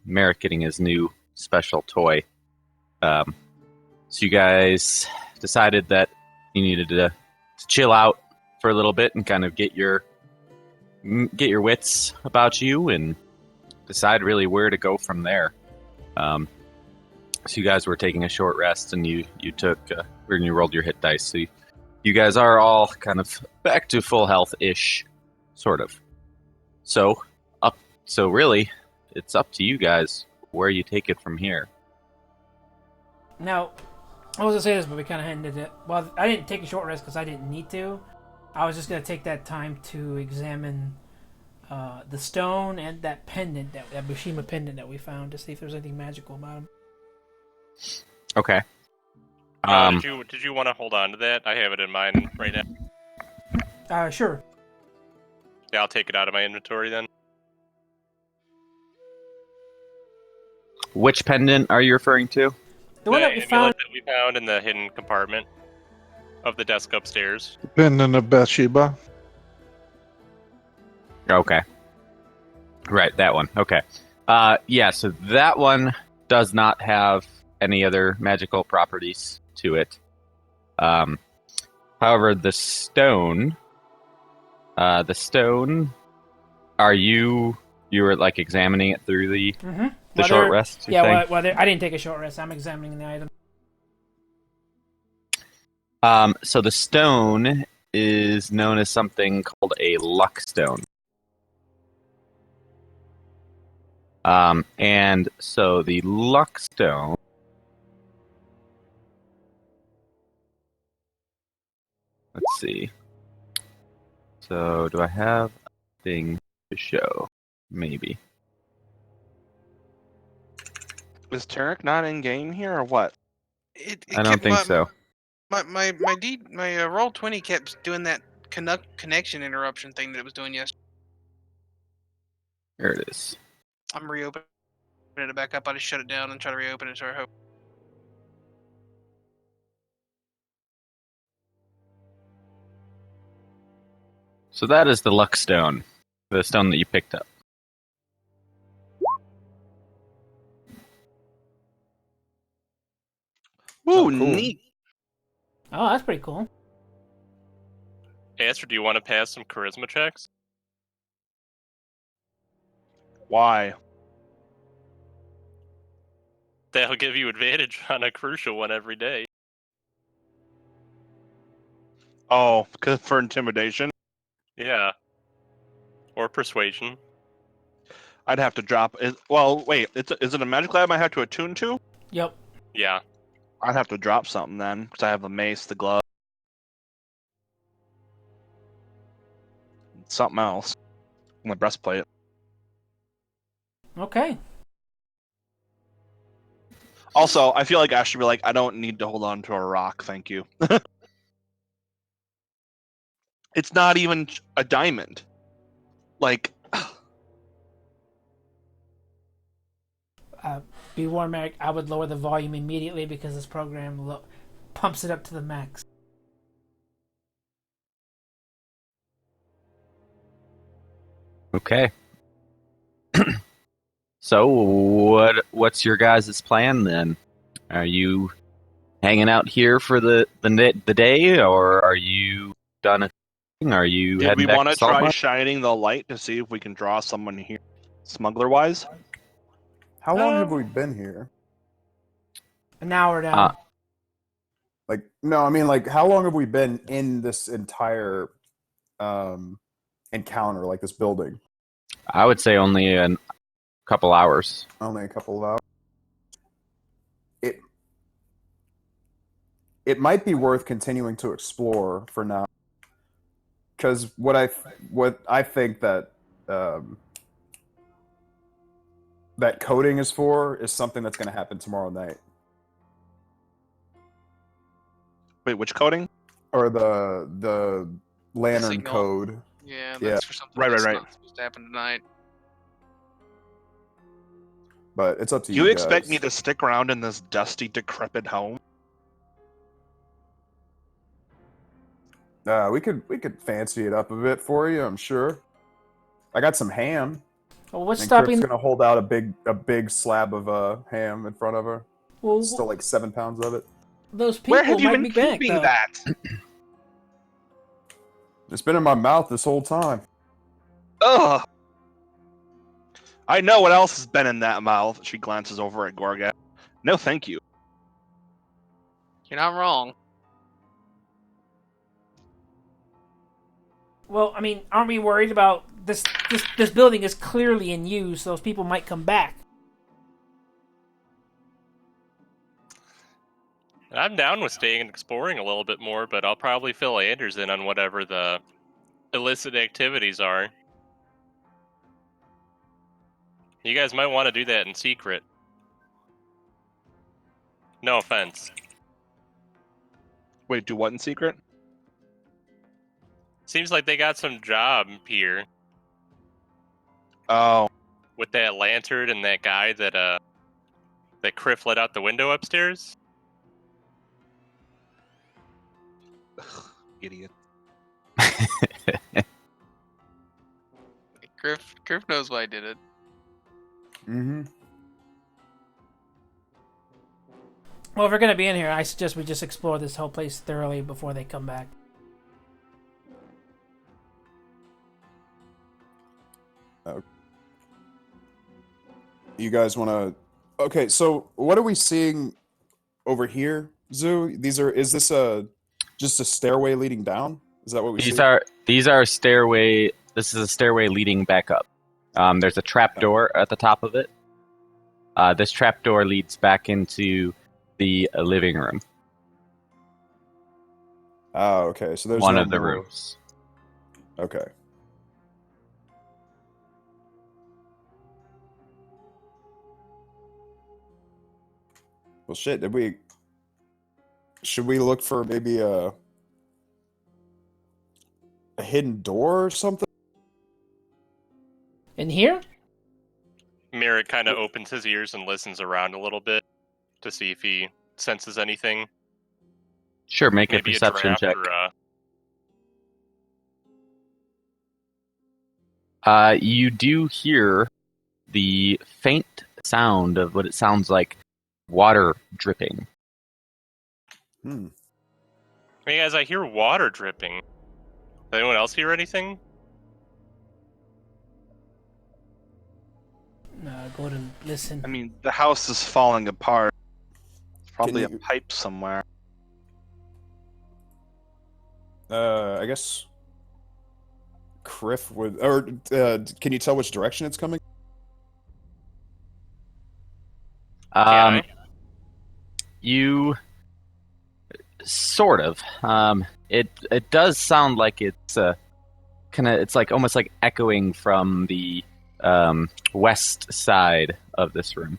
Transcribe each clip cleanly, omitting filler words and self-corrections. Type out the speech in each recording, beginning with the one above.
Merrick getting his new special toy. So you guys decided that you needed to chill out for a little bit and kind of get your wits about you and decide really where to go from there. So you guys were taking a short rest, and you took when you rolled your hit dice. So you guys are all kind of back to full health-ish, sort of. So really, it's up to you guys where you take it from here. Now, I was gonna say this, but we kind of ended it. Well, I didn't take a short rest because I didn't need to. I was just gonna take that time to examine the stone and that pendant, that Bushima pendant that we found, to see if there's anything magical about them. Okay. Did you want to hold on to that? I have it in mind right now. Sure. Yeah, I'll take it out of my inventory then. Which pendant are you referring to? The one that we amulet found. that we found in the hidden compartment of the desk upstairs. Pendant of Bathsheba. Okay. Right, that one. Okay. Yeah, so that one does not have any other magical properties to it. However, the stone, are you were like examining it through the short rest? Yeah, I didn't take a short rest. I'm examining the item. So the stone is known as something called a luck stone. And so the luck stone, let's see. So do I have a thing to show? Maybe. Is Tarrek not in game here or what? I don't think so. My roll 20 kept doing that connection interruption thing that it was doing yesterday. There it is. I'm reopening it back up. I just shut it down and try to reopen it. So I hope. So that is the luck stone, the stone that you picked up. Ooh, cool. neat. Oh, that's pretty cool. Astrid, do you want to pass some charisma checks? Why? That'll give you advantage on a crucial one every day. Oh, because for intimidation? Yeah. Or persuasion. I'd have to drop it. Well, wait, is it a magic item I have to attune to? Yep. Yeah. I'd have to drop something then, because I have the mace, the glove. Something else. My breastplate. Okay. Also, I feel like I should be like, I don't need to hold on to a rock, thank you. It's not even a diamond. Like... Be warned, Merrick, I would lower the volume immediately because this program pumps it up to the max. Okay. So what's your guys' plan then? Are you hanging out here for the day, or are you done? Are you? Did we want to try shining the light to see if we can draw someone here, smuggler-wise? How long have we been here? An hour down. No, I mean, how long have we been in this entire encounter, this building? I would say only a couple hours. Only a couple of hours. It might be worth continuing to explore for now, because what I think that that coding is for is something that's going to happen tomorrow night. Wait, which coding? Or the lantern Signal. code. Yeah, that's for something Right. not supposed to happen tonight. But it's up to Do you you guys. expect me to stick around in this dusty, decrepit home? We could fancy it up a bit for you, I'm sure. I got some ham. Well, what's And stopping? Kriff's gonna hold out a big slab of ham in front of her. Well, Still like 7 pounds of it. those people Where have you might been be back, keeping though. that? It's been in my mouth this whole time. Ugh. I know what else has been in that mouth. She glances over at Goregash. No, thank you. You're not wrong. Well, I mean, aren't we worried about this? This building is clearly in use. Those people might come back. I'm down with staying and exploring a little bit more, but I'll probably fill Anders in on whatever the illicit activities are. You guys might want to do that in secret. No offense. Wait, do what in secret? Seems like they got some job here Oh, with that lantern and that guy that Kriff let out the window upstairs. idiot. Kriff knows why I did it. Mm-hmm. Well, if we're gonna be in here, I suggest we just explore this whole place thoroughly before they come back. You guys want to? Okay, so what are we seeing over here, Zoo? Is this just a stairway leading down? Is that what we see? These are stairway. This is a stairway leading back up. There's a trap door at the top of it. This trap door leads back into the living room. Oh, okay. So there's One no of the more- rooms. Okay. Well, shit. Should we look for maybe a hidden door or something? In here? Merrick kind of opens his ears and listens around a little bit to see if he senses anything. Sure, make a Maybe perception draft check. Or, You do hear the faint sound of what it sounds like water dripping. Hmm. Hey guys, I hear water dripping. Does anyone else hear anything? Go to listen. I mean, the house is falling apart. Probably Can you- a pipe somewhere. I guess Kriff would, or can you tell which direction it's coming? Can You sort of. It does sound like it's it's like almost like echoing from the west side of this room.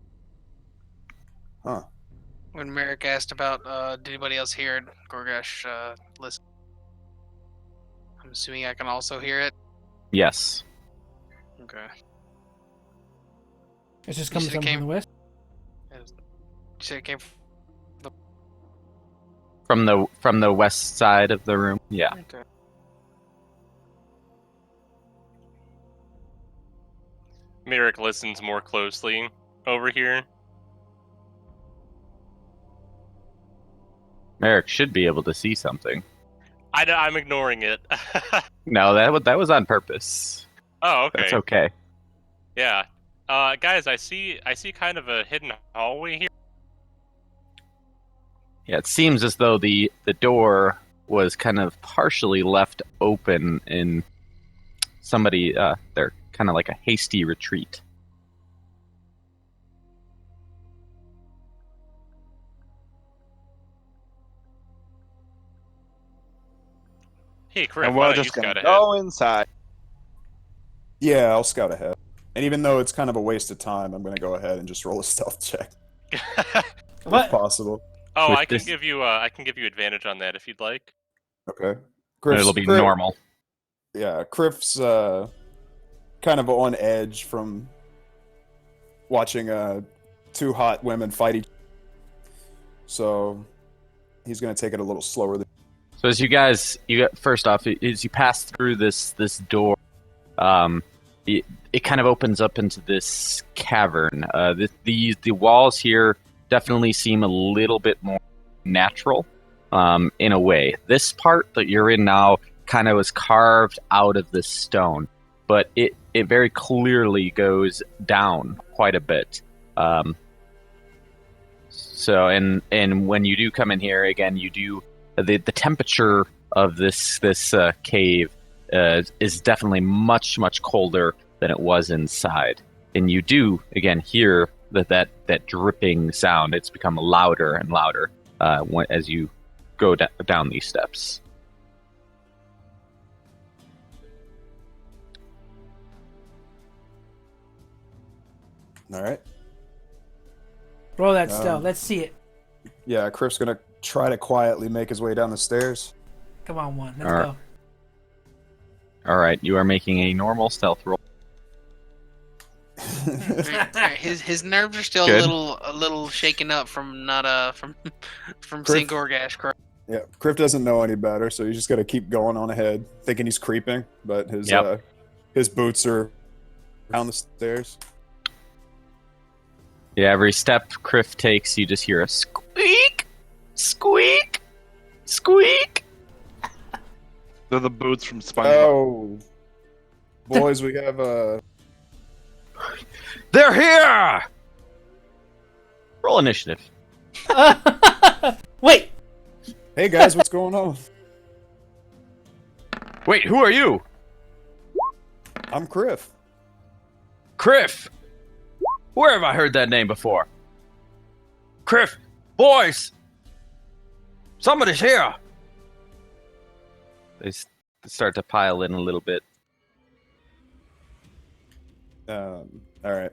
Huh. When Merrick asked about did anybody else hear it, Goregash listen. I'm assuming I can also hear it. Yes. Okay. It's just You coming said it from came- the west. You said it came From the west side of the room. Yeah. Okay. Merrick listens more closely over here. Merrick should be able to see something. I'm ignoring it. No, that was on purpose. Oh, okay. That's okay. Yeah. Guys, I see kind of a hidden hallway here. Yeah, it seems as though the door was kind of partially left open in somebody they're kind of like a hasty retreat. Hey, Kriff, And why we're don't you just scout gonna ahead? go inside. Yeah, I'll scout ahead. And even though it's kind of a waste of time, I'm going to go ahead and just roll a stealth check What? if possible. Oh, With I can this- give you advantage on that if you'd like. Okay. It'll be normal. Yeah, Kriff's kind of on edge from watching two hot women fight each other. So he's going to take it a little slower. So as first off, as you pass through this door, it kind of opens up into this cavern. The walls here definitely seem a little bit more natural, in a way. This part that you're in now kind of was carved out of this stone, but it very clearly goes down quite a bit. So and when you do come in here again, you do the temperature of this cave is definitely much colder than it was inside, and you do again hear that dripping sound. It's become louder and louder as you go down these steps. All right. Roll that stealth. Let's see it. Yeah, Kriff's gonna try to quietly make his way down the stairs. Come on, one. Let's All right. go. All right, you are making a normal stealth roll. Alright, his nerves are still Good. a little shaken up from not from seeing Goregash. Correct? Yeah, Kriff doesn't know any better, so he's just gotta keep going on ahead, thinking he's creeping, but his boots are down the stairs. Yeah, every step Kriff takes, you just hear a squeak, squeak, squeak. They're the boots from SpongeBob. Oh, boys, we have They're here! Roll initiative. Wait. Hey guys, what's going on? Wait, who are you? I'm Kriff. Kriff! Where have I heard that name before? Kriff! Boys! Somebody's here! They start to pile in a little bit. All right.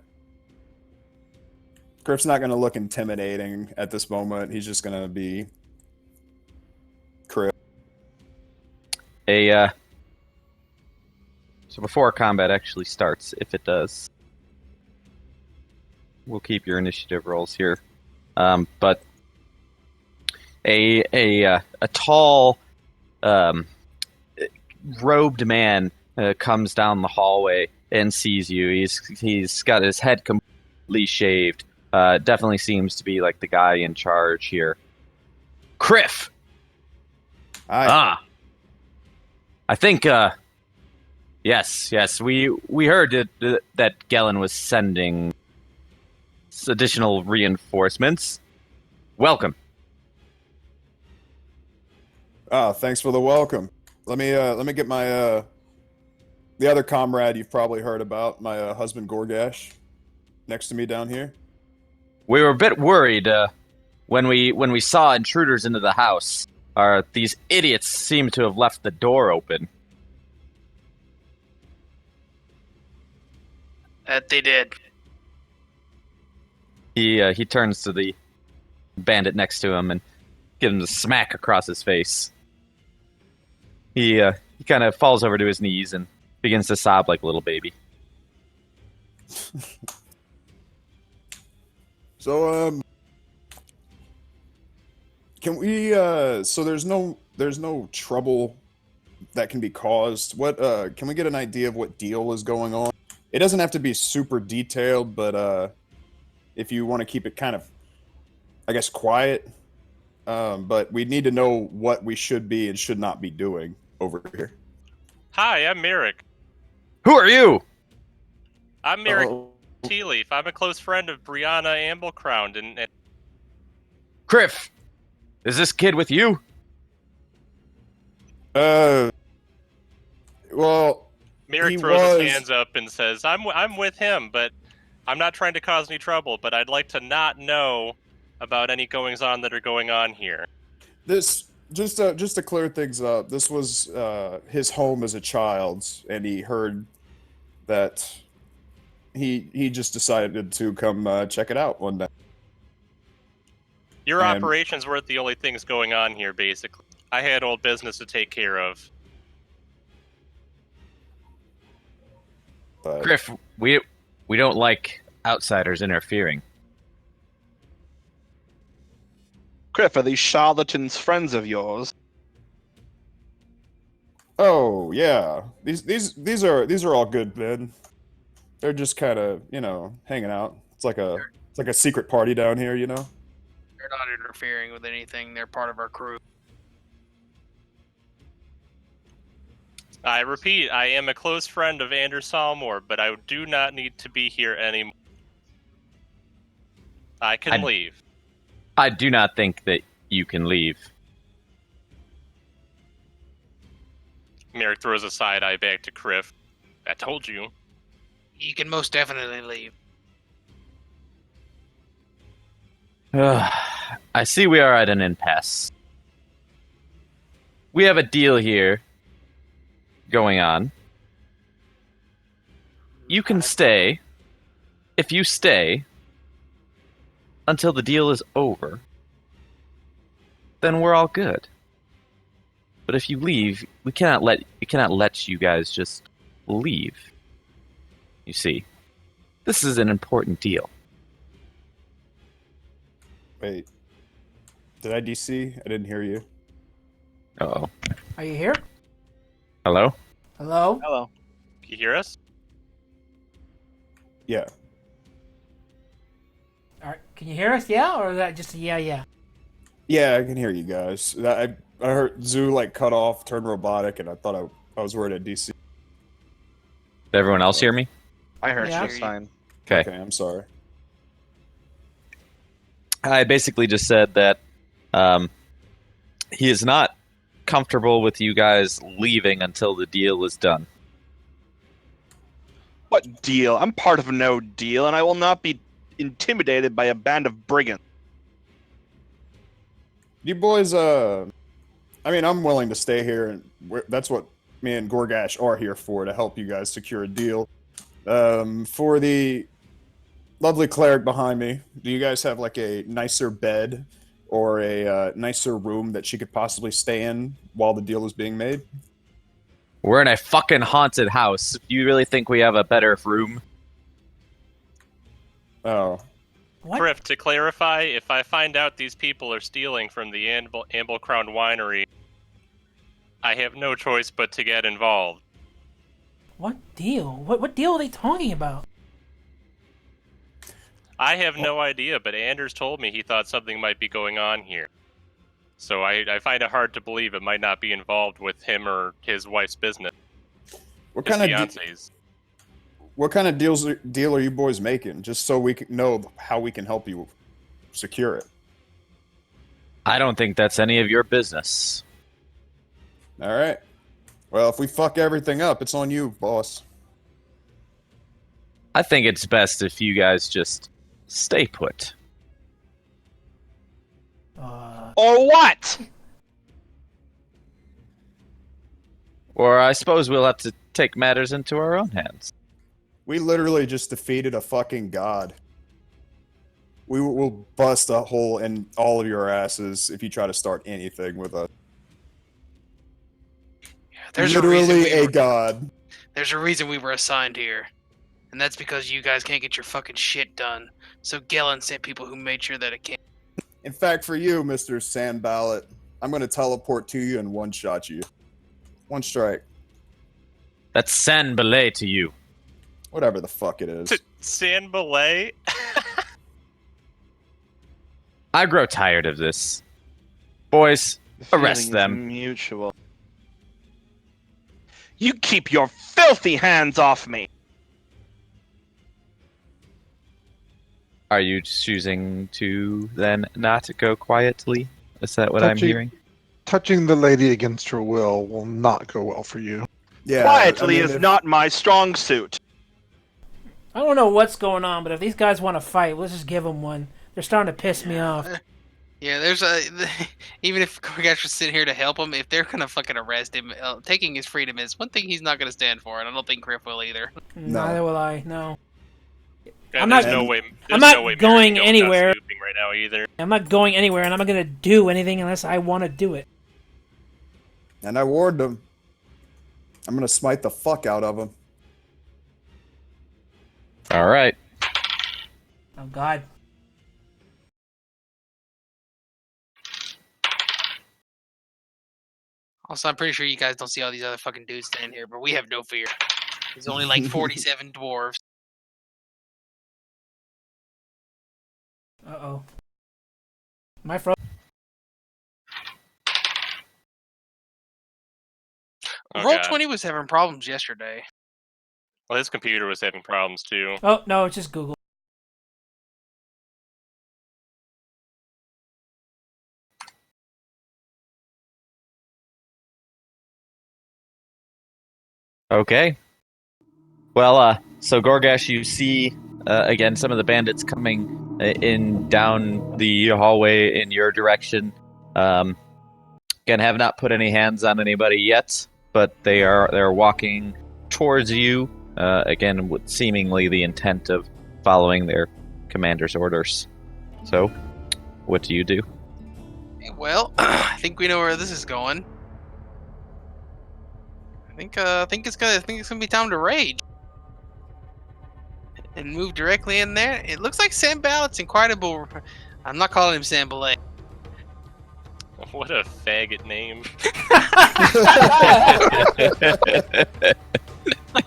Kriff's not gonna look intimidating at this moment. He's just gonna be Kriff. So before combat actually starts, if it does, we'll keep your initiative rolls here. But a tall, robed man comes down the hallway and sees you. He's got his head completely shaved. Definitely seems to be like the guy in charge here. Kriff. Hi. I think. Yes. We heard that Gellin was sending additional reinforcements. Welcome. Thanks for the welcome. Let me get my the other comrade you've probably heard about, my husband Goregash, next to me down here. We were a bit worried when we saw intruders into the house. These idiots seem to have left the door open. That they did. He turns to the bandit next to him and gives him a smack across his face. He kind of falls over to his knees and begins to sob like a little baby. So can we so there's no trouble that can be caused. What can we get an idea of what deal is going on? It doesn't have to be super detailed, but if you want to keep it kind of, I guess, quiet, but we need to know what we should be and should not be doing over here. Hi, I'm Merrick. Who are you? I'm Merrick Tealeaf. I'm a close friend of Brianna Amblecrown, and Kriff. Is this kid with you? Well, Merrick he throws was- his hands up and says, I'm with him, but I'm not trying to cause any trouble, but I'd like to not know about any goings-on that are going on here. this just to clear things up. This was his home as a child, and he heard that he just decided to come check it out one day. Your And- operations weren't the only things going on here, basically. I had old business to take care of. But Kriff, we don't like outsiders interfering. Kriff, are these charlatans friends of yours? oh yeah, these are all good men. They're just kind of, hanging out. It's like a secret party down here, you know. They're not interfering with anything. They're part of our crew. I repeat, I am a close friend of Anders Salmore, but I do not need to be here anymore. I can leave. I do not think that you can leave. Merrick throws a side eye back to Kriff. I told you. You can most definitely leave. I see we are at an impasse. We have a deal here going on. You can stay. If you stay until the deal is over, then we're all good. But if you leave, we cannot let you guys just leave. You see, this is an important deal. Wait, did I DC? I didn't hear you. Uh-oh. Are you here? Hello? Hello? Hello. Can you hear us? Yeah. All right. Can you hear us? Yeah, or is that just a yeah? Yeah, I can hear you guys. I heard Zoo cut off, turned robotic, and I thought I was worried at DC. Did everyone else hear me? I heard Yeah. you fine. Okay. I'm sorry. I basically just said that he is not comfortable with you guys leaving until the deal is done. What deal? I'm part of no deal, and I will not be intimidated by a band of brigands. You boys, I'm willing to stay here, and that's what me and Goregash are here for, to help you guys secure a deal. For the lovely cleric behind me, do you guys have a nicer bed or a nicer room that she could possibly stay in while the deal is being made? We're in a fucking haunted house. Do you really think we have a better room? Oh. What? Kriff, to clarify, if I find out these people are stealing from the Amble Crown Winery, I have no choice but to get involved. What deal? What deal are they talking about? I have no idea, but Anders told me he thought something might be going on here. So I find it hard to believe it might not be involved with him or his wife's business. What His kind of fiance's. what kind of deal are you boys making? Just so we can know how we can help you secure it. I don't think that's any of your business. All right. Well, if we fuck everything up, it's on you, boss. I think it's best if you guys just stay put. Or what? Or I suppose we'll have to take matters into our own hands. We literally just defeated a fucking god. We will bust a hole in all of your asses if you try to start anything with us. There's literally a reason god. There's a reason we were assigned here. And that's because you guys can't get your fucking shit done. So Gellin sent people who made sure that it can. In fact, for you, Mr. Sand Ballot, I'm going to teleport to you and one-shot you. One strike. That's San Belay to you. Whatever the fuck it is. San Belay? I grow tired of this. Boys, The arrest feeling is them. Mutual. You keep your filthy hands off me! Are you choosing to then not go quietly? Is that what I'm hearing? Touching the lady against her will not go well for you. Yeah, Quietly I mean, is if- not my strong suit. I don't know what's going on, but if these guys want to fight, let's just give them one. They're starting to piss me off. Yeah, there's a... Even if Goregash was sitting here to help him, if they're gonna fucking arrest him, taking his freedom is one thing he's not gonna stand for, and I don't think Kriff will either. Neither will I. No, Yeah, I'm there's not- no way. I'm there's not no way going Merrick anywhere. Not snooping right now either. I'm not going anywhere, and I'm not gonna do anything unless I want to do it. And I warned him. I'm going to smite the fuck out of him. All right. Oh God. Also, I'm pretty sure you guys don't see all these other fucking dudes standing here, but we have no fear. There's only like 47 dwarves. Uh-oh. My fro. Oh, Roll God. 20 was having problems yesterday. Well, his computer was having problems too. Oh, no, it's just Google. Okay. Well, so Goregash, you see again some of the bandits coming in down the hallway in your direction. Again, have not put any hands on anybody yet, but they're walking towards you. Again, with seemingly the intent of following their commander's orders. So, what do you do? Well, I think we know where this is going. I think it's gonna be time to rage and move directly in there. It looks like Sam Ballott's incredible. I'm not calling him Sam Ballet. What a faggot name.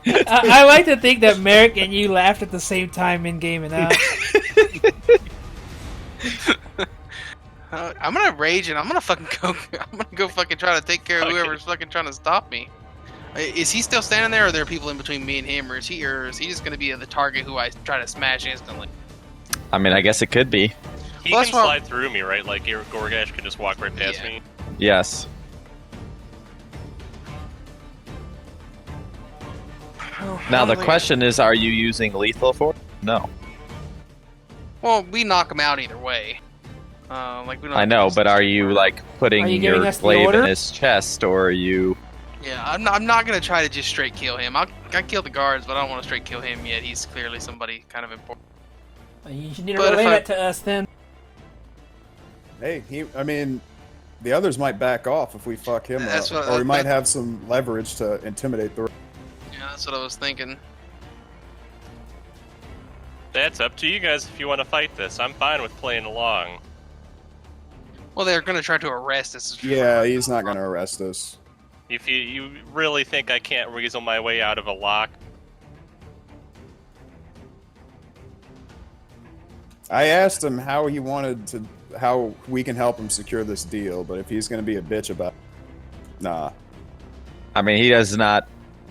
I like to think that Merrick and you laughed at the same time in game and out. I'm gonna rage and I'm gonna fucking go. I'm gonna go fucking try to take care of whoever's fucking trying to stop me. Is he still standing there, or are there people in between me and him, or is he just gonna be the target who I try to smash instantly? I mean, I guess it could be. He Well, can that's why- slide through me, right? Like Goregash can just walk right past Yeah. me. Yes. Now the question is, are you using lethal force? No. Well, we knock him out either way. We don't I know, but are you like putting Are you giving your us the glaive order? in his chest, or are you? Yeah, I'm not gonna try to just straight kill him. I kill the guards, but I don't want to straight kill him yet. He's clearly somebody kind of important. You need to But if relay I- that to us then. Hey, the others might back off if we fuck him That's up, what- or we might have some leverage to intimidate the. Yeah, that's what I was thinking. That's up to you guys if you want to fight this. I'm fine with playing along. Well, they're gonna try to arrest us. Yeah, he's not going to arrest us. If you really think I can't weasel my way out of a lock, I asked him how we can help him secure this deal, but if he's going to be a bitch about it, nah. I mean, he is not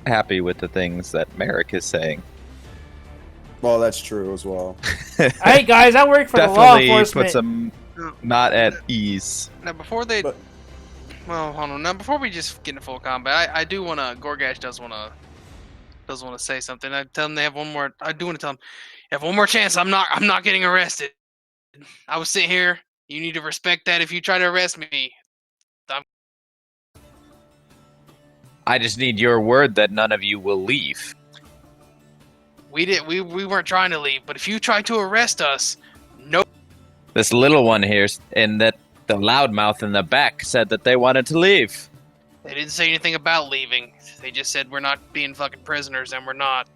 happy with the things that Merrick is saying. Well, that's true as well. Hey guys, I work for the law Definitely enforcement. puts him not at ease. Now, before they, But- well, hold on. Now, before we just get into full combat, I do want to. Goregash does want to say something. I tell them they have one more. I do want to tell them, you have one more chance. I'm not getting arrested. I was sitting here. You need to respect that. If you try to arrest me, I just need your word that none of you will leave. we weren't trying to leave. But if you try to arrest us, no. This little one here, and that the loudmouth in the back said that they wanted to leave. They didn't say anything about leaving. They just said we're not being fucking prisoners, and we're not.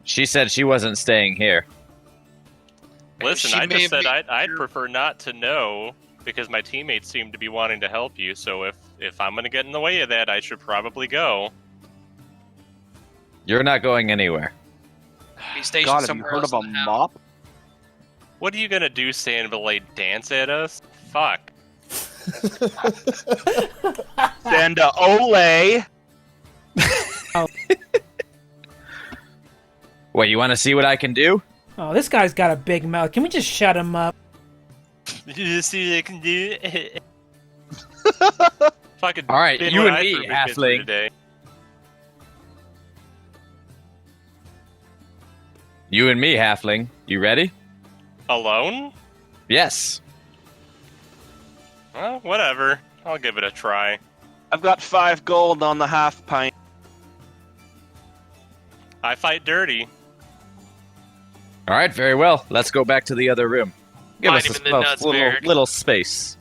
She said she wasn't staying here. listen, She I may just have said been- I'd prefer not to know because my teammates seem to be wanting to help you. So if I'm going to get in the way of that, I should probably go. You're not going anywhere. Be stationed God, have you somewhere heard else of a in the house. mop? What are you going to do, Sandbalay? Dance at us? Fuck. Send a Ole. Wait, you want to see what I can do? Oh, this guy's got a big mouth. Can we just shut him up? You see what I can do? Fucking All right, been you what and I me, threw big kids through halfling. today. You and me, halfling. You ready? Alone? Yes. Well, whatever. I'll give it a try. I've got 5 gold on the half pint. I fight dirty. All right, very well. Let's go back to the other room. Give Bite us him in the nuts, Merrick. little space.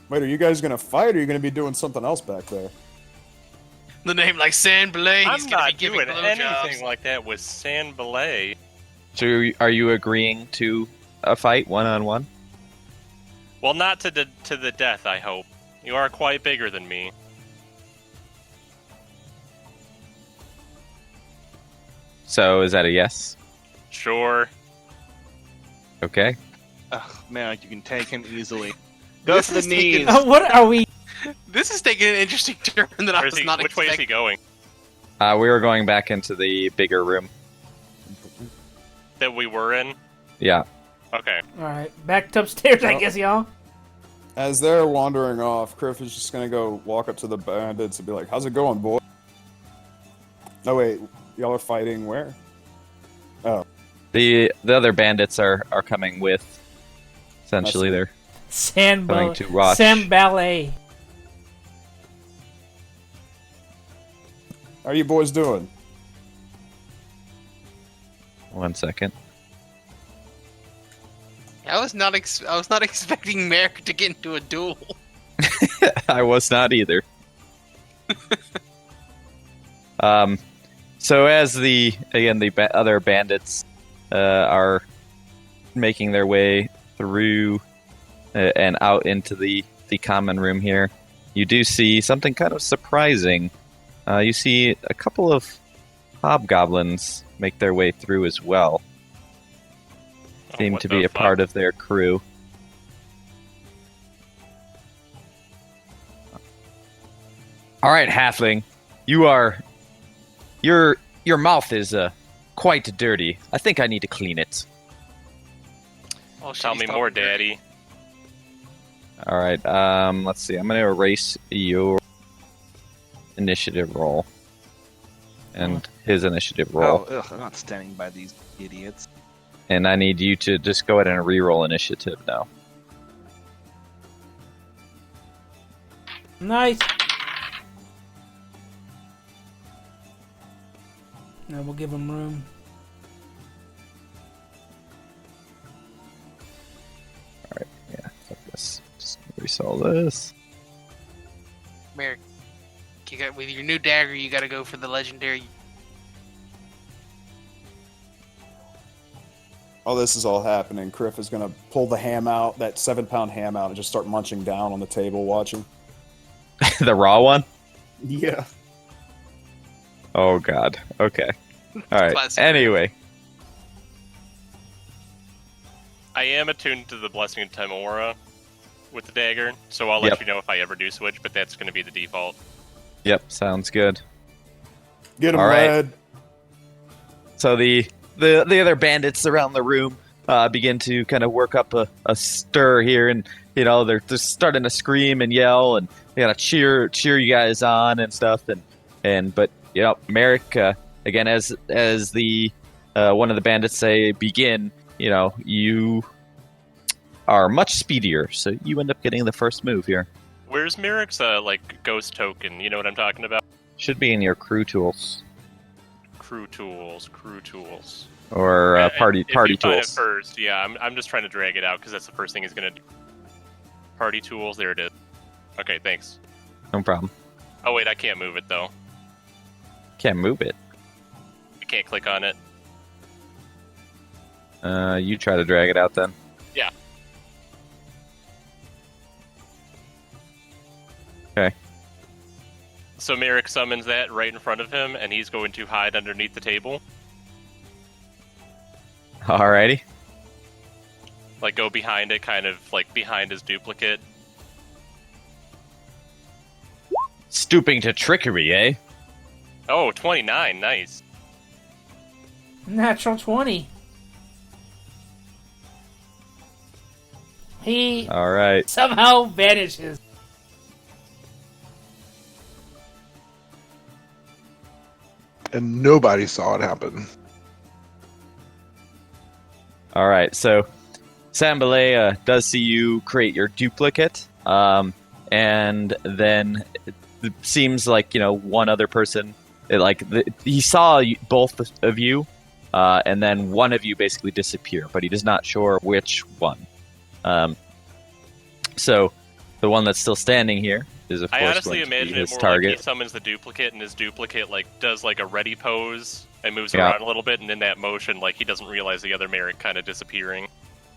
Wait, are you guys going to fight, or are you going to be doing something else back there? The name like San Belay. I'm He's gonna be not giving doing anything blowjobs. like that with Sandbalay. So, are you agreeing to a fight one-on-one? Well, not to the death, I hope. You are quite bigger than me. So, is that a yes? Sure. Okay. Man, you can take him easily. Go This for the is taking- knees. What are we? This is taking an interesting turn that I was not Which way is he expecting. going? We were going back into the bigger room. That we were in? Yeah. Okay. All right, back to upstairs, I Well- guess, y'all. As they're wandering off, Kriff is just gonna go walk up to the bandits and be like, "How's it going, boy?" Oh wait, y'all are fighting where? The other bandits are coming with. Essentially, That's- they're coming to watch. Sam Ballet. How are you boys doing? 1 second. I was not expecting Merrick to get into a duel. I was not either. So as the other bandits are making their way through and out into the common room here, you do see something kind of surprising. You see a couple of hobgoblins make their way through as well. Seem what to the be a fuck? part of their crew. All right, halfling, your mouth is quite dirty. I think I need to clean it. Oh, shit, Tell he's me talking more, dirty. Daddy. All right, let's see. I'm going to erase your initiative roll and his initiative roll, Oh, ugh, I'm not standing by these idiots. and I need you to just go ahead and re-roll initiative now. Nice. Now we'll give him room. Yeah, fuck this. Just erase all this. Merrick, with your new dagger, you got to go for the legendary. While this is all happening, Kriff is gonna pull the ham out, that 7-pound ham out, and just start munching down on the table watching. The raw one? Yeah. Oh god. Okay. All right. Classic. Anyway, I am attuned to the Blessing of Time aura with the dagger, so I'll let Yep. you know if I ever do switch, but that's going to be the default. yep, sounds good. Get him, All right. lad. So the other bandits around the room begin to kind of work up a stir here, and they're just starting to scream and yell, and they gotta cheer you guys on and stuff, but Merrick again as the one of the bandits say begin, you are much speedier, so you end up getting the first move here. Where's Merrick's ghost token? You know what I'm talking about? Should be in your crew tools Crew tools. or Yeah, party if you find it tools. first, yeah, I'm just trying to drag it out because that's the first thing he's gonna do. Party tools, there it is. Okay, thanks. No problem. Oh wait, I can't move it though. Can't move it. I can't click on it. You try to drag it out then. Yeah. Okay. So Merrick summons that right in front of him, and he's going to hide underneath the table. Alrighty. Go behind it, kind of behind his duplicate. Stooping to trickery, eh? Oh, 29, nice. Natural 20. He All right. somehow vanishes. And nobody saw it happen. All right. So Sambalea does see you create your duplicate, and then it seems like one other person. He saw both of you, and then one of you basically disappear, but he is not sure which one. So the one that's still standing here is of I course honestly going to be imagine it his more target. like he summons the duplicate, and his duplicate does a ready pose and moves Yeah. around a little bit, and in that motion, he doesn't realize the other Merrick kind of disappearing.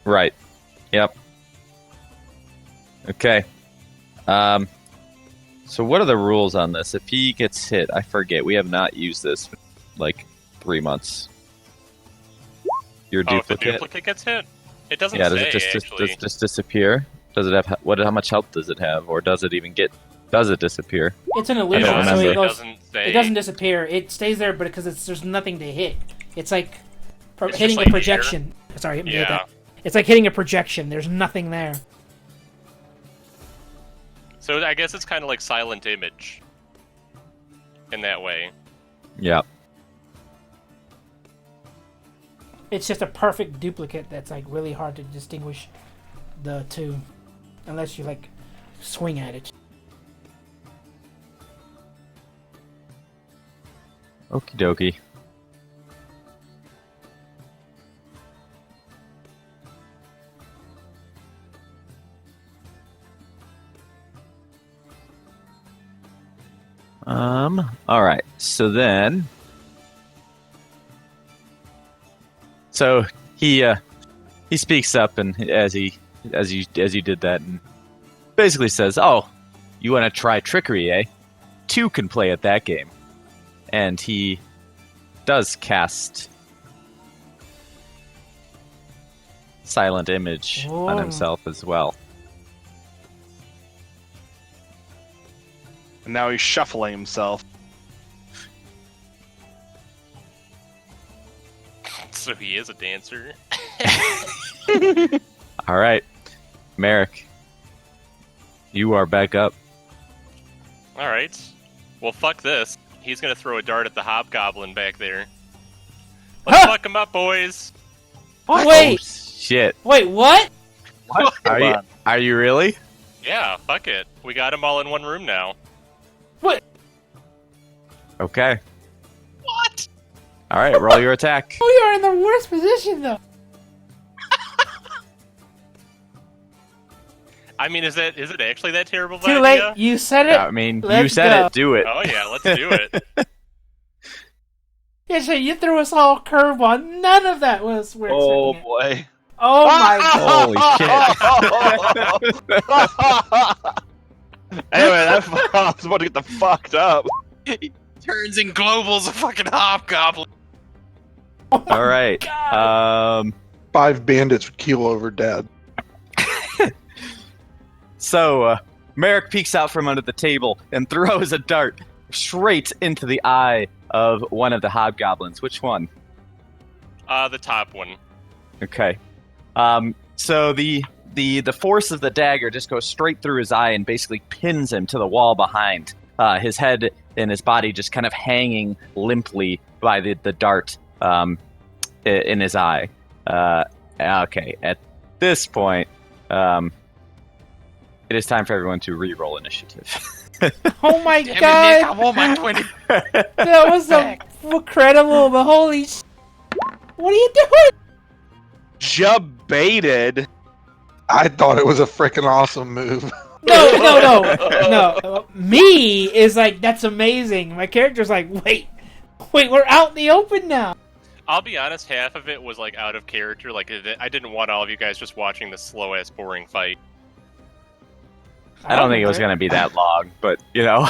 Right. Yep. Okay. So what are the rules on this? If he gets hit, I forget. We have not used this for 3 months. Your Oh, if the duplicate? duplicate gets hit? It doesn't Yeah, does say, it just actually. does it just disappear? Does it have how much health does it have, or does it even get? Does it disappear? It's an illusion, don't so remember. it goes. doesn't say. It doesn't disappear. It stays there, but because there's nothing to hit. It's like It's hitting just like a projection. Sorry, hit me with Yeah. that. It's like hitting a projection. There's nothing there. So I guess it's kind of like Silent Image. In that way. Yeah. It's just a perfect duplicate that's like really hard to distinguish the two, unless you like swing at it. Okie dokie. All right. So then, he speaks up, and as you did that, and basically says, "Oh, you want to try trickery, eh? Two can play at that game," and he does cast Silent Image on Whoa. himself as well. And now he's shuffling himself. So he is a dancer. All right, Merrick, you are back up. Alright. Well, fuck this. He's gonna throw a dart at the hobgoblin back there. Let's fuck him up, boys! Oh, Oh wait, shit! wait, what? Are you really? Yeah, fuck it. We got them all in one room now. What? Okay. What? All right, roll your attack. We are in the worst position, though. I mean, is it actually that terrible of Too an late. idea? You said it. I mean, you Let's said go. it. Do it. Oh yeah, let's do it. Yeah, so you threw us all a curveball. None of that was where it's Oh written. boy. Oh my god. Holy shit! Anyway, that I was about to get the fucked up. Turns and globals a fucking hobgoblin. Oh my All right. God. 5 bandits would keel over dead. So Merrick peeks out from under the table and throws a dart straight into the eye of one of the hobgoblins. Which one? The top one. Okay. So the force of the dagger just goes straight through his eye and basically pins him to the wall behind. His head and his body just kind of hanging limply by the dart in his eye. Okay. At this point, it is time for everyone to re-roll initiative. Oh my Damn it, Nick, god. I want my 20. That was so incredible, but holy sh... What are you doing? Jub-baited. I thought it was a freaking awesome move. No. Me is like, that's amazing. My character's like, wait, we're out in the open now. I'll be honest, half of it was like out of character. Like I didn't want all of you guys just watching this slow ass boring fight. I don't think it was going to be that long, but you know.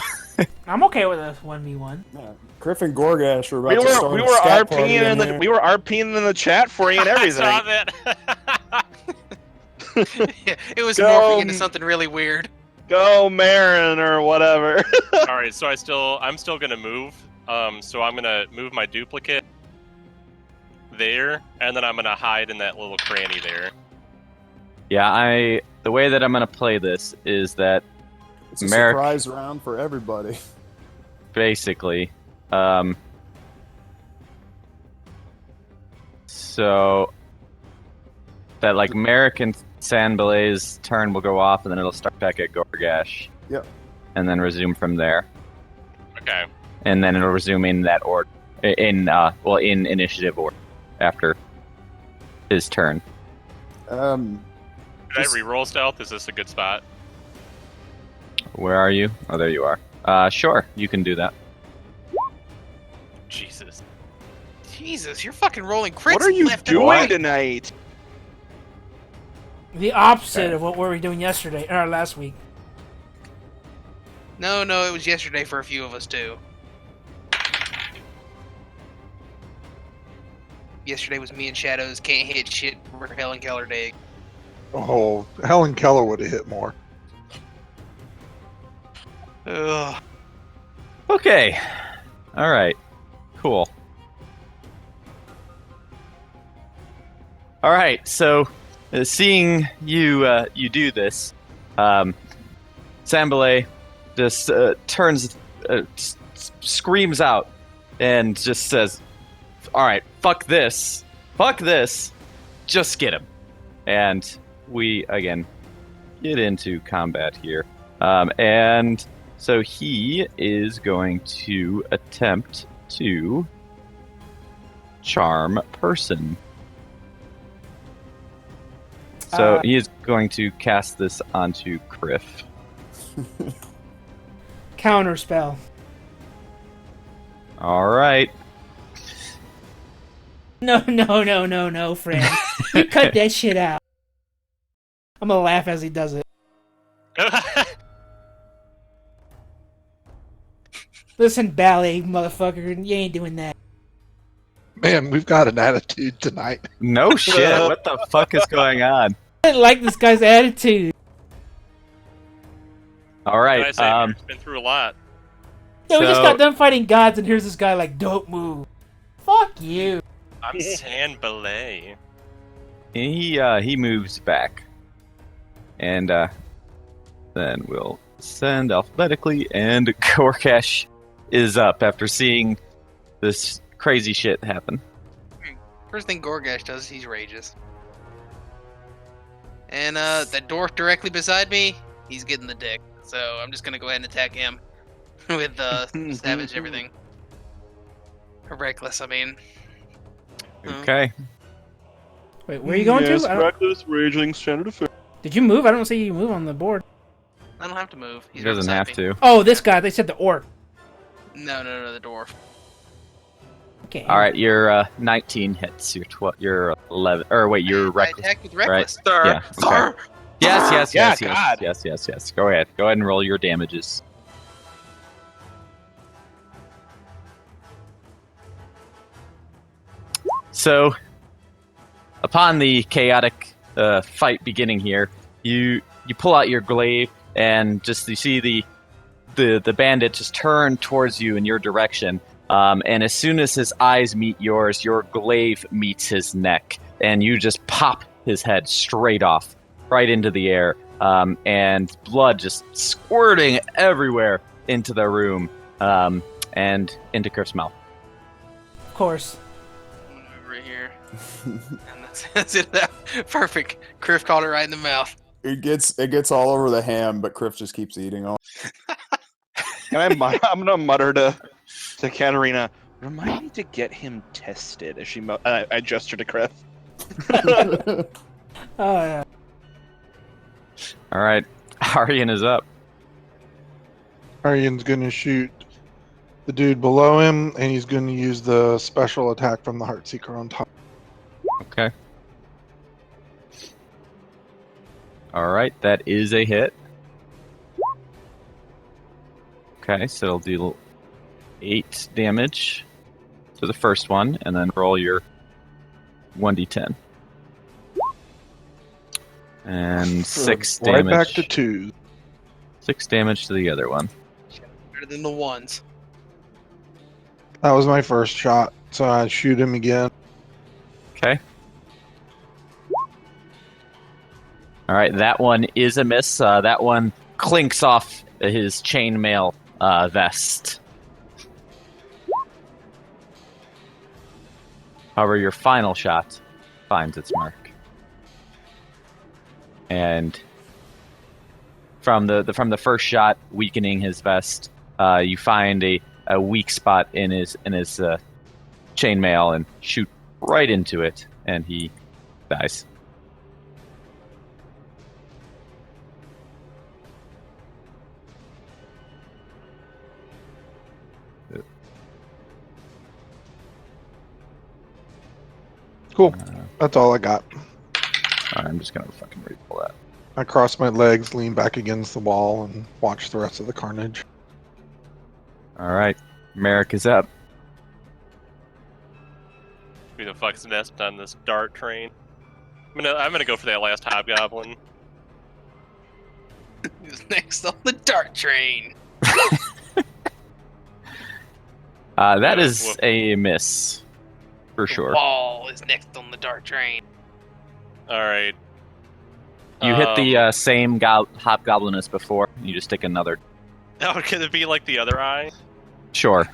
I'm okay with a 1v1. Yeah. Kriff and Goregash were about We to start were a scat party RPing in in there. we were RPing in the chat for you and everything. I saw that. It was Go. morphing into something really weird. Go Marin or whatever. All right, so I'm still gonna move. So I'm gonna move my duplicate there, and then I'm gonna hide in that little cranny there. Yeah, the way that I'm going to play this is that It's a Merrick- surprise round for everybody. basically, so that like Merrick and Sanbelay's turn will go off, and then it'll start back at Goregash. Yep. And then resume from there, Okay. and then it'll resume in that order, in initiative order after his turn. Did I re-roll stealth? Is this a good spot? Where are you? Oh, there you are. Sure, you can do that. Jesus. Jesus, you're fucking rolling crits What are you left and doing right. tonight? The opposite of what we were doing yesterday, or last week. No, it was yesterday for a few of us too. yesterday was me and Shadows can't hit shit for Helen Keller Day. Oh, Helen Keller would have hit more. Ugh. Okay. All right. Cool. All right. So, seeing you do this, Sambale just turns, screams out, and just says, "All right, fuck this, just get him." And we again get into combat here, and so he is going to attempt to charm person. So he is going to cast this onto Kriff. Counter spell. All right. No, friend. You cut that shit out. I'm gonna laugh as he does it. Listen, ballet, motherfucker, you ain't doing that. Man, we've got an attitude tonight. No shit. What the fuck is going on? I didn't like this guy's attitude. What All right. can I say? It's been through a lot. Yeah, we just got done fighting gods, and here's this guy like, "Don't move." Fuck you. I'm San Belay. He moves back, and then we'll send alphabetically. And Goregash is up after seeing this crazy shit happen. First thing Goregash does, he's rages. And that dwarf directly beside me, he's getting the dick. So I'm just gonna go ahead and attack him with savage everything. Or reckless, I mean. Okay. Wait, where are you going to? Reckless, raging, standard effect. Did you move? I don't see you move on the board. I don't have to move. He doesn't have to. Oh, this guy. They said the orc. No, the dwarf. Okay. All right, your 19 hits. Your 11. Or wait, you're reckless. I attacked with reckless. Right? Yeah. Okay. Yes. God. Yes. Go ahead and roll your damages. So, upon the chaotic fight beginning here, you pull out your glaive and just you see the bandit just turn towards you in your direction. And as soon as his eyes meet yours, your glaive meets his neck, and you just pop his head straight off, right into the air, and blood just squirting everywhere into the room, and into Kriff's mouth. Of course. Over here. And that's it. Perfect. Kriff caught it right in the mouth. It gets all over the ham, but Kriff just keeps eating on. I'm gonna mutter to Katarina, remind me to get him tested. As I gesture to Kriff. Oh yeah. All right, Aryan is up. Aryan's going to shoot the dude below him, and he's going to use the special attack from the Heartseeker on top. Okay. All right, that is a hit. Okay, so it'll do 8 damage to the first one, and then roll your 1d10. And 6 right damage. Back to 2. 6 damage to the other one. Better than the ones. That was my first shot, so I shoot him again. Okay. All right, that one is a miss. That one clinks off his chainmail vest. However, your final shot finds its mark. And from the first shot, weakening his vest, you find a weak spot in his chainmail and shoot right into it, and he dies. Cool. That's all I got. All right, I'm just gonna fucking re-pull that. I cross my legs, lean back against the wall, and watch the rest of the carnage. All right, Merrick is up. Who the fuck's next on this dart train? I'm gonna go for that last hobgoblin. Who's next on the dart train? That is a miss. For sure. Wall is next on the dart train. Alright. You hit the same hobgoblin as before. You just take another. Oh, can it be like the other eye? Sure.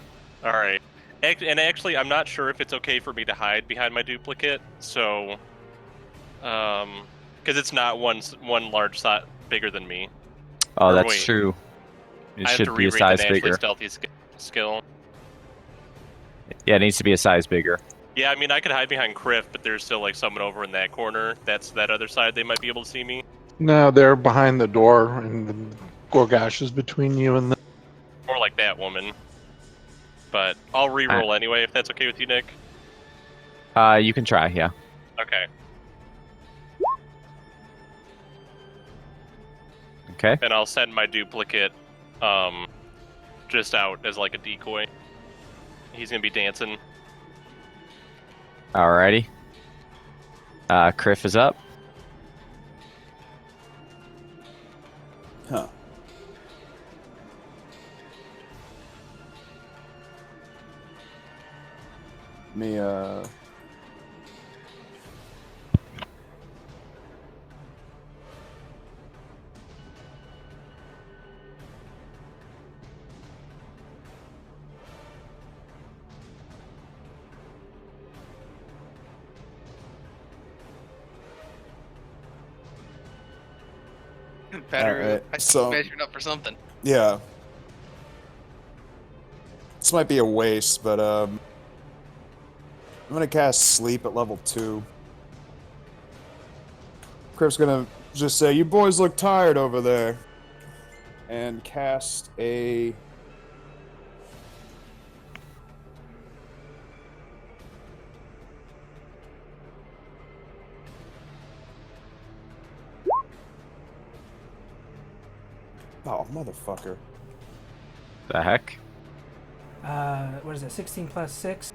Alright. And actually, I'm not sure if it's okay for me to hide behind my duplicate, so... because it's not one large size bigger than me. Oh, Or that's wait. true. It I have should to be a reread the size naturally bigger. stealthy skill. Yeah, it needs to be a size bigger. Yeah, I mean, I could hide behind Kriff, but there's still, like, someone over in that corner. That's that other side. They might be able to see me. No, they're behind the door, and the Goregash is between you and them. Or like that woman. But I'll re-roll anyway, if that's okay with you, Nick. You can try, yeah. Okay. Okay. And I'll send my duplicate, just out as, like, a decoy. He's gonna be dancing. Alrighty. Kriff is up. Huh. Me, Better. Alright, I so- measured up for something. yeah. This might be a waste, but I'm gonna cast Sleep at level 2. Kriff's gonna just say, "You boys look tired over there," and cast a. Oh, motherfucker. The heck? What is it? 16 plus 6.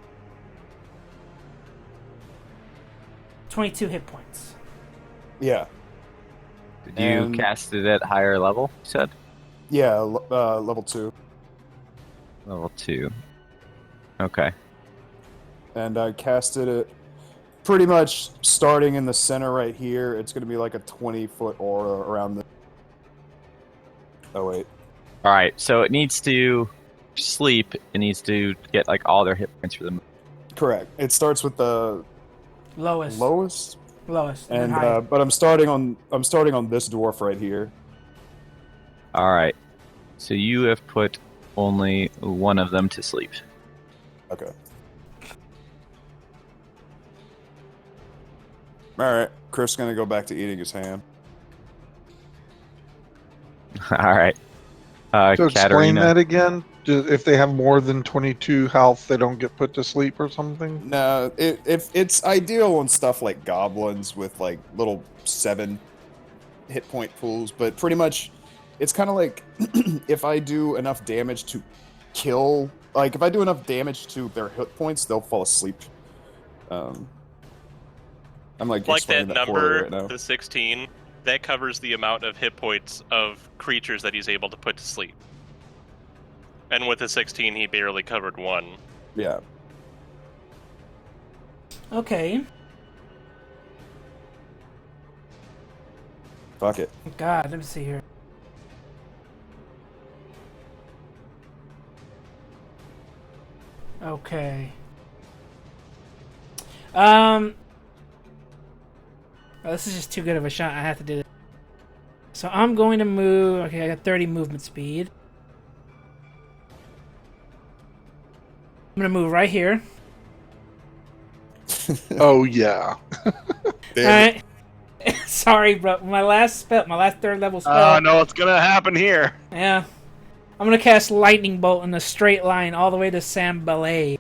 22 hit points. Yeah. Did you And- cast it at higher level, you said? Yeah, level 2. Level 2. Okay. And I casted it pretty much starting in the center right here. It's going to be like a 20-foot aura around the... Oh, wait. Alright, so it needs to sleep. It needs to get, like, all their hit points for them. Correct. It starts with the Lowest. lowest, Lowest. and high. but I'm starting on this dwarf right here. Alright. So you have put only one of them to sleep. Okay. All right. Kriff's gonna go back to eating his ham. Alright. So explain Katarina. that again. If they have more than 22 health, they don't get put to sleep or something? No, if it's ideal on stuff like goblins with like little 7 hit point pools, but pretty much it's kind of like if I do enough damage to kill, like if I do enough damage to their hit points, they'll fall asleep. I'm like That explaining that poorly number, right now. the 16, that covers the amount of hit points of creatures that he's able to put to sleep. And with the 16, he barely covered 1. Yeah. Okay. Fuck it. God, let me see here. Okay. Oh, this is just too good of a shot. I have to do this. So I'm going to move. Okay, I got 30 movement speed. I'm going to move right here. Oh, yeah. Alright. Sorry, bro. My last third level spell. Oh, no, it's gonna happen here. Yeah. I'm gonna cast Lightning Bolt in a straight line all the way to Sam Ballet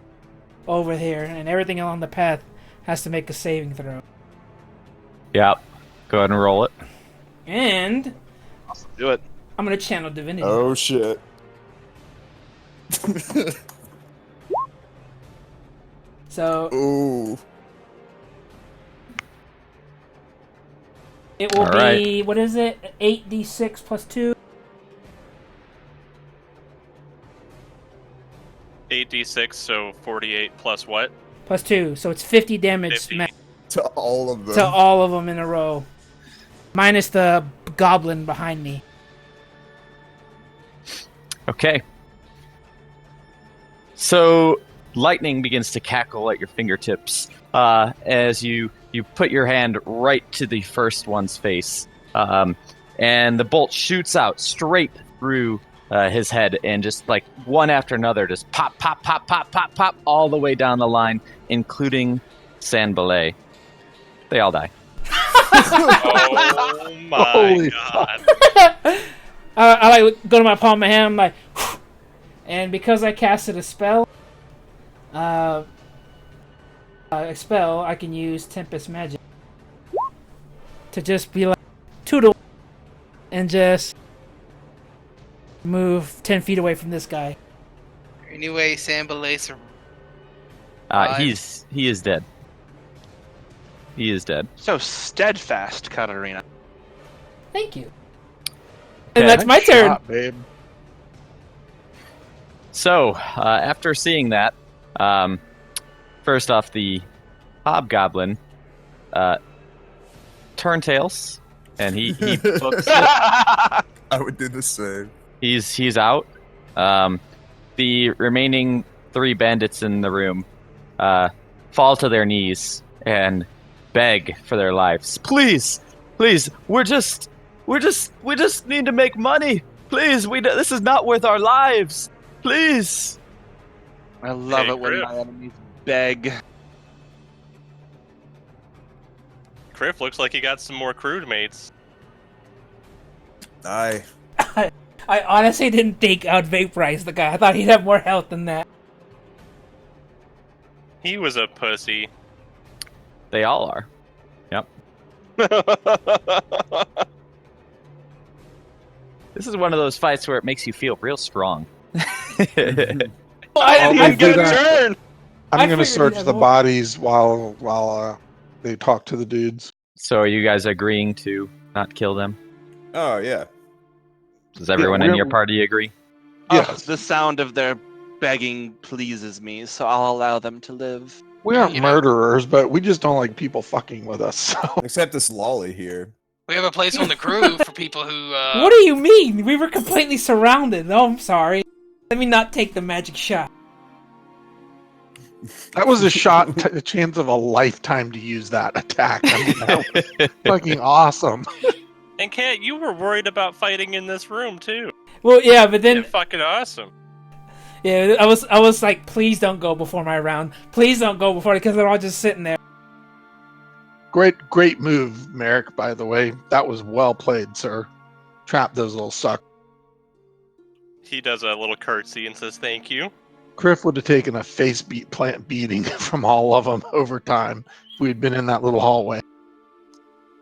over here, and everything along the path has to make a saving throw. Yep. Go ahead and roll it. And Do it. I'm gonna channel Divinity. Oh shit. So Ooh. It will All be, what is it? 8d6 plus 2? 8d6, so 48 plus what? Plus 2. So it's 50 damage 50. To all of them. to all of them in a row. Minus the goblin behind me. Okay. So lightning begins to cackle at your fingertips as you put your hand right to the first one's face, and the bolt shoots out straight through his head, and just like one after another, just pop, pop, pop, pop, pop, pop, all the way down the line, including San Belay. They all die. Oh my Holy god. I like go to my palm of my hand, I'm like, and because I casted a spell, I can use Tempest Magic to just be like toodle and just move 10 feet away from this guy. Anyway, Sambalace. He is dead. He is dead. So steadfast, Katarina. Thank you. Okay. And that's my turn. Shot, babe. So, after seeing that, first off, the hobgoblin turntails, and he books it. I would do the same. He's out. The remaining 3 bandits in the room fall to their knees and beg for their lives. Please, we just need to make money. Please, this is not worth our lives. Please. I love Hey, it when Kriff. my enemies beg. Kriff looks like he got some more crude mates. I I honestly didn't think I'd vaporize the guy. I thought he'd have more health than that. He was a pussy. They all are. Yep. This is one of those fights where it makes you feel real strong. I didn't I'll even do Get a that. turn! I'm I going to figured search he'd the have bodies while they talk to the dudes. So are you guys agreeing to not kill them? Oh yeah. Does everyone in we're- your party agree? Yes. Oh, the sound of their begging pleases me, so I'll allow them to live. We aren't You know- murderers, but we just don't like people fucking with us. So. Except this lolly here. We have a place on the crew for people who. What do you mean? We were completely surrounded. Oh, I'm sorry. Let me not take the magic shot. That was a shot, a chance of a lifetime to use that attack. I mean, that was fucking awesome. And Kat, you were worried about fighting in this room too. Well, yeah, but then And fucking awesome. yeah, I was like, please don't go before my round. Please don't go before, because they're all just sitting there. Great move, Merrick, by the way. That was well played, sir. Trap those little suckers. He does a little curtsy and says thank you. Kriff would have taken a plant beating from all of them over time if we'd been in that little hallway.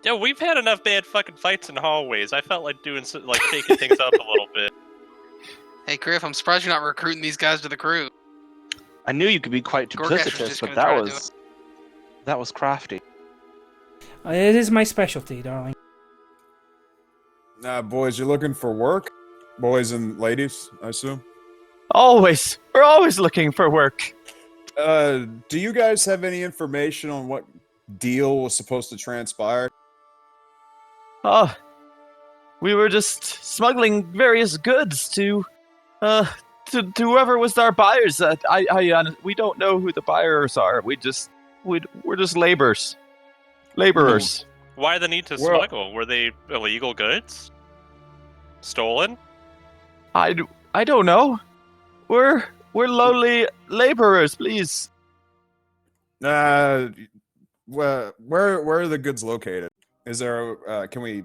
Yeah, we've had enough bad fucking fights in hallways. I felt like doing like shaking things up a little bit. Hey, Kriff, I'm surprised you're not recruiting these guys to the crew. I knew you could be quite Goregash was duplicitous, just but gonna try to do that was crafty. It is my specialty, darling. Boys, you're looking for work? Boys and ladies, I assume? Always. We're always looking for work. Do you guys have any information on what deal was supposed to transpire? Oh, we were just smuggling various goods to whoever was our buyers. We don't know who the buyers are. We're just laborers. Why the need to Well- smuggle? Were they illegal goods? Stolen? I don't know. We're lowly laborers, please. Where are the goods located? Is there? Can we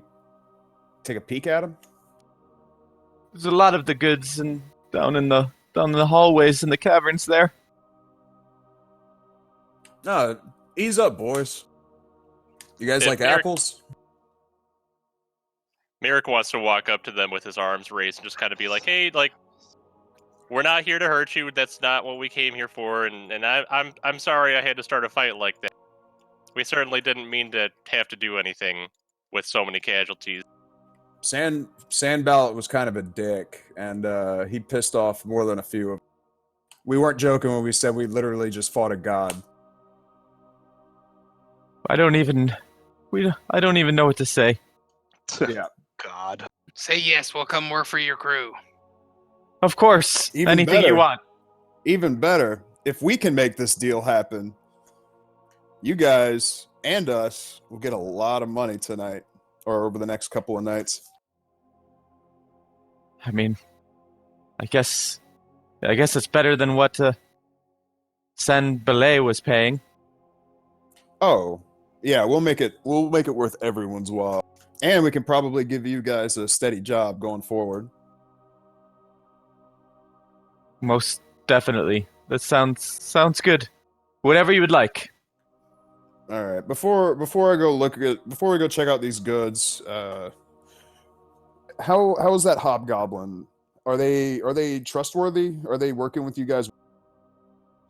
take a peek at them? There's a lot of the goods down in the hallways in the caverns there. No, ease up, boys. You guys Yeah, like Merrick- apples? Merrick wants to walk up to them with his arms raised and just kind of be like, "Hey, like, we're not here to hurt you. That's not what we came here for. And I'm sorry I had to start a fight like that. We certainly didn't mean to have to do anything with so many casualties. Sand Ballot was kind of a dick, and he pissed off more than a few of them. We weren't joking when we said we literally just fought a god. I don't even know what to say. Yeah. God. Say yes, we'll come work for your crew. Of course, Even anything better. you want. Even better, if we can make this deal happen, you guys and us will get a lot of money tonight, or over the next couple of nights. I mean, I guess it's better than what San Belay was paying. Oh, yeah, we'll make it worth everyone's while. And we can probably give you guys a steady job going forward. Most definitely. That sounds good. Whatever you would like. All right. Before we go check out these goods, how is that hobgoblin? Are they trustworthy? Are they working with you guys?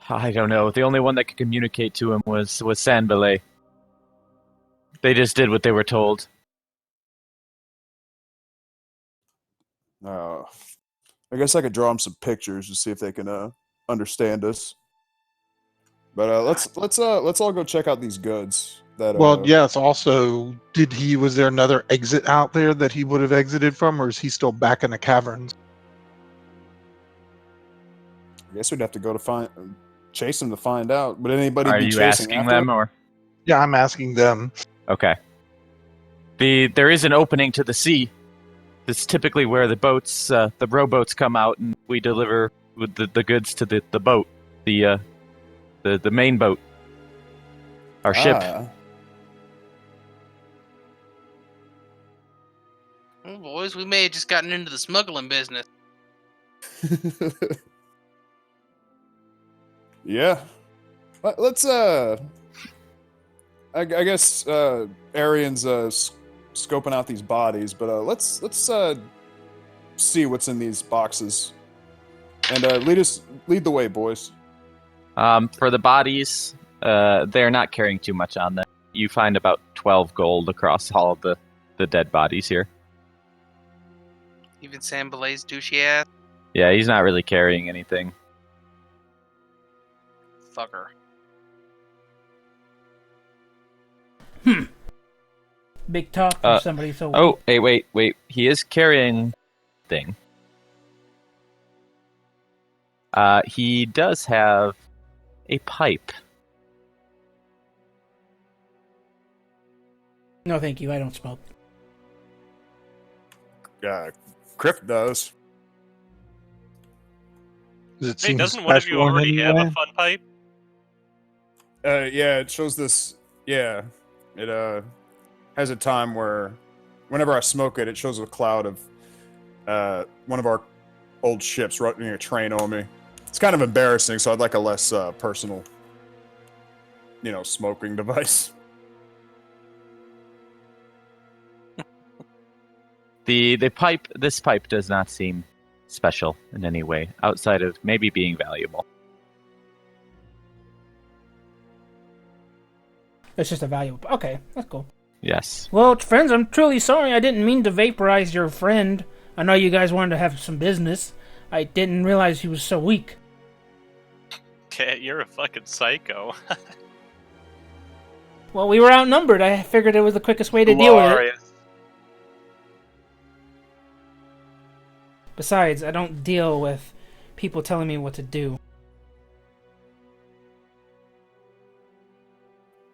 I don't know. The only one that could communicate to him was San Belay. They just did what they were told. I guess I could draw them some pictures to see if they can understand us. But let's all go check out these goods. Well, yes. Also, was there another exit out there that he would have exited from, or is he still back in the caverns? I guess we'd have to go to chase him to find out. Would anybody Are be you chasing asking after them him? or? Yeah, I'm asking them. Okay. There is an opening to the sea. That's typically where the boats, the rowboats, come out, and we deliver with the goods to the boat, the main boat, our ship. Well, boys, we may have just gotten into the smuggling business. Yeah. Let's I guess Aryan's scoping out these bodies, but let's see what's in these boxes. And lead the way, boys. For the bodies, they're not carrying too much on them. You find about 12 gold across all of the dead bodies here. Even Sam Belay's douchey ass. Yeah, he's not really carrying anything. Fucker. Big talk from somebody so... Oh, hey, wait. He is carrying thing. He does have a pipe. No, thank you. I don't smoke. Kriff does. Does it Hey, seem doesn't one of you special in already any have way? a fun pipe? Yeah, it shows this. Yeah, it has a time where, whenever I smoke it, it shows a cloud of one of our old ships running a train on me. It's kind of embarrassing, so I'd like a less personal, smoking device. This pipe does not seem special in any way, outside of maybe being valuable. It's just a valuable... Okay, that's cool. Yes. Well, friends, I'm truly sorry. I didn't mean to vaporize your friend. I know you guys wanted to have some business. I didn't realize he was so weak. Cat, you're a fucking psycho. Well, we were outnumbered. I figured it was the quickest way to deal with it. Glorious. Besides, I don't deal with people telling me what to do.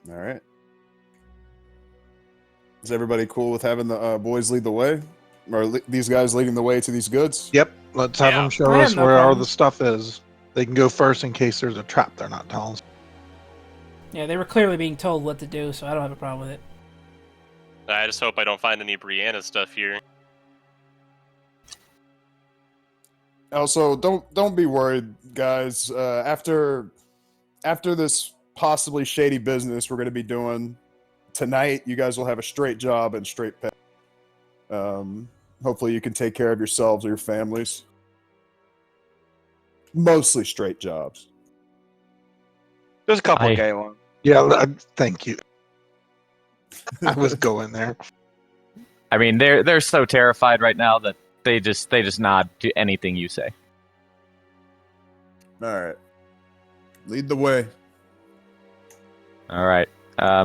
All right. Is everybody cool with having the boys lead the way? Or these guys leading the way to these goods? Yep. Let's have them show I us have no where all problem. the stuff is. They can go first in case there's a trap they're not telling us. Yeah, they were clearly being told what to do, so I don't have a problem with it. I just hope I don't find any Brianna stuff here. Also, don't be worried, guys. After this possibly shady business we're going to be doing tonight, you guys will have a straight job and straight pay. Hopefully you can take care of yourselves or your families. Mostly straight jobs. There's a couple I- of gay ones. Yeah, thank you. I was going there. I mean, they're so terrified right now that they just nod to anything you say. All right. Lead the way. All right.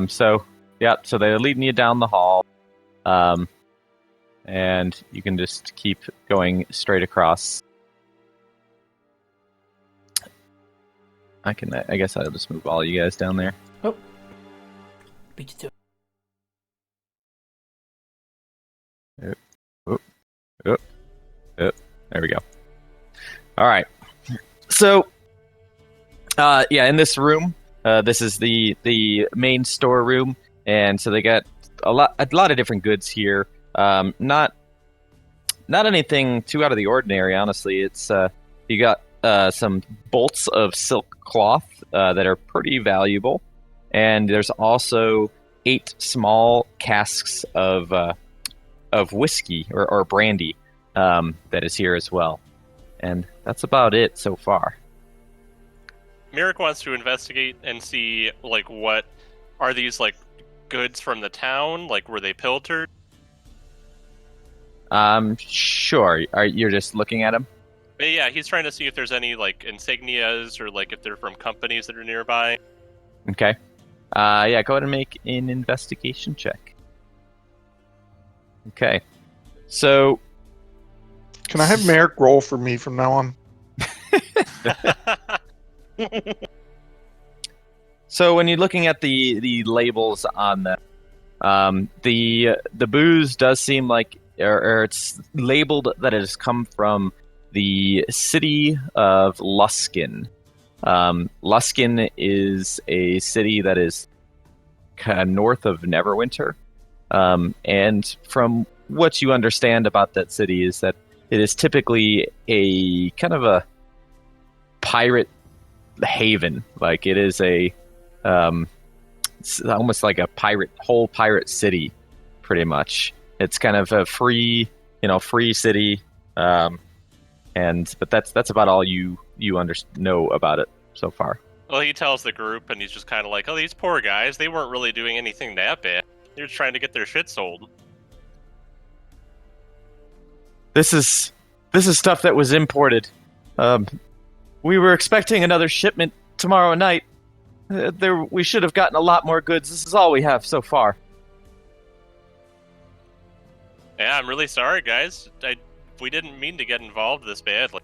So they're leading you down the hall. And you can just keep going straight across. I guess I'll just move all you guys down there. Oh. Beat you to it. There we go. All right. So, in this room, this is the main storeroom, and so they got a lot of different goods here. Not anything too out of the ordinary, honestly. It's you got some bolts of silk cloth that are pretty valuable, and there's also 8 small casks of whiskey or brandy that is here as well, and that's about it so far. Merrick wants to investigate and see, like, what are these, like, goods from the town? Like, were they pilfered? Sure. You're just looking at them? But yeah, he's trying to see if there's any, like, insignias or, like, if they're from companies that are nearby. Okay. Go ahead and make an investigation check. Okay. So... Can I have Merrick roll for me from now on? So when you're looking at the labels on them, the booze does seem like, or it's labeled that it has come from the city of Luskin. Luskin is a city that is kind of north of Neverwinter, and from what you understand about that city is that it is typically a kind of a pirate haven. Like it is it's almost like a whole pirate city, pretty much. It's kind of a free city, but that's about all you know about it so far. Well, he tells the group, and he's just kind of like, "Oh, these poor guys, they weren't really doing anything that bad. They're just trying to get their shit sold." This is stuff that was imported. We were expecting another shipment tomorrow night. We should have gotten a lot more goods. This is all we have so far. Yeah, I'm really sorry, guys. We didn't mean to get involved this badly.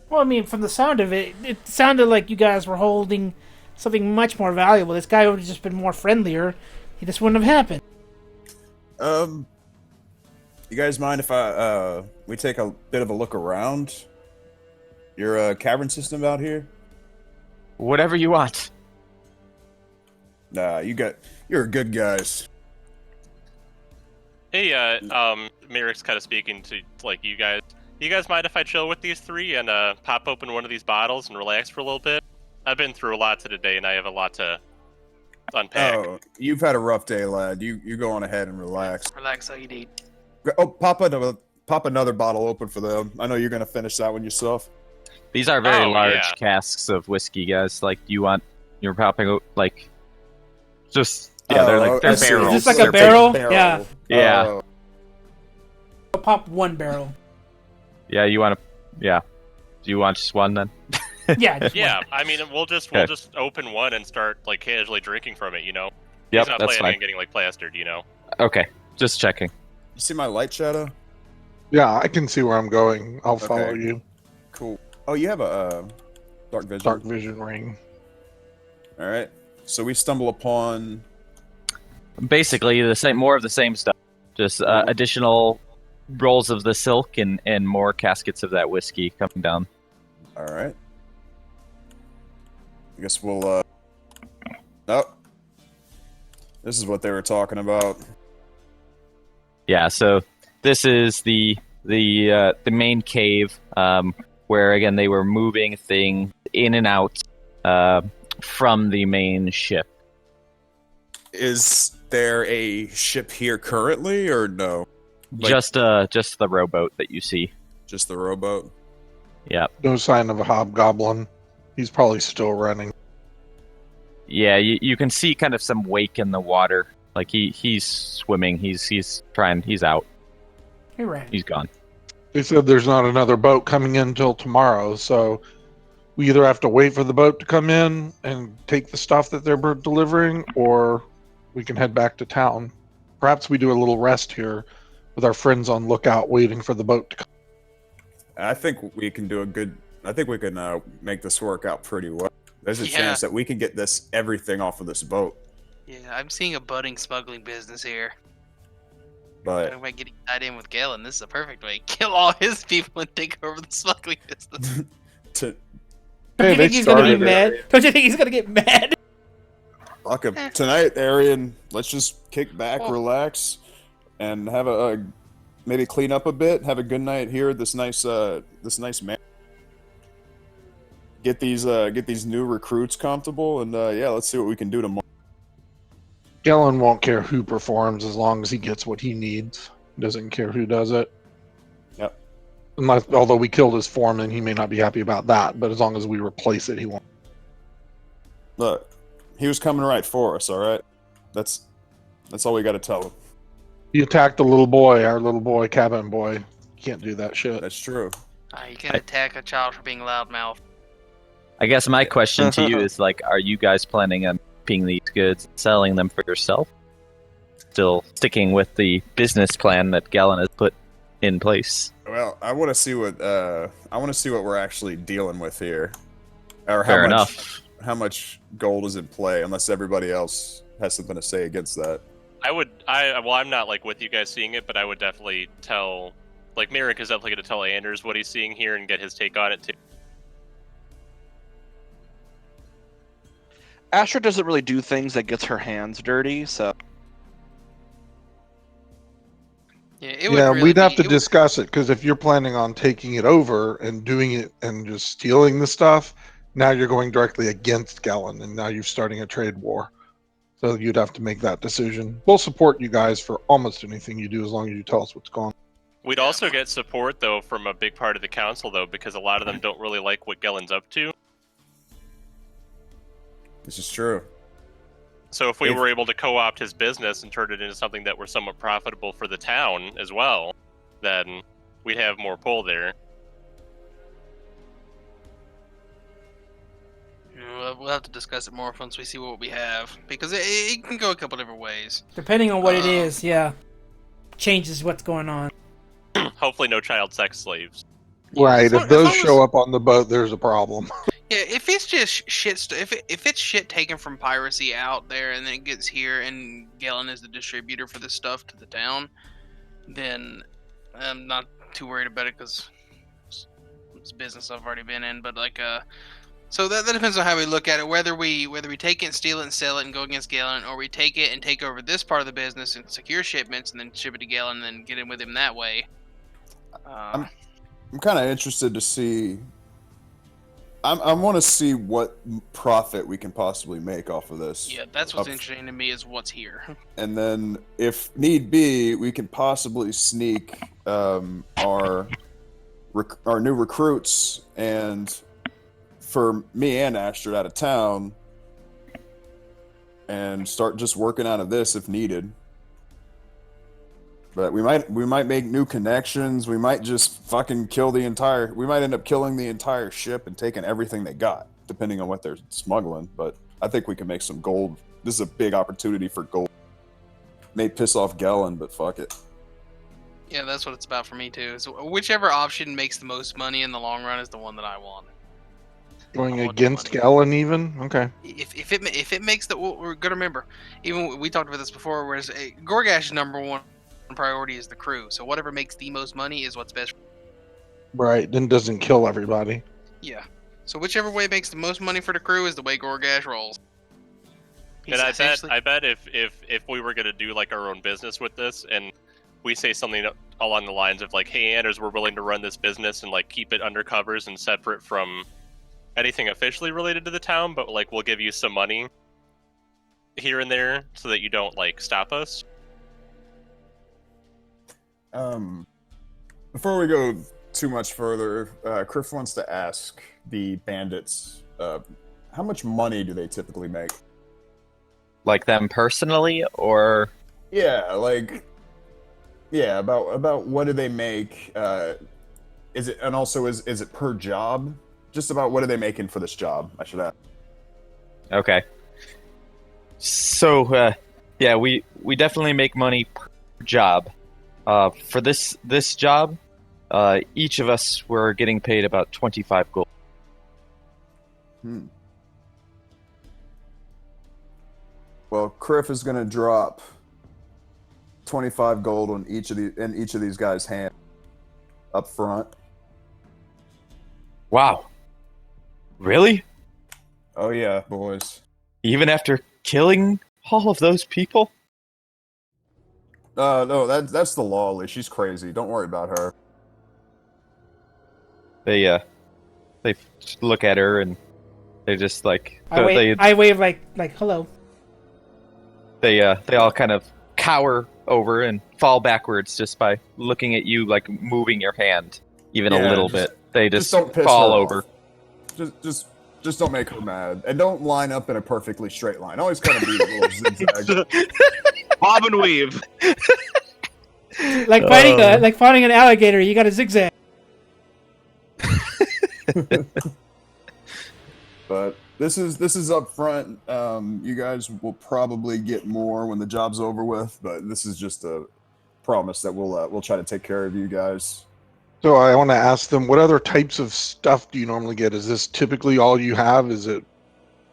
Well, I mean, from the sound of it, it sounded like you guys were holding something much more valuable. This guy would have just been more friendlier. This wouldn't have happened. You guys mind if we take a bit of a look around your cavern system out here? Whatever you want. Nah, you're good guys. Hey, Merrick's kind of speaking to, like, you guys. You guys mind if I chill with these 3 and pop open one of these bottles and relax for a little bit? I've been through a lot today, and I have a lot to unpack. Oh, you've had a rough day, lad. You go on ahead and relax. Relax how you need. Oh, pop another bottle open for them. I know you're gonna finish that one yourself. These are very large yeah. casks of whiskey, guys. Like, you're popping, like, just, yeah, they're barrels. Is this like a They're barrel? big. Yeah. Yeah. I'll pop one barrel. Yeah, do you want just one then? Yeah. Just Yeah, one. I mean, we'll just open one and start, like, casually drinking from it, you know? Yep, He's not that's planning fine. on getting, like, plastered, you know? Okay, just checking. You see my light shadow? Yeah, I can see where I'm going. I'll follow Okay. you. Cool. Oh, you have a dark vision. Dark vision ring. All right. So we stumble upon. Basically, more of the same stuff. Just additional rolls of the silk and more caskets of that whiskey coming down. All right. I guess we'll. Oh, this is what they were talking about. Yeah. So this is the main cave where again they were moving things in and out from the main ship. Is there a ship here currently, or no? Just the rowboat that you see. Just the rowboat. Yeah. No sign of a hobgoblin. He's probably still running. Yeah, you can see kind of some wake in the water Like he's swimming. He's trying. He's out. He ran. He's gone. They said there's not another boat coming in until tomorrow, so we either have to wait for the boat to come in and take the stuff that they're delivering, or we can head back to town. Perhaps we do a little rest here with our friends on lookout, waiting for the boat to come. I think we can do a good. I think we can make this work out pretty well. There's a chance that we can get everything off of this boat. Yeah, I'm seeing a budding smuggling business here. But Am I getting tied in with Galen? This is a perfect way. Kill all his people and take over the smuggling business. Don't you think he's gonna be mad? Don't you think he's gonna get mad? Fuck him. Tonight, Aryan, let's just kick back, relax, and have a maybe clean up a bit. Have a good night here at this nice man. Get these new recruits comfortable, and let's see what we can do tomorrow. Galen won't care who performs as long as he gets what he needs. He doesn't care who does it. Yep. Although we killed his foreman, he may not be happy about that, but as long as we replace it, he won't. Look, he was coming right for us, all right? That's all we got to tell him. He attacked the little boy, our little boy, cabin boy. You can't do that shit. That's true. You can attack a child for being loudmouth. I guess my question to you is, like, are you guys planning on keeping these goods, selling them for yourself? Still sticking with the business plan that Galen has put in place? Well, I want to see what we're actually dealing with here, or Fair enough. How much gold is in play? Unless everybody else has something to say against that. I'm not like with you guys seeing it, but I would definitely tell, like, Merrick is definitely going to tell Anders what he's seeing here and get his take on it too. Astrid doesn't really do things that gets her hands dirty, so... We'd have to discuss it, because if you're planning on taking it over and doing it and just stealing the stuff, now you're going directly against Galen, and now you're starting a trade war. So you'd have to make that decision. We'll support you guys for almost anything you do as long as you tell us what's going on. We'd also get support, though, from a big part of the council, though, because a lot of them don't really like what Galen's up to. This is true. So if we were able to co-opt his business and turn it into something that were somewhat profitable for the town as well, then we'd have more pull there. We'll have to discuss it more once we see what we have, because it can go a couple different ways. Depending on what it is, changes what's going on. Hopefully no child sex slaves. Right, if those show up on the boat, there's a problem. Yeah, if it's just shit, if it's shit taken from piracy out there and then it gets here and Galen is the distributor for this stuff to the town, then I'm not too worried about it because it's business I've already been in. But so that depends on how we look at it. Whether we take it and steal it and sell it and go against Galen, or we take it and take over this part of the business and secure shipments and then ship it to Galen and then get in with him that way. I'm kind of interested to see. I want to see what profit we can possibly make off of this. Yeah, that's what's interesting to me is what's here. And then, if need be, we can possibly sneak our new recruits and for me and Astrid out of town and start just working out of this if needed. But we might make new connections. We might just fucking we might end up killing the entire ship and taking everything they got, depending on what they're smuggling. But I think we can make some gold. This is a big opportunity for gold. May piss off Galen, but fuck it. Yeah, that's what it's about for me too. So whichever option makes the most money in the long run is the one that I want. Going against Galen, even? Okay. If it makes the, we're gonna remember. Even we talked about this before. Whereas Goregash's number one priority is the crew, so whatever makes the most money is what's best. Right, then doesn't kill everybody. Yeah. So whichever way makes the most money for the crew is the way Goregash rolls. And I bet if we were gonna do like our own business with this, and we say something along the lines of like, "Hey, Anders, we're willing to run this business and like keep it under covers and separate from anything officially related to the town, but like we'll give you some money here and there so that you don't like stop us." Before we go too much further, Kriff wants to ask the bandits, how much money do they typically make? Like them personally, or Yeah, like about what do they make? Is it, and also is it per job? Just about what are they making for this job? I should ask. okay. So yeah, we definitely make money per job. For this job, each of us were getting paid about 25 gold. Well, Kriff is going to drop 25 gold on each of these guys' hands up front. Wow. Really? Oh yeah, boys. Even after killing all of those people? No, that's the Lawley. She's crazy. Don't worry about her. They look at her and they just like I wave like hello. They all kind of cower over and fall backwards just by looking at you, like moving your hand even a little bit. They just don't piss fall her over. Off. Just don't make her mad, and don't line up in a perfectly straight line. Always kind of be a little zigzag. Bob and weave. Like fighting an alligator, you got to zigzag. But this is up front. You guys will probably get more when the job's over with, but this is just a promise that we'll try to take care of you guys. So I want to ask them, what other types of stuff do you normally get? Is this typically all you have? Is it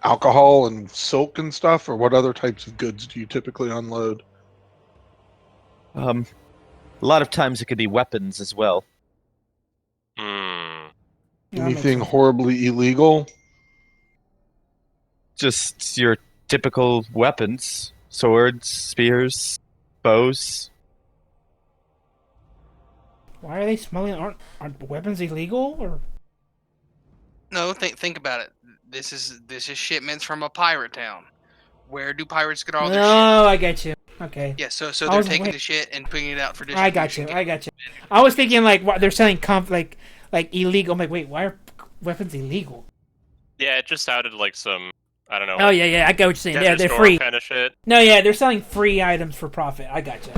alcohol and silk and stuff, or what other types of goods do you typically unload? A lot of times it could be weapons as well. Anything horribly illegal? Just your typical weapons. Swords, spears, bows. Why are they smuggling? Aren't weapons illegal? Or No, think about it. This is shipments from a pirate town. Where do pirates get all their shit? Oh, I get you. Okay. Yeah, so they're taking the shit and putting it out for distribution. I got you. I was thinking like they're selling like illegal. I'm like, wait, why are weapons illegal? Yeah, it just sounded like some, I don't know. Oh yeah, I get what you're saying. Yeah, they're store free. kind of shit. No, yeah, they're selling free items for profit. I got you.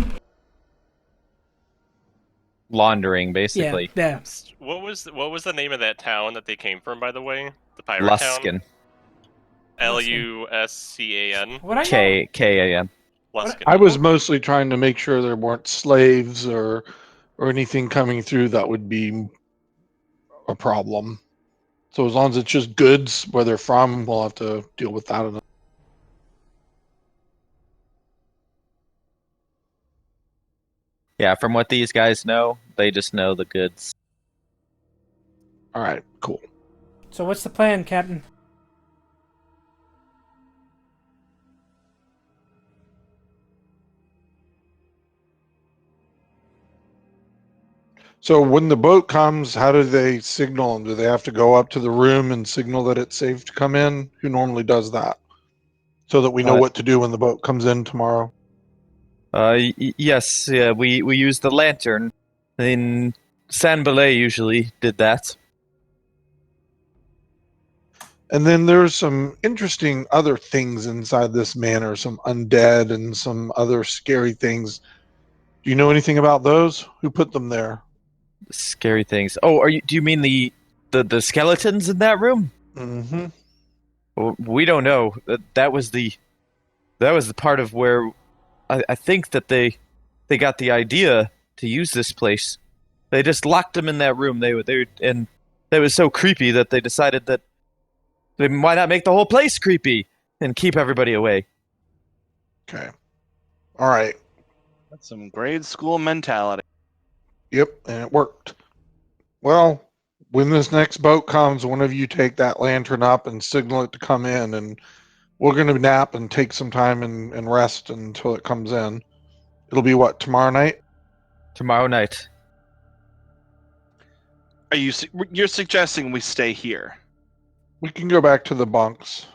Laundering, basically. Yeah. What was the name of that town that they came from, by the way? The pirate Luscan. town? Luscan. What I know? K-A-N. Luscan. I was mostly trying to make sure there weren't slaves or anything coming through that would be a problem. So as long as it's just goods, where they're from, we'll have to deal with that. Yeah, from what these guys know, they just know the goods. All right, cool. So what's the plan, Captain? So when the boat comes, how do they signal them? Do they have to go up to the room and signal that it's safe to come in? Who normally does that? So that we know what to do when the boat comes in tomorrow. Yes, yeah, we use the lantern. In San Belay usually did that. And then there's some interesting other things inside this manor, some undead and some other scary things. Do you know anything about those? Who put them there? Scary things. Oh, do you mean the skeletons in that room? Mm-hmm. Well, we don't know. That was the part of where I think that they got the idea to use this place. They just locked them in that room. And that was so creepy that they decided that why not make the whole place creepy and keep everybody away. Okay. All right. That's some grade school mentality. Yep, and it worked. Well, when this next boat comes, one of you take that lantern up and signal it to come in, and we're going to nap and take some time and rest until it comes in. It'll be what, tomorrow night? Tomorrow night. You're suggesting we stay here? We can go back to the bunks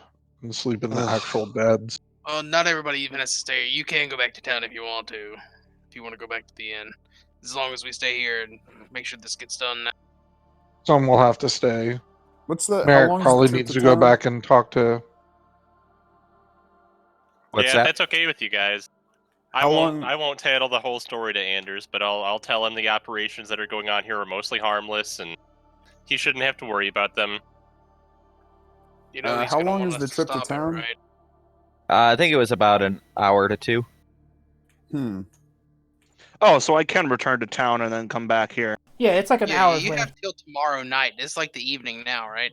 and sleep in the actual beds. Well, not everybody even has to stay. You can go back to town if you want to. If you want to go back to the inn. As long as we stay here and make sure this gets done now. Some will have to stay. What's the? Merrick probably needs to go back and talk to. What's yeah, that? that's okay with you guys. I How won't. long- I won't tattle the whole story to Anders, but I'll tell him the operations that are going on here are mostly harmless, and he shouldn't have to worry about them. You know, he's how gonna long want is us the trip to stop it, town? right? I think it was about an hour to 2. Oh, so I can return to town and then come back here. Yeah, it's like an hour. You have till tomorrow night. It's like the evening now, right?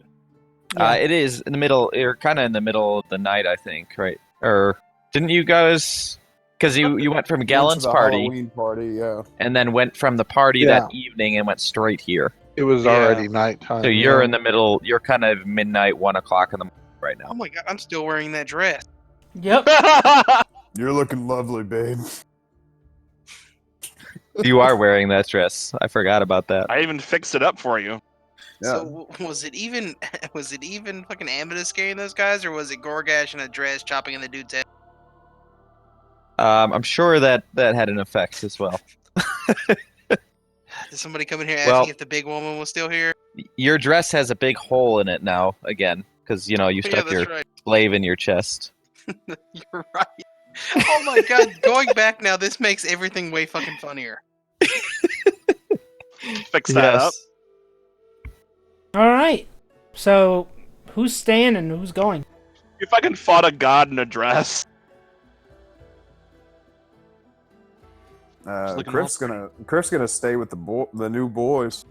Yeah. It is in the middle. You're kind of in the middle of the night, I think, right? Or didn't you guys? Because you went from Gallen's party, Halloween party, yeah. and then went from the party Yeah. that evening and went straight here. It was Yeah. already nighttime. So you're yeah. in the middle. You're kind of midnight, 1 o'clock in the morning right Oh now. my god, I'm still wearing that dress. Yep. You're looking lovely, babe. You are wearing that dress. I forgot about that. I even fixed it up for you. Yeah. So was it even fucking Ametus carrying those guys, or was it Goregash in a dress chopping in the dude's head? I'm sure that had an effect as well. Did somebody come in here asking Well- if the big woman was still here? Your dress has a big hole in it now again because you Yeah, stuck your that's right. slave in your chest. You're right. Oh my god, going back now, this makes everything way fucking funnier. Fix that up. All right. So, who's staying and who's going? You fucking fought a god in a dress. looking Kriff's gonna stay with the new boys.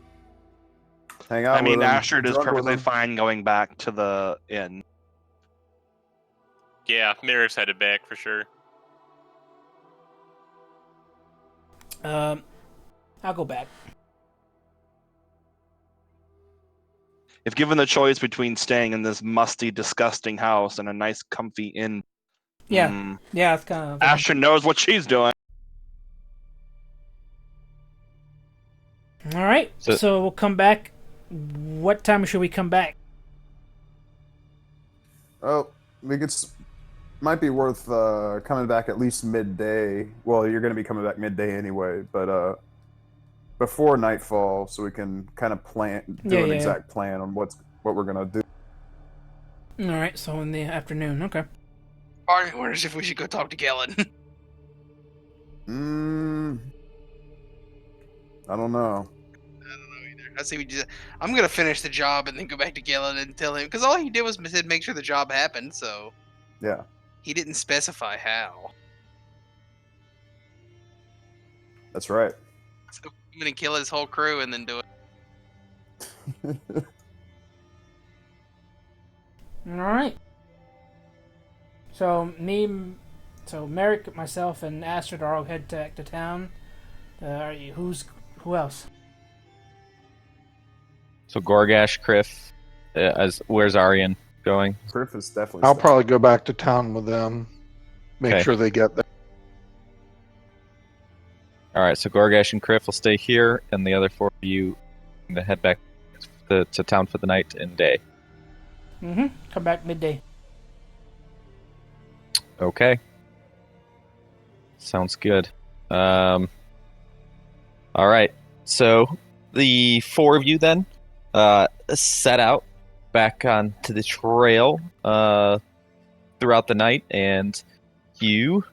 Hang out. I mean, with them, Astrid is drug with perfectly them. fine going back to the inn. Yeah, Merrick's headed back for sure. I'll go back. If given the choice between staying in this musty, disgusting house and a nice, comfy inn, Yeah. Yeah, it's kind of. Astrid knows what she's doing. All right. So- So we'll come back. What time should we come back? Oh, might be worth coming back at least midday. Well, you're going to be coming back midday anyway, but before nightfall, so we can kind of do an exact plan on what we're going to do. All right. So in the afternoon. Okay. Aryan wonders if we should go talk to Galen. I don't know. I say I'm gonna finish the job and then go back to Galen and tell him, because all he did was said make sure the job happened. So Yeah. he didn't specify how. That's right. So I'm gonna kill his whole crew and then do it. All right. So Merrick, myself, and Astrid are all head back to town. Who else? So Goregash, Kriff, where's Aryan going? Kriff is definitely. I'll staying. probably go back to town with them. Make Okay. sure they get there. All right, so Goregash and Kriff will stay here, and the other 4 of you can head back to town for the night and day. Mm-hmm. Come back midday. Okay. Sounds good. All right, so the 4 of you then set out back onto the trail throughout the night, and you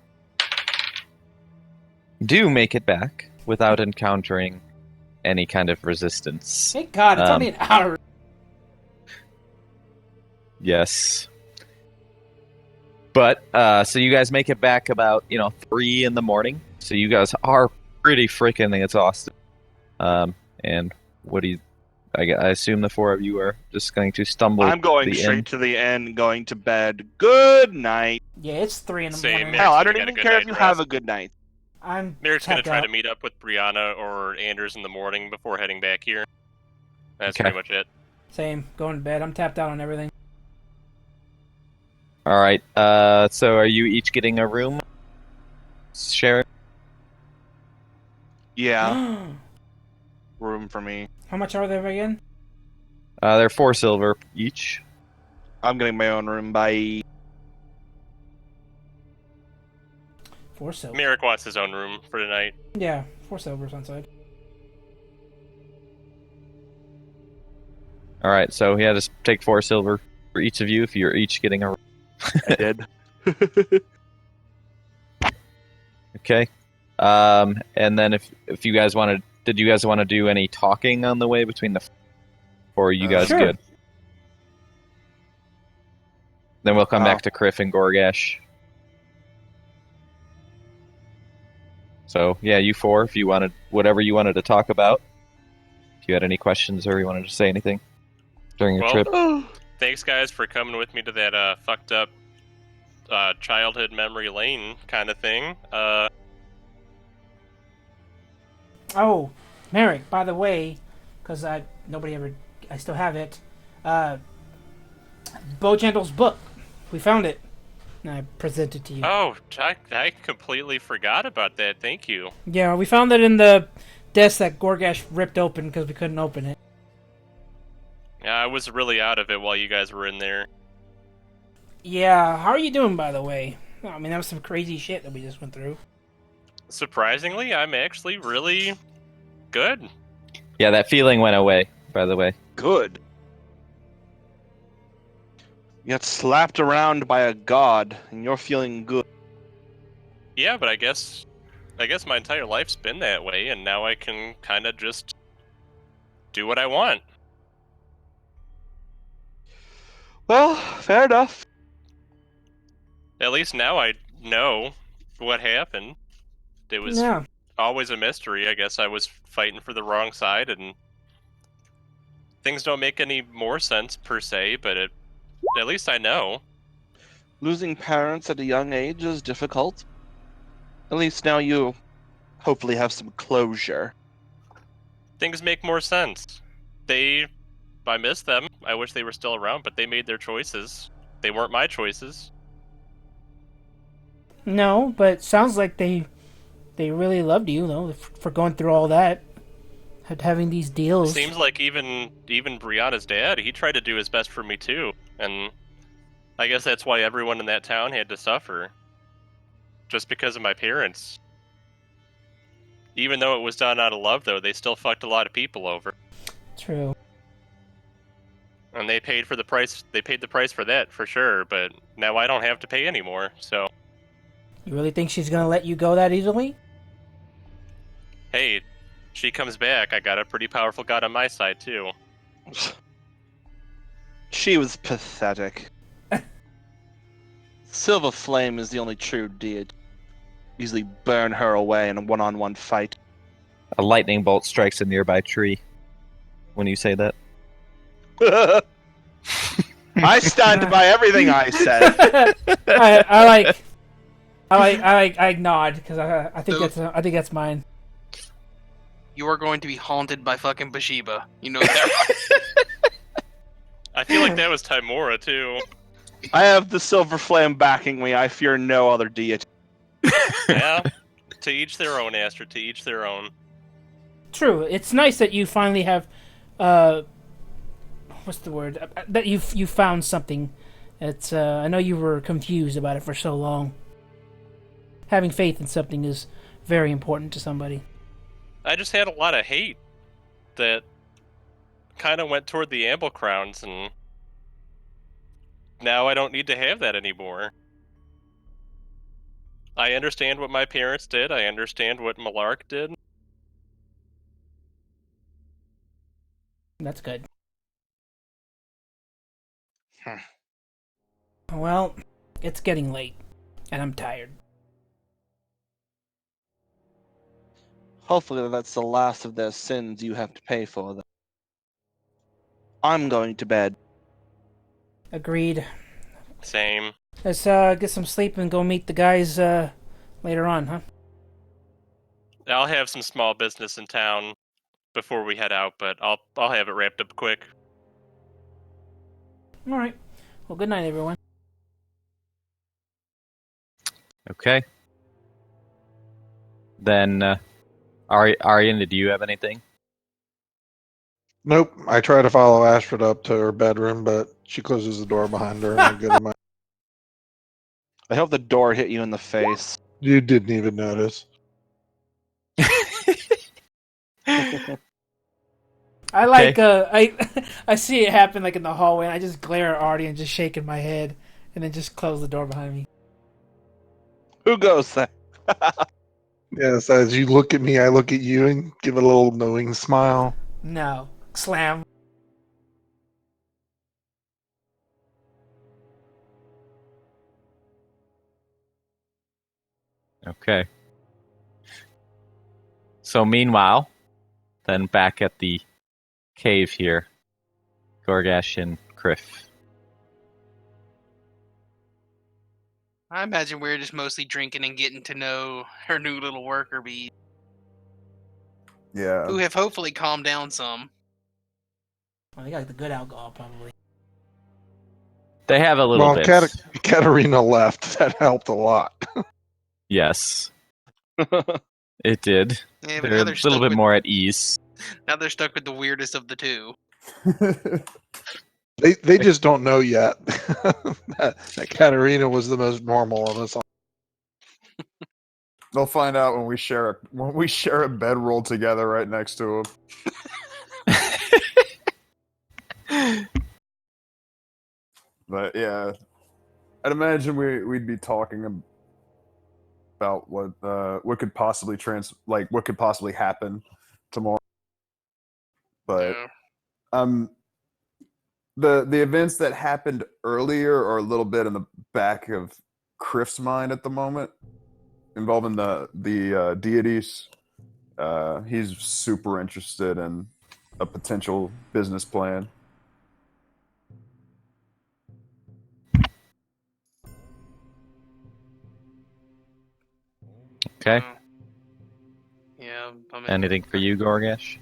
do make it back without encountering any kind of resistance. Thank God, it's only an hour. Yes. But, so you guys make it back about, 3 in the morning. So you guys are pretty freaking exhausted. And what do you... I assume the 4 of you are just going to stumble. I'm going the straight inn. to the inn, going to bed. Good night. Yeah, it's 3 in the Same, morning. man. Hell, I gonna don't get a even good care if night you rest. have a good night. I'm Merrick's gonna tapped try out. to meet up with Brianna or Anders in the morning before heading back here. That's Okay. pretty much it. Same. Going to bed. I'm tapped out on everything. All right. So are you each getting a room? Share. Yeah, room for me. How much are they again? They're 4 silver each. I'm getting my own room. Bye. 4 silver. Merrick wants his own room for tonight. Yeah, 4 silvers on side. All right. So he had to take 4 silver for each of you if you're each getting a room. I did. Okay. And then if you guys wanted, did you guys want to do any talking on the way between the, or are you guys Sure. good? Then we'll come back to Kriff and Goregash. So yeah, you four, if you wanted whatever you wanted to talk about, if you had any questions or you wanted to say anything during your trip. Thanks guys for coming with me to that fucked up childhood memory lane kind of thing. Oh, Merrick, by the way, because I still have it. Bojangle's book. We found it. And I present it to you. Oh, I completely forgot about that. Thank you. Yeah, we found it in the desk that Goregash ripped open because we couldn't open it. Yeah, I was really out of it while you guys were in there. Yeah, how are you doing, by the way? I mean, that was some crazy shit that we just went through. Surprisingly, I'm actually really good. Yeah, that feeling went away, by the way. Good. You got slapped around by a god, and you're feeling good. Yeah, but I guess my entire life's been that way, and now I can kind of just do what I want. Well, fair enough. At least now I know what happened. It was always a mystery. I guess I was fighting for the wrong side, and things don't make any more sense per se, but at least I know. Losing parents at a young age is difficult. At least now you hopefully have some closure. Things make more sense. I miss them. I wish they were still around, but they made their choices. They weren't my choices. No, but it sounds like they really loved you, though, for going through all that. Having these deals. Seems like even Brianna's dad, he tried to do his best for me too. And I guess that's why everyone in that town had to suffer. Just because of my parents. Even though it was done out of love, though, they still fucked a lot of people over. True. And they paid the price for that, for sure, but now I don't have to pay anymore, so... You really think she's gonna let you go that easily? Hey, she comes back, I got a pretty powerful god on my side, too. She was pathetic. Silver Flame is the only true deity. Easily burn her away in a one-on-one fight. A lightning bolt strikes a nearby tree when you say that. I stand by everything I said. I nod because I think that's mine. You are going to be haunted by fucking Bathsheba. You know that. I feel like that was Timora too. I have the Silver Flame backing me. I fear no other deity. Yeah, to each their own, Astrid. To each their own. True. It's nice that you finally have, what's the word? That you found something. It's I know you were confused about it for so long. Having faith in something is very important to somebody. I just had a lot of hate that kind of went toward the Amble Crowns, and now I don't need to have that anymore. I understand what my parents did. I understand what Malark did. That's good. Well, it's getting late, and I'm tired. Hopefully that's the last of their sins you have to pay for them. I'm going to bed. Agreed. Same. Let's get some sleep and go meet the guys later on, huh? I'll have some small business in town before we head out, but I'll have it wrapped up quick. All right. Well, good night, everyone. Okay. Then, Aryan, did you have anything? Nope. I try to follow Astrid up to her bedroom, but she closes the door behind her. And I get in my... I hope the door hit you in the face. You didn't even notice. I like I see it happen like in the hallway, and I just glare at Artie and just shaking my head, and then just close the door behind me. Who goes there? Yes, as you look at me, I look at you and give a little knowing smile. No. Slam. Okay. So meanwhile, then back at the cave here, Goregash and Kriff. I imagine we're just mostly drinking and getting to know her new little worker bees, Yeah. who have hopefully calmed down some. Well, they got the good alcohol, probably. They have a little bit. Katarina left. That helped a lot. Yes. It did. Yeah, but They're now a they're little stuck bit with, more at ease. now they're stuck with the weirdest of the two. They just don't know yet that Katarina was the most normal of us all. They'll find out when we share a bedroll together right next to them. But yeah, I'd imagine we'd be talking about what could possibly what could possibly happen tomorrow. But the events that happened earlier are a little bit in the back of Kriff's mind at the moment, involving the deities. He's super interested in a potential business plan. Okay. Yeah. I mean, Anything for you, Goregash?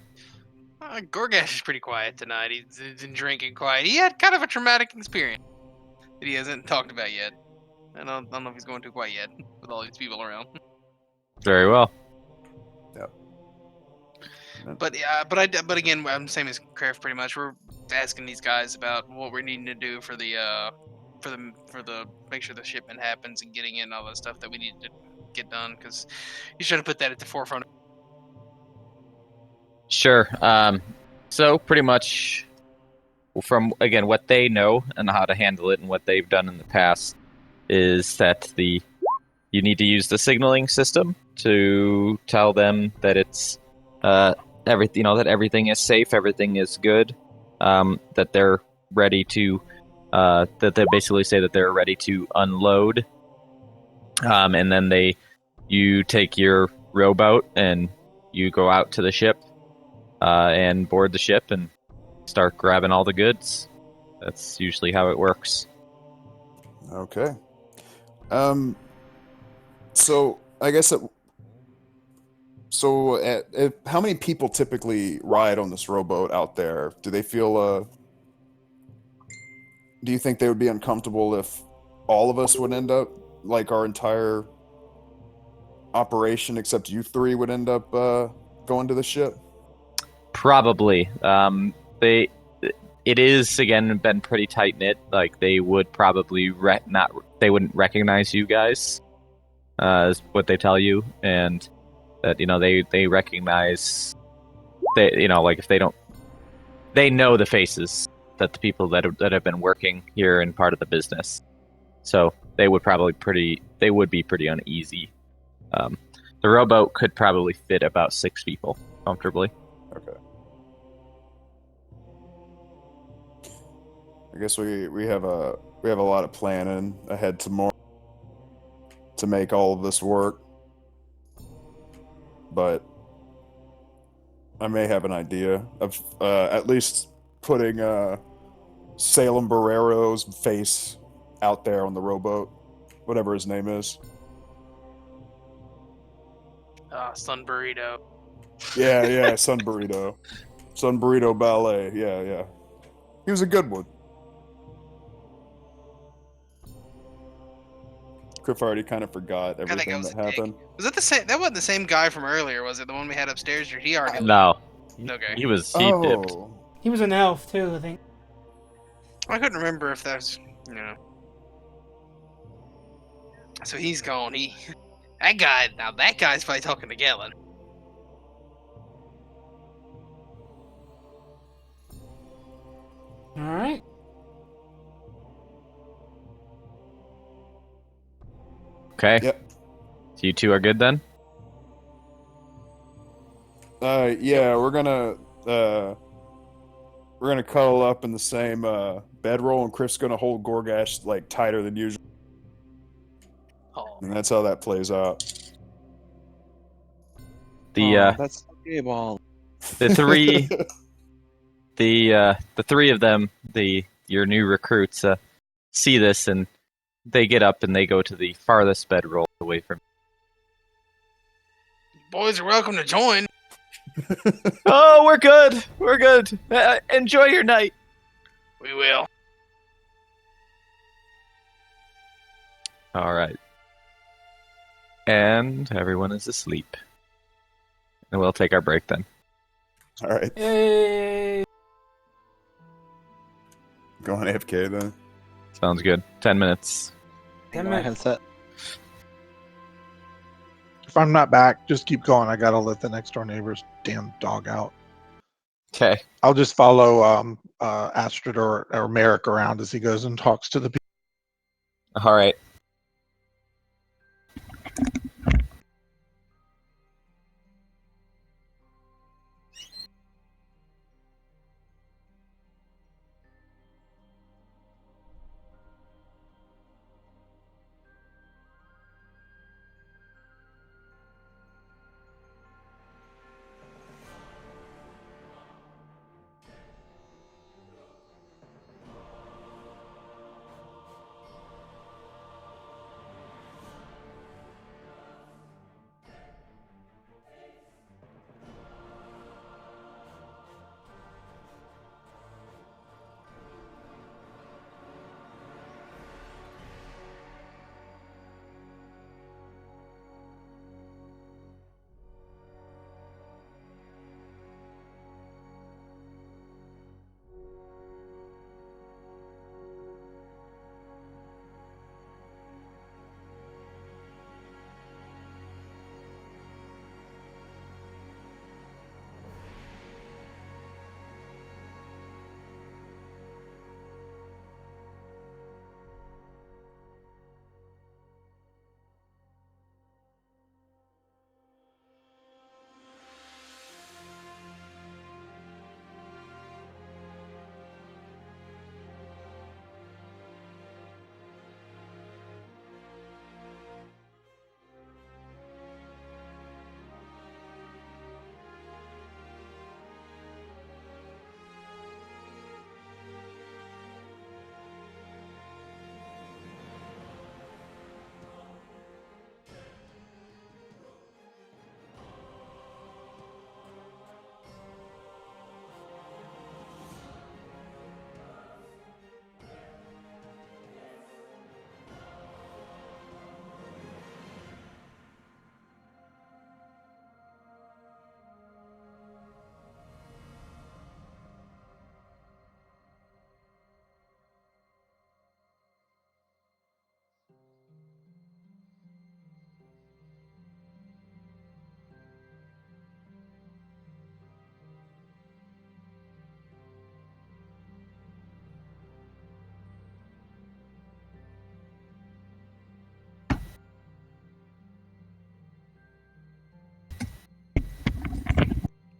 Goregash is pretty quiet tonight. He's been drinking quiet. He had kind of a traumatic experience that he hasn't talked about yet. I don't know if he's going to quite yet with all these people around. Very well. Yep. But again, I'm the same as Kriff pretty much. We're asking these guys about what we're needing to do for the make sure the shipment happens and getting in all the stuff that we need to get done, because he's trying to put that at the forefront. Sure. So pretty much from, again, what they know and how to handle it and what they've done in the past is that you need to use the signaling system to tell them that it's that everything is safe, everything is good, that they're ready to that they basically say that they're ready to unload, and then you take your rowboat and you go out to the ship and board the ship and start grabbing all the goods. That's usually how it works. Okay. So I guess how many people typically ride on this rowboat out there? Do they feel do you think they would be uncomfortable if all of us would end up, like our entire operation except you three would end up going to the ship? Probably. It is, again, been pretty tight knit. Like, they would probably they wouldn't recognize you guys, is what they tell you, and that they recognize like if they don't, they know the faces that the people that have been working here and part of the business, so they would be pretty uneasy. The rowboat could probably fit about 6 people comfortably. Okay. I guess we have a lot of planning ahead tomorrow to make all of this work, but I may have an idea of at least putting Salem Barrero's face out there on the rowboat, whatever his name is. Sun Burrito. Yeah, Sun Burrito. Sun Burrito Ballet. Yeah. He was a good one. Kriff already kind of forgot everything that happened. Was that the same? That wasn't the same guy from earlier, was it? The one we had upstairs? Or he already? No. Okay. He dipped. He was an elf too, I think. I couldn't remember if that's So he's gone. That guy's probably talking to Galen. All right. Okay. Yep. So you two are good then? Yeah, we're gonna cuddle up in the same bedroll, and Kriff's gonna hold Goregash like tighter than usual, and that's how that plays out. That's okay, ball. The three the three of them, your new recruits, see this, and they get up and they go to the farthest bedroll away from. Boys are welcome to join. Oh, we're good. We're good. Enjoy your night. We will. All right. And everyone is asleep. And we'll take our break then. All right. Yay! Going AFK then. Sounds good. 10 minutes. 10 My minutes. headset. If I'm not back, just keep going. I gotta let the next door neighbor's damn dog out. Okay. I'll just follow Astrid or Merrick around as he goes and talks to the people. All right.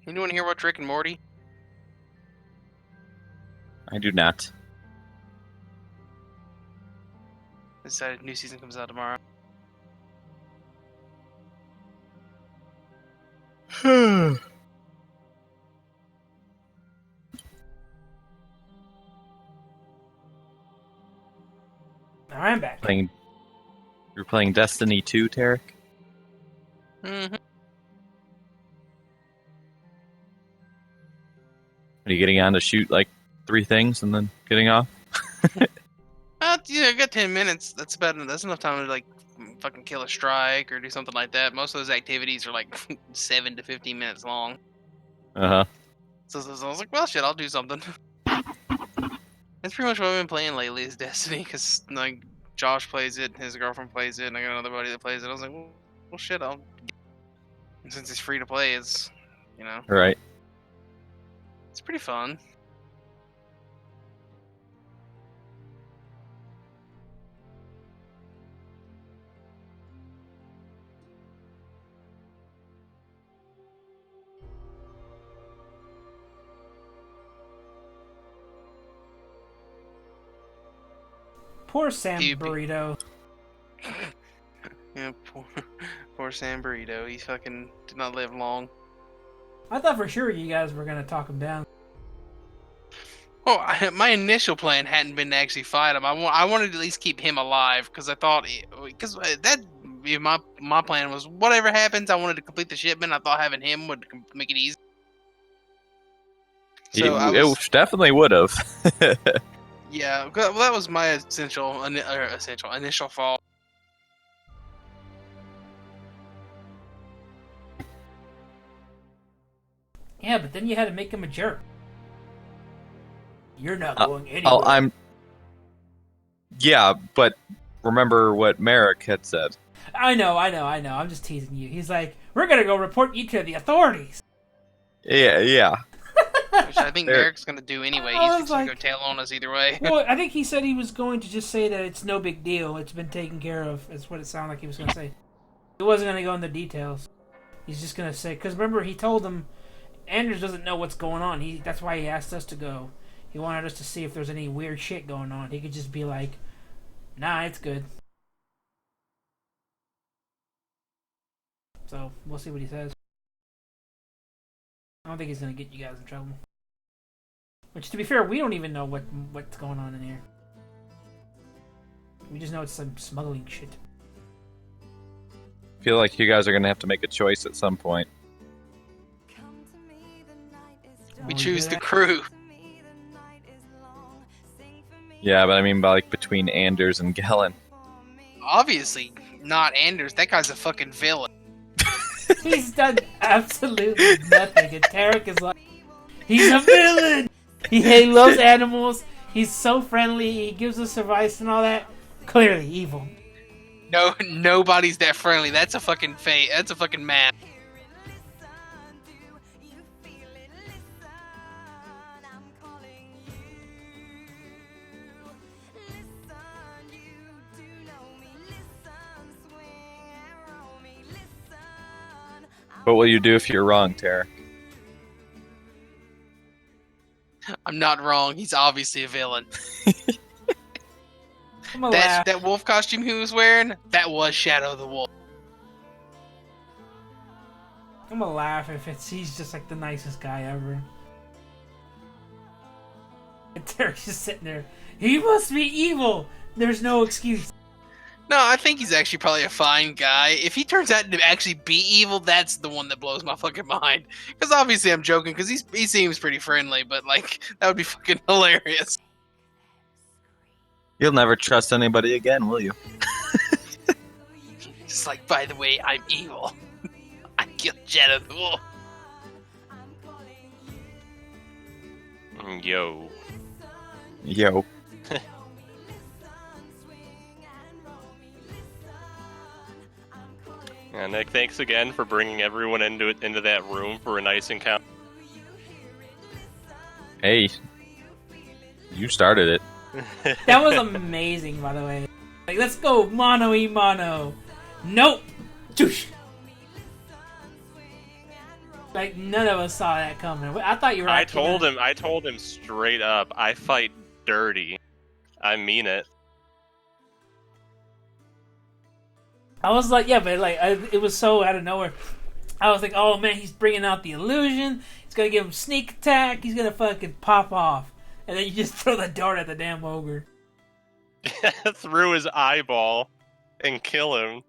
Anyone hear about Rick and Morty? I do not. Decided new season comes out tomorrow. I'm back. You're playing Destiny 2, Tarrek? Mm-hmm. Are you getting on to shoot like 3 things and then getting off? Yeah, I got 10 minutes. That's enough time to like fucking kill a strike or do something like that. Most of those activities are like 7 to 15 minutes long. Uh-huh. So I was like, well, shit, I'll do something. That's pretty much what I've been playing lately is Destiny, because like Josh plays it, his girlfriend plays it, and I got another buddy that plays it. I was like, well shit, I'll. And since it's free to play, it's, Right. it's pretty fun. Poor Sam DP. Burrito. Yeah, poor Sam Burrito. He fucking did not live long. I thought for sure you guys were gonna talk him down. Oh, my initial plan hadn't been to actually fight him. I wanted to at least keep him alive because I thought my plan was whatever happens, I wanted to complete the shipment. I thought having him would make it easy. So it definitely would have. Yeah, well, that was my initial fault. Yeah, but then you had to make him a jerk. You're not going anywhere. Yeah, but remember what Merrick had said. I know. I'm just teasing you. He's like, we're gonna go report you to the authorities. Yeah. Which I think Merrick's gonna do anyway. He's just gonna go tail on us either way. Well, I think he said he was going to just say that it's no big deal. It's been taken care of. That's what it sounded like he was gonna say. He wasn't gonna go into details. He's just gonna say, because remember he told them Anders doesn't know what's going on. That's why he asked us to go. He wanted us to see if there's any weird shit going on. He could just be like, nah, it's good. So, we'll see what he says. I don't think he's going to get you guys in trouble. Which, to be fair, we don't even know what's going on in here. We just know it's some smuggling shit. I feel like you guys are going to have to make a choice at some point. We choose the crew. Yeah, but I mean, between Anders and Gellin. Obviously, not Anders. That guy's a fucking villain. He's done absolutely nothing, and Tarrek is like, he's a villain! He loves animals, he's so friendly, he gives us advice and all that. Clearly evil. No, nobody's that friendly. That's a fucking fate. That's a fucking man. What will you do if you're wrong, Tarrek? I'm not wrong. He's obviously a villain. That That wolf costume he was wearing, that was Shadow the Wolf. I'm gonna laugh if he's just like the nicest guy ever. And Tarek's just sitting there. He must be evil! There's no excuse. No, I think he's actually probably a fine guy. If he turns out to actually be evil, that's the one that blows my fucking mind. Because obviously I'm joking, because he seems pretty friendly, but like, that would be fucking hilarious. You'll never trust anybody again, will you? Just like, by the way, I'm evil. I killed Shadow the Wolf. Yo. Yeah, Nick, thanks again for bringing everyone into that room for a nice encounter. Hey, you started it. That was amazing, by the way. Like, let's go mano-y-mano. Nope! Doosh! Like, none of us saw that coming. I thought you were. I told him straight up, I fight dirty. I mean it. I was like, yeah, but like, it was so out of nowhere. I was like, oh man, he's bringing out the illusion. He's gonna give him sneak attack. He's gonna fucking pop off. And then you just throw the dart at the damn ogre. Through his eyeball and kill him.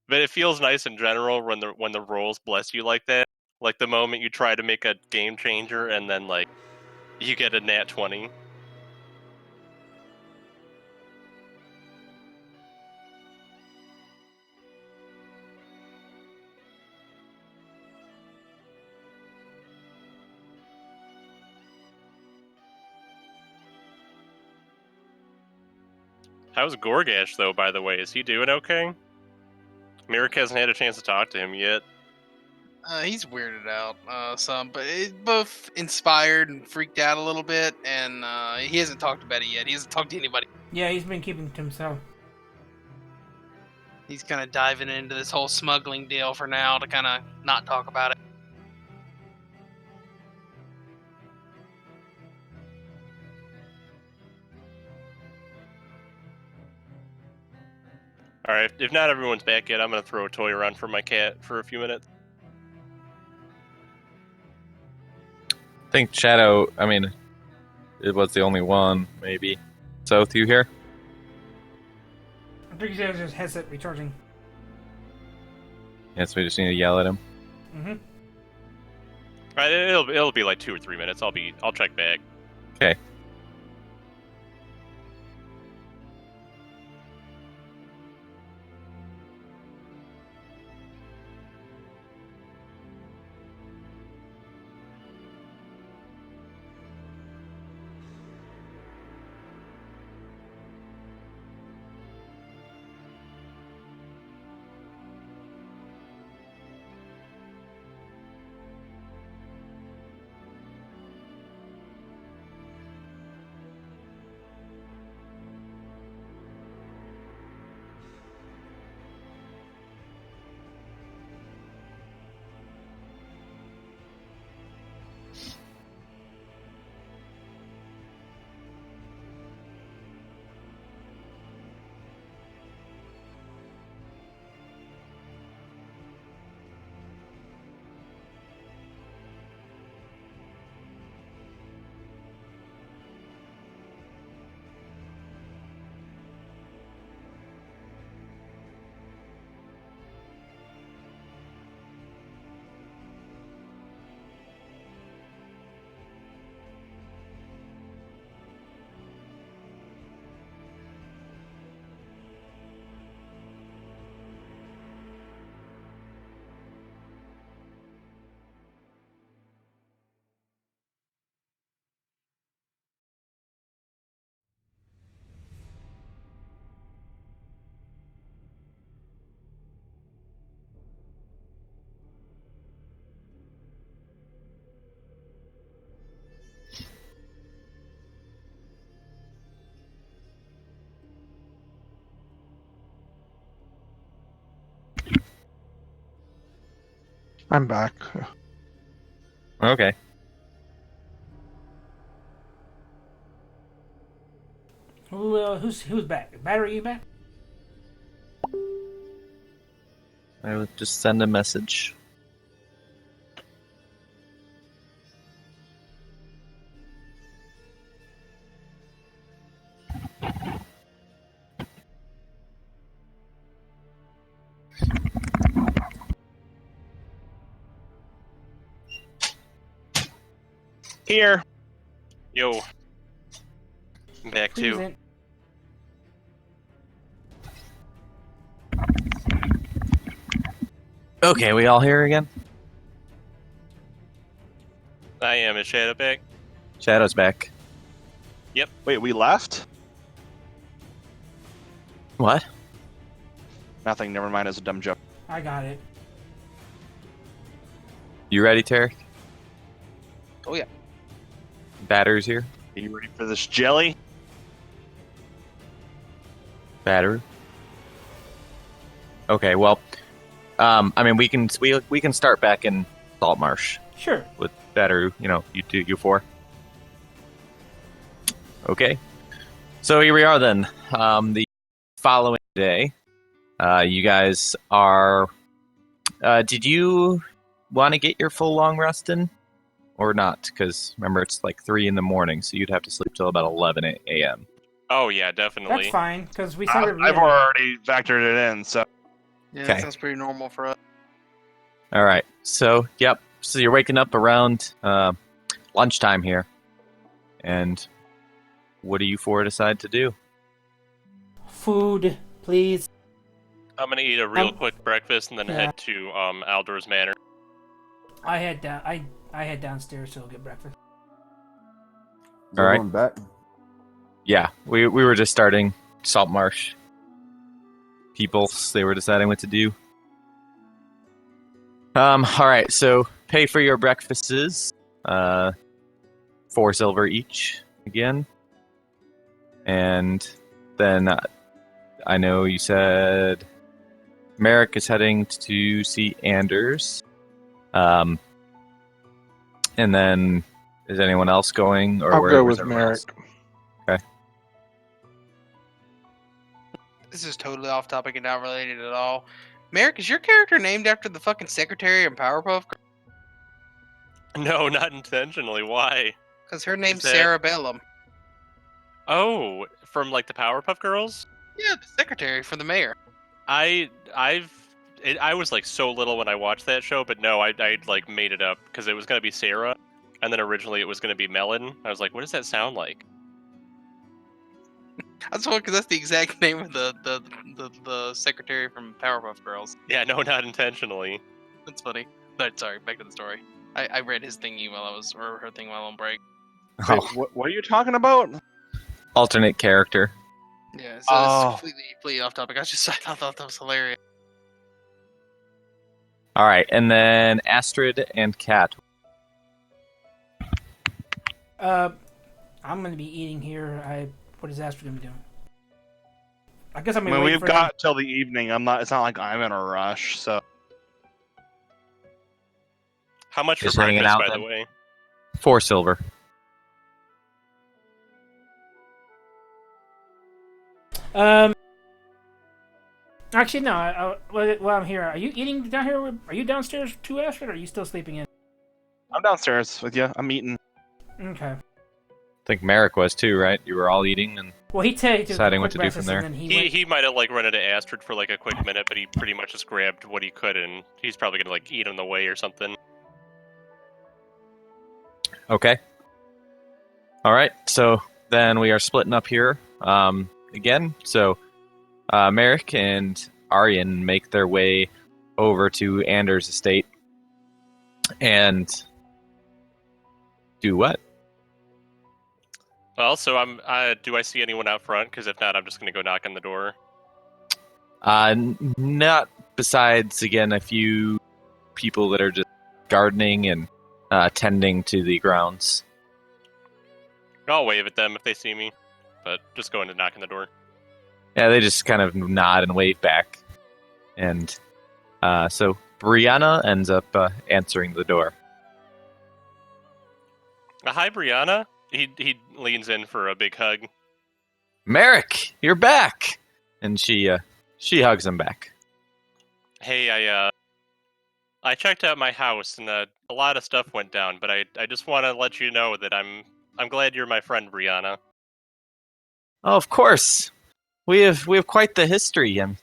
But it feels nice in general when the rolls bless you like that. Like the moment you try to make a game changer and then like you get a nat 20. How's Goregash, though, by the way? Is he doing okay? Merrick hasn't had a chance to talk to him yet. He's weirded out some, but both inspired and freaked out a little bit, and he hasn't talked about it yet. He hasn't talked to anybody. Yeah, he's been keeping to himself. He's kind of diving into this whole smuggling deal for now to kind of not talk about it. All right. If not everyone's back yet, I'm gonna throw a toy around for my cat for a few minutes. I think Shadow. I mean, it was the only one, maybe. Sothe, you here? I think he has his headset recharging. Yes, we just need to yell at him. Mm-hmm. All right. It'll be like 2 or 3 minutes. I'll check back. Okay. I'm back. Okay. Who's back? Battery, you back? I would just send a message. Here. Yo. I'm back too. Present. Okay, we all here again? I am. Is Shadow back? Shadow's back. Wait, we left? What? Nothing. Never mind. It's a dumb joke. I got it. You ready, Tarrek? Oh yeah. Batter's here. Are you ready for this jelly? Batter. Okay, well, I mean, we can start back in Salt Marsh Sure. with Batoru. You know, you four. Okay, so here we are then. The following day, you guys are. Did you want to get your full long rest in, or not? Because remember, it's like 3 a.m, so you'd have to sleep till about 11 a.m. Oh yeah, definitely. That's fine, because we started. I've already factored it in, so. Yeah, Okay. that sounds pretty normal for us. All right. So, yep. So you're waking up around lunchtime here. And what do you four decide to do? Food, please. I'm gonna eat a real quick breakfast and then yeah. head to Aldor's Manor. I head downstairs to get breakfast. All right. Going back. Yeah, we were just starting Salt Marsh. People, they were deciding what to do. All right, so pay for your breakfasts. 4 silver each again. And then I know you said Merrick is heading to see Anders. And then is anyone else going? Or I'll where go was with everyone Merrick. else? Okay. This is totally off topic and not related at all. Merrick, is your character named after the fucking secretary in Powerpuff Girls? No, not intentionally. Why? Because her name's that- Sarah Bellum. Oh, from like the Powerpuff Girls? Yeah, the secretary for the mayor. I was like so little when I watched that show, but no, I like made it up because it was gonna be Sarah, and then originally it was gonna be Melon. I was like, what does that sound like? That's one because that's the exact name of the secretary from Powerpuff Girls. Yeah, no, not intentionally. That's funny. But sorry, back to the story. I read his thingy or her thing while on break. Wait, what are you talking about? Alternate character. Yeah, so it's completely off topic. I thought that was hilarious. All right, and then Astrid and Kat. I'm gonna be eating here. What is Astrid gonna be doing? I guess I'm gonna wait we've for got till the evening. It's not like I'm in a rush, so. How much for Just hanging breakfast, out, by then. the way? 4 silver. Actually, no. While I'm here, are you eating down here? Are you downstairs too, Astrid, or are you still sleeping in? I'm downstairs with you. I'm eating. Okay. I think Merrick was too, right? You were all eating and Well, he deciding what to do from there. He might have like run into Astrid for like a quick minute, but he pretty much just grabbed what he could, and he's probably gonna like eat on the way or something. Okay. All right. So then we are splitting up here again. So Merrick and Aryan make their way over to Anders' estate and do what? Well, so do I see anyone out front? Because if not, I'm just gonna go knock on the door. Not besides, again, a few people that are just gardening and tending to the grounds. I'll wave at them if they see me, but just going to knock on the door. Yeah, they just kind of nod and wave back. And so Brianna ends up answering the door. Hi, Brianna. He leans in for a big hug. Merrick, you're back! And she hugs him back. Hey, I checked out my house, and a lot of stuff went down, but I just want to let you know that I'm glad you're my friend, Brianna. Oh, of course. We have quite the history, and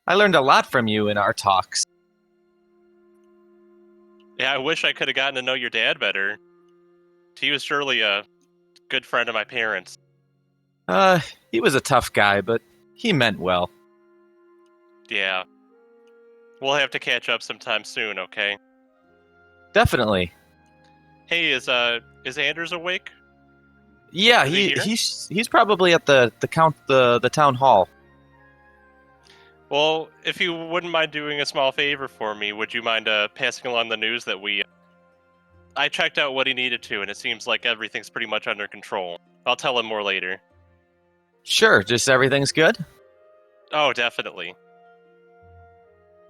I learned a lot from you in our talks. Yeah, I wish I could have gotten to know your dad better. He was surely a good friend of my parents. He was a tough guy, but he meant well. Yeah. We'll have to catch up sometime soon, okay? Definitely. Hey, is Anders awake? Yeah, he's probably at the town hall. Well, if you wouldn't mind doing a small favor for me, would you mind passing along the news that I checked out what he needed to, and it seems like everything's pretty much under control. I'll tell him more later. Sure, just everything's good? Oh, definitely.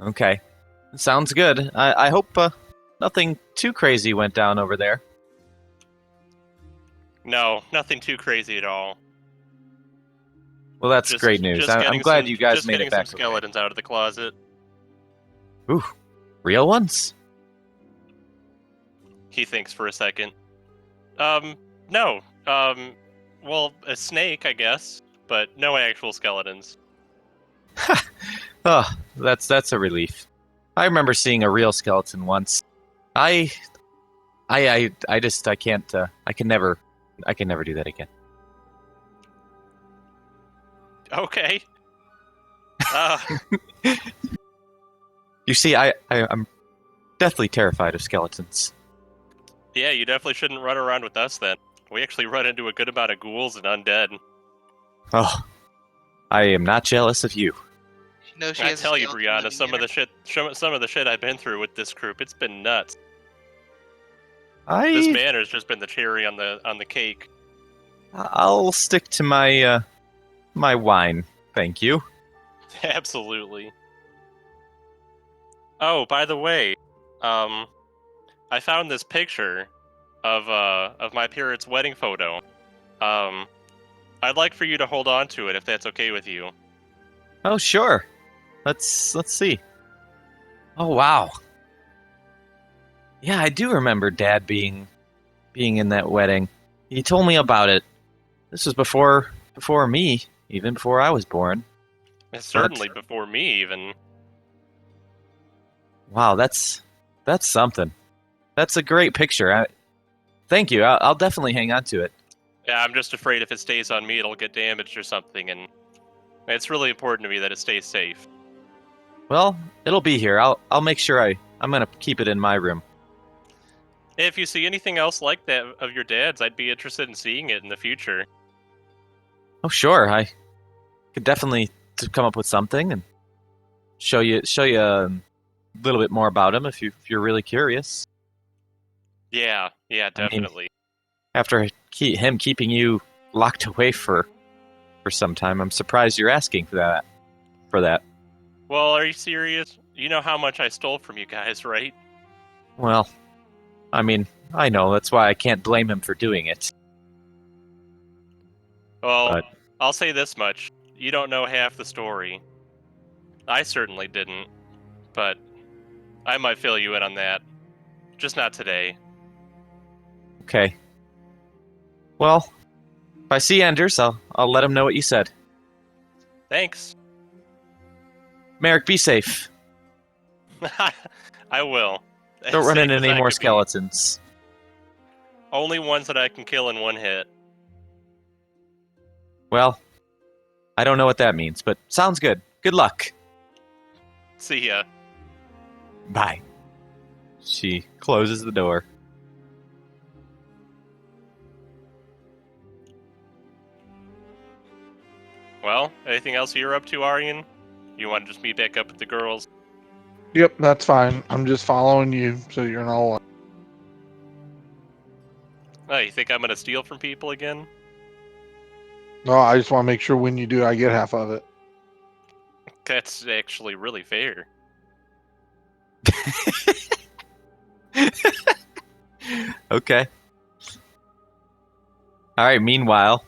Okay. Sounds good. I hope nothing too crazy went down over there. No, nothing too crazy at all. Well, that's great news. I'm glad you guys made it back. Just getting some skeletons out of the closet. Ooh, real ones? He thinks for a second. No. Well, a snake, I guess, but no actual skeletons. Oh, that's a relief. I remember seeing a real skeleton once. I can never do that again. Okay. You see, I'm deathly terrified of skeletons. Yeah, you definitely shouldn't run around with us then. We actually run into a good amount of ghouls and undead. Oh, I am not jealous of you. No, I tell you, Brianna, some of the shit I've been through with this group, it's been nuts. This banner's just been the cherry on the cake. I'll stick to my my wine, thank you. Absolutely. Oh, by the way, I found this picture of my parents' wedding photo. I'd like for you to hold on to it if that's okay with you. Oh, sure. Let's see. Oh, wow. Yeah, I do remember Dad being in that wedding. He told me about it. This was before me, even before I was born. It's certainly before me, even. Wow, that's something. That's a great picture. Thank you. I'll definitely hang on to it. Yeah, I'm just afraid if it stays on me, it'll get damaged or something, and it's really important to me that it stays safe. Well, it'll be here. I'll make sure I'm gonna keep it in my room. If you see anything else like that of your dad's, I'd be interested in seeing it in the future. Oh, sure. I could definitely come up with something and show you a little bit more about him if you're really curious. Yeah, definitely. After him keeping you locked away for some time, I'm surprised you're asking for that. Well, are you serious? You know how much I stole from you guys, right? Well, I mean, I know. That's why I can't blame him for doing it. Well, I'll say this much. You don't know half the story. I certainly didn't, but I might fill you in on that. Just not today. Okay. Well, if I see Anders, I'll let him know what you said. Thanks. Merrick, be safe. I will. Don't run into any more skeletons. Only ones that I can kill in one hit. Well, I don't know what that means, but sounds good. Good luck. See ya. Bye. She closes the door. Well, anything else you're up to, Aryan? You want to just meet back up with the girls? Yep, that's fine. I'm just following you, so you're not alone. Oh, you think I'm going to steal from people again? No, I just want to make sure when you do, I get half of it. That's actually really fair. Okay. Alright, meanwhile,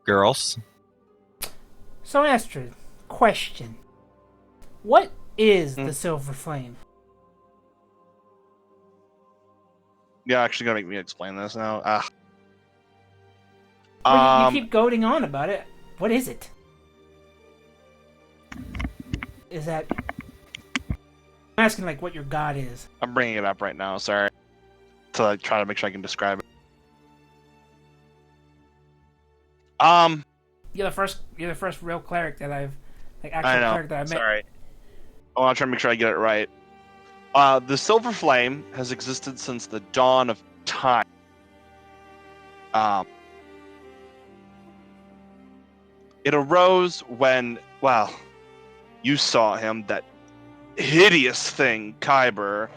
girls. So, Astrid, question. What is the Silver Flame? You're actually gonna make me explain this now. Well, you keep goading on about it. What is it? Is that... I'm asking, like, what your god is. I'm bringing it up right now. Sorry, to try to make sure I can describe it. You're the first real cleric that I've... Like, I actual know. cleric that I've met. Sorry. Oh, I'm trying to make sure I get it right. The Silver Flame has existed since the dawn of time. It arose when, well, you saw him, that hideous thing, Kyber,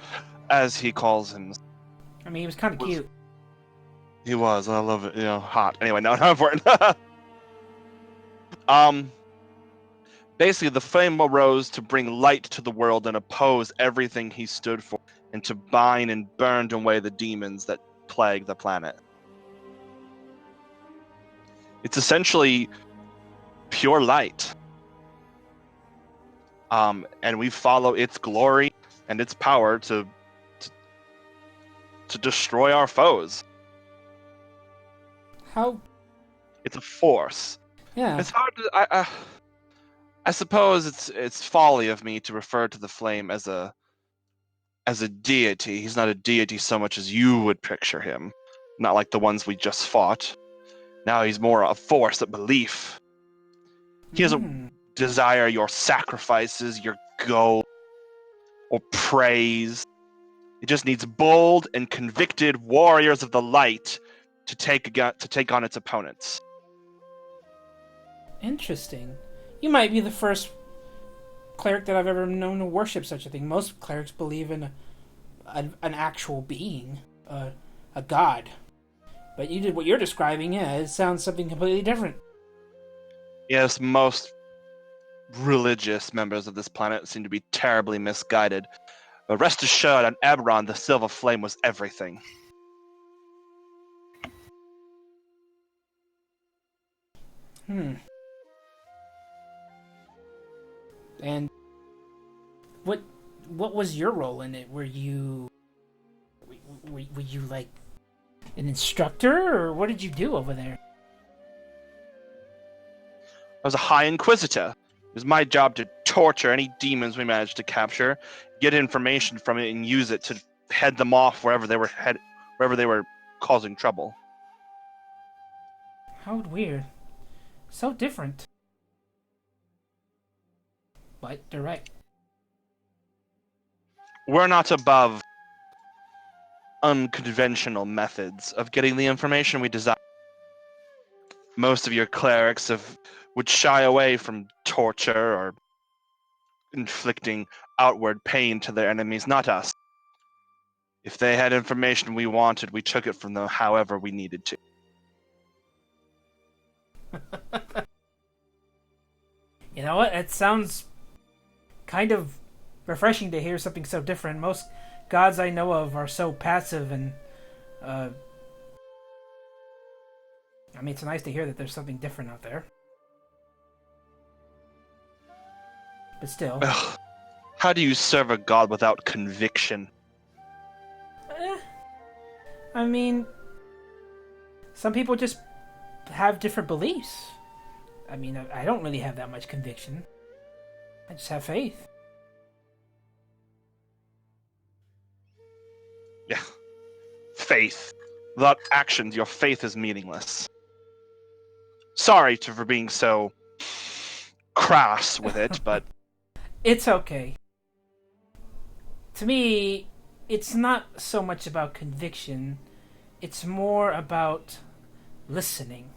as he calls him. I mean, he was kind of cute. He was. I love it. You know, hot. Anyway, no, not important. Basically, the flame arose to bring light to the world and oppose everything he stood for, and to bind and burn away the demons that plague the planet. It's essentially pure light. And we follow its glory and its power to destroy our foes. How? It's a force. Yeah. It's hard to. I suppose it's folly of me to refer to the flame as a deity. He's not a deity so much as you would picture him. Not like the ones we just fought. Now he's more a force, a belief. He doesn't desire your sacrifices, your gold, or praise. It just needs bold and convicted warriors of the light to take on its opponents. Interesting. You might be the first cleric that I've ever known to worship such a thing. Most clerics believe in an actual being, a god. But you did what you're describing. Yeah, it sounds something completely different. Yes, most religious members of this planet seem to be terribly misguided. But rest assured, on Eberron, the Silver Flame was everything. And what was your role in it? Were you like an instructor, or what did you do over there? I was a High Inquisitor. It was my job to torture any demons we managed to capture, get information from it, and use it to head them off wherever they were causing trouble. How weird. So different. But direct. We're not above unconventional methods of getting the information we desire. Most of your clerics would shy away from torture or inflicting outward pain to their enemies, not us. If they had information we wanted, we took it from them however we needed to. You know what? It sounds kind of refreshing to hear something so different. Most gods I know of are so passive and I mean, it's nice to hear that there's something different out there. But still. Ugh. How do you serve a god without conviction? I mean, some people just have different beliefs. I mean, I don't really have that much conviction. I just have faith. Yeah. Faith. Without actions, your faith is meaningless. Sorry for being so crass with it, but... It's okay. To me, it's not so much about conviction. It's more about listening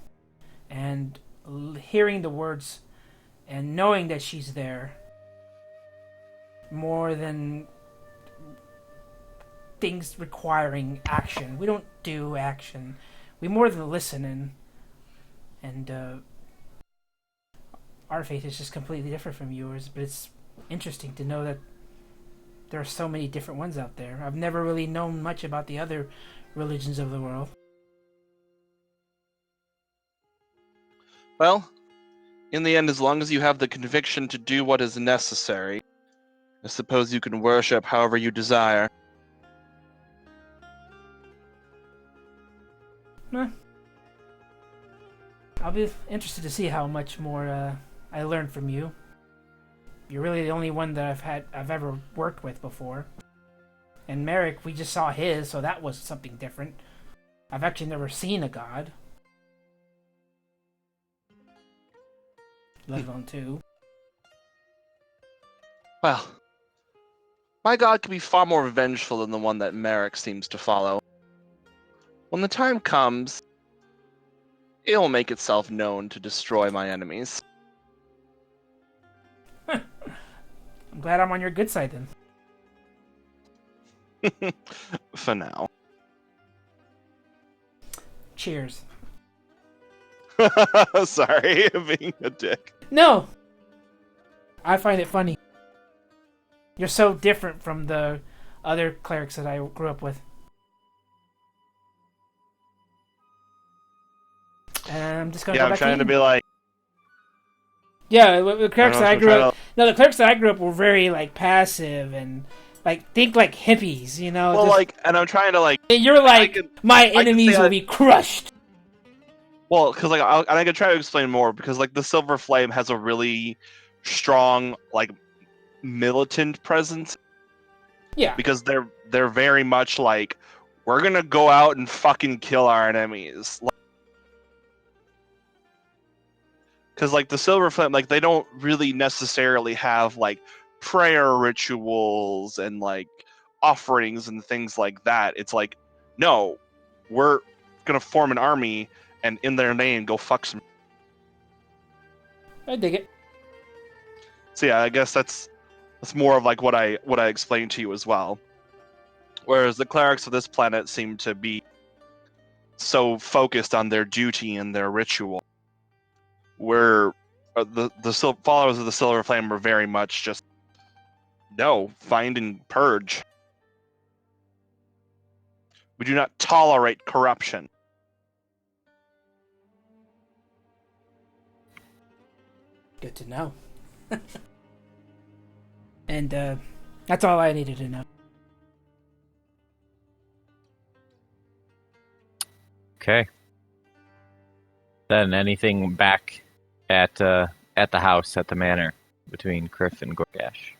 and hearing the words and knowing that she's there more than things requiring action. We don't do action. We more than listen, and our faith is just completely different from yours, but it's interesting to know that there are so many different ones out there. I've never really known much about the other religions of the world. Well, in the end, as long as you have the conviction to do what is necessary, I suppose you can worship however you desire. I'll be interested to see how much more I learn from you. You're really the only one that I've ever worked with before. And Merrick, we just saw his, so that was something different. I've actually never seen a god. Let alone two. Well, my god can be far more vengeful than the one that Merrick seems to follow. When the time comes, it will make itself known to destroy my enemies. I'm glad I'm on your good side then. For now. Cheers. Sorry, being a dick. No! I find it funny. You're so different from the other clerics that I grew up with. And I'm just gonna go I'm back trying in. to be like... Yeah, the clerics that I grew up... to... No, the clerics that I grew up were very, like, passive and, like, think like hippies, you know? Well, just... like, and I'm trying to, like... You're like, my enemies will be crushed. Well, because, like, I can try to explain more, because, like, the Silver Flame has a really strong, like, militant presence. Yeah. Because they're very much like, we're gonna go out and fucking kill our enemies. Because, like, the Silver Flame, like, they don't really necessarily have, like, prayer rituals and, like, offerings and things like that. It's like, no, we're gonna form an army and in their name go fuck some... I dig it. So yeah, I guess that's more of, like, what I explained to you as well. Whereas the clerics of this planet seem to be so focused on their duty and their ritual. Where the followers of the Silver Flame were very much just, no, find and purge. We do not tolerate corruption. Good to know. And that's all I needed to know. Okay. Then anything back at the house, at the manor, between Kriff and Goregash?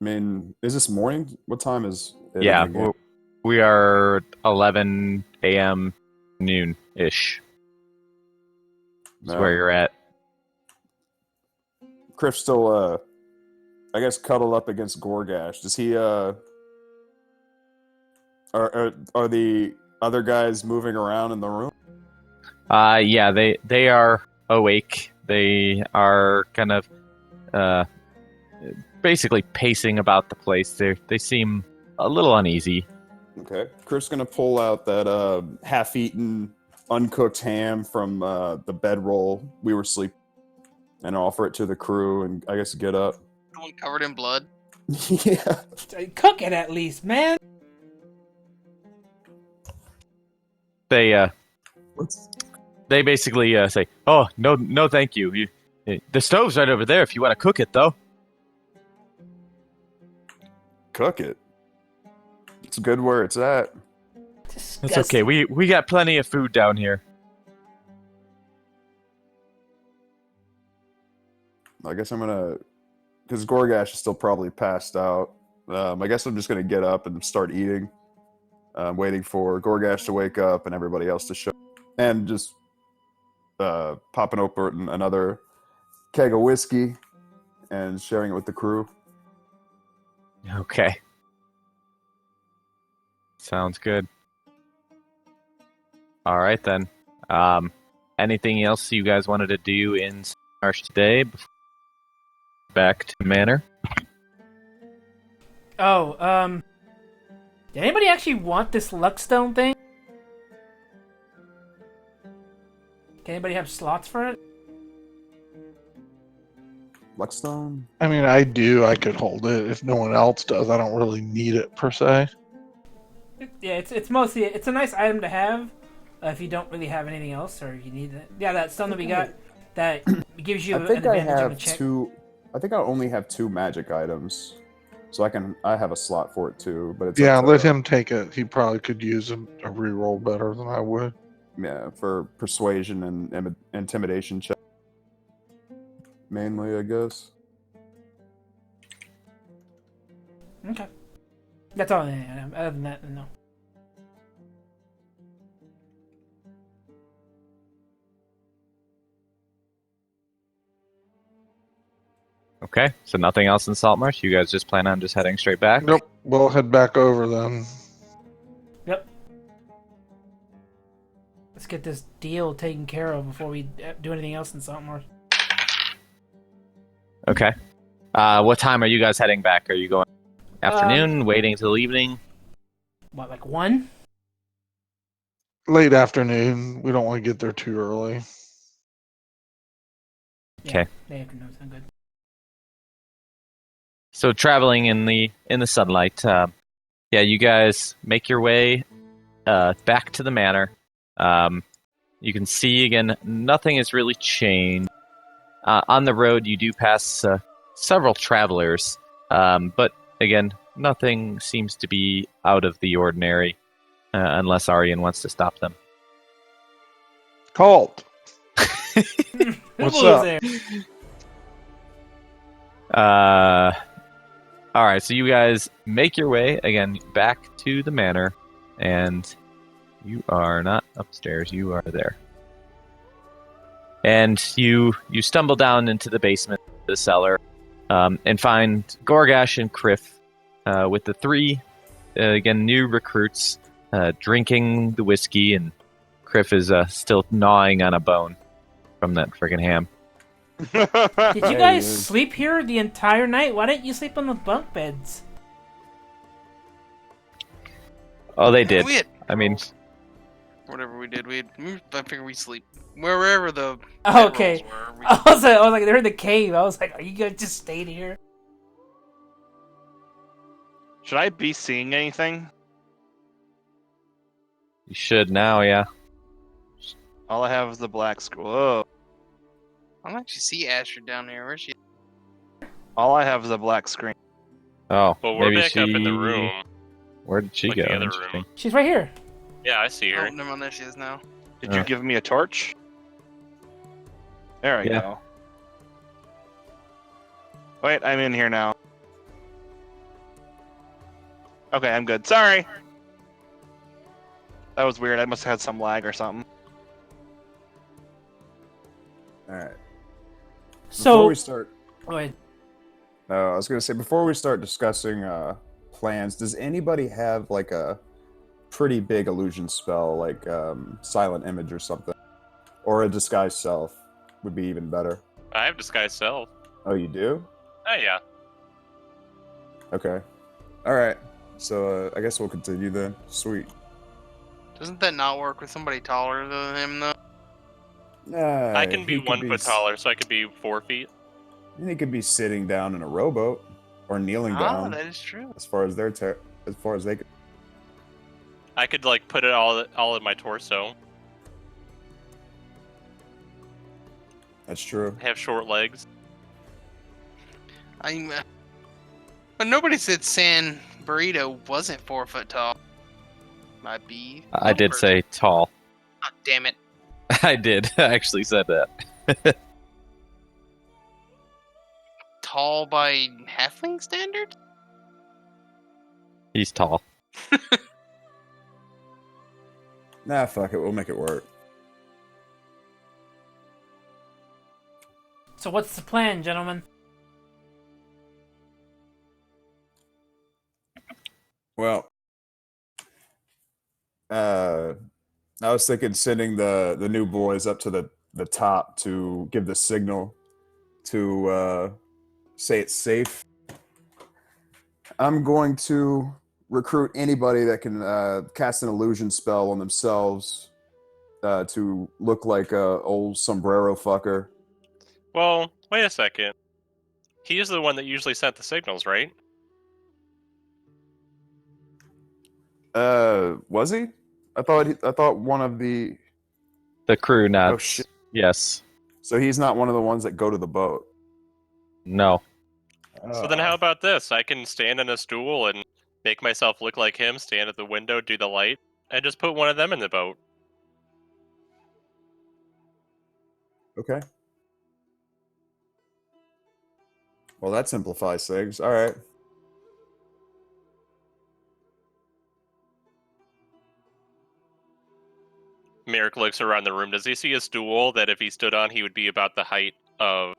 I mean, is this morning? What time is it? Yeah, we are 11 a.m. noon-ish. That's where you're at. Kriff's still, I guess, cuddled up against Goregash. Does he, are the other guys moving around in the room? Yeah, they are awake. They are kind of basically pacing about the place. They seem a little uneasy. Okay. Kriff's gonna pull out that half-eaten, uncooked ham from the bedroll we were sleeping, and offer it to the crew, and I guess get up. One covered in blood. Yeah. Cook it at least, man. They basically say, "Oh, no, thank you. The stove's right over there if you want to cook it, though." Cook it? It's good where it's at. Disgusting. It's okay. We got plenty of food down here. I guess I'm gonna, because Goregash is still probably passed out. I guess I'm just gonna get up and start eating. Waiting for Goregash to wake up and everybody else to show, and just popping open another keg of whiskey and sharing it with the crew. Okay. Sounds good. All right, then. Anything else you guys wanted to do in Marsh today before back to the manor? Oh, did anybody actually want this Luckstone thing? Can anybody have slots for it? Luckstone? I mean, I do. I could hold it. If no one else does, I don't really need it per se. Yeah, it's mostly it's a nice item to have if you don't really have anything else or you need it. Yeah, that stone that we got that gives you I think an I advantage on a have check. I think I only have 2 magic items, so I have a slot for it too. But it's Yeah, up to- let him take it. He probably could use a reroll better than I would. Yeah, for persuasion and intimidation check. Mainly, I guess. Okay. That's all I have. Other than that, no. Okay, so nothing else in Saltmarsh? You guys just plan on just heading straight back? Nope. We'll head back over then. Yep. Let's get this deal taken care of before we do anything else in Saltmarsh. Okay. What time are you guys heading back? Are you going afternoon, waiting till evening? What, like 1? Late afternoon. We don't want to get there too early. Okay. Yeah, late afternoon sound good. So traveling in the sunlight, you guys make your way back to the manor. You can see again, nothing has really changed. On the road, you do pass several travelers, but again, nothing seems to be out of the ordinary, unless Aryan wants to stop them. Colt. What's up? There? All right, so you guys make your way again back to the manor, and you are not upstairs. You are there, and you stumble down into the basement, the cellar, and find Goregash and Kriff with the 3 again new recruits drinking the whiskey, and Kriff is still gnawing on a bone from that friggin' ham. Did you guys sleep here the entire night? Why didn't you sleep on the bunk beds? Oh, they did. I mean, Whatever we did, I figure we sleep wherever the okay. bedrolls were. I was like, they're in the cave. I was like, are you guys just stayed here? Should I be seeing anything? you should now, yeah. All I have is the black scroll. Oh. I don't actually see Astrid down there. Where's she? All I have is a black screen. Oh, Well, we're maybe back up in the room. Where did she Like go? the other Interesting. room. She's right here. Yeah, I see her. Oh, never mind. There she is now. Did you give me a torch? There we go. Wait, I'm in here now. Okay, I'm good. Sorry. That was weird. I must have had some lag or something. All right. So Before we start, go ahead. I was gonna say before we start discussing plans, does anybody have like a pretty big illusion spell, like silent image or something, or a disguise self would be even better? I have disguise self. Oh, you do? Oh yeah. Okay. All right. So I guess we'll continue then. Sweet. Doesn't that not work with somebody taller than him though? Nah, I can be he 1 foot taller, so I could be 4 feet. He could be sitting down in a rowboat or kneeling down. That is true. As far as they could. I could like put it all in my torso. That's true. Have short legs. But nobody said San Burrito wasn't 4 foot tall. Might be. I did say tall. Oh, damn it. I did. I actually said that. Tall by halfling standard? He's tall. Nah, fuck it. We'll make it work. So what's the plan, gentlemen? Well, I was thinking sending the new boys up to the top to give the signal to say it's safe. I'm going to recruit anybody that can cast an illusion spell on themselves to look like a old sombrero fucker. Well, wait a second. He's the one that usually sent the signals, right? Was he? I thought one of the crew nods. Oh shit. Yes. So he's not one of the ones that go to the boat. No. So then how about this? I can stand in a stool and make myself look like him, stand at the window, do the light, and just put one of them in the boat. Okay. Well, that simplifies things. All right. Merrick looks around the room. Does he see a stool that if he stood on, he would be about the height of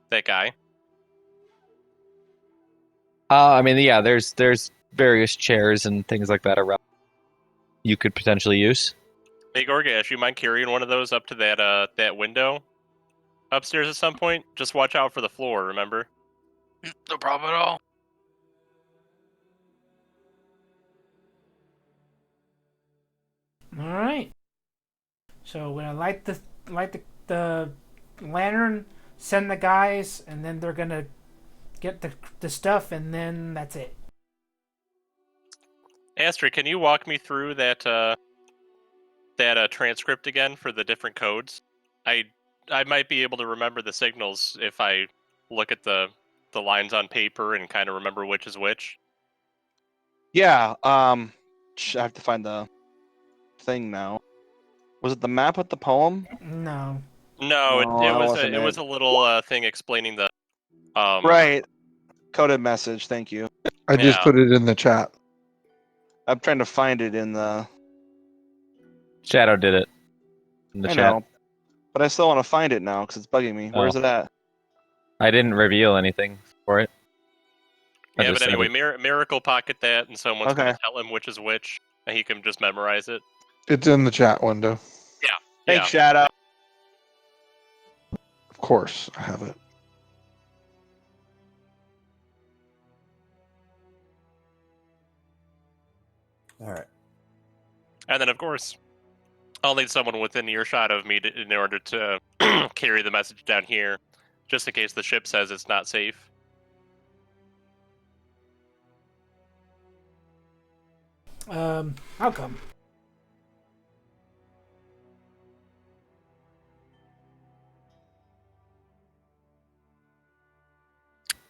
that guy? I mean, yeah, there's various chairs and things like that around you could potentially use. Hey, Goregash, you mind carrying one of those up to that window upstairs at some point? Just watch out for the floor, remember? No problem at all. All right. So we're gonna light the lantern, send the guys, and then they're gonna get the stuff, and then that's it. Astrid, can you walk me through that transcript again for the different codes? I might be able to remember the signals if I look at the lines on paper and kind of remember which is which. Yeah. I have to find the thing now. Was it the map with the poem? No. No, it was a little thing explaining the. Right. Coded message. Thank you. I just put it in the chat. I'm trying to find it in the. Shadow did it in the I chat. know, but I still want to find it now because it's bugging me. Where's it at? I didn't reveal anything for it. Yeah, but anyway, Miracle pocket that, and someone's going to tell him which is which, and he can just memorize it. It's in the chat window. Yeah. Thanks, Shadow. Of course, I have it. All right. And then, of course, I'll need someone within earshot of me in order to carry the message down here, just in case the ship says it's not safe. How come?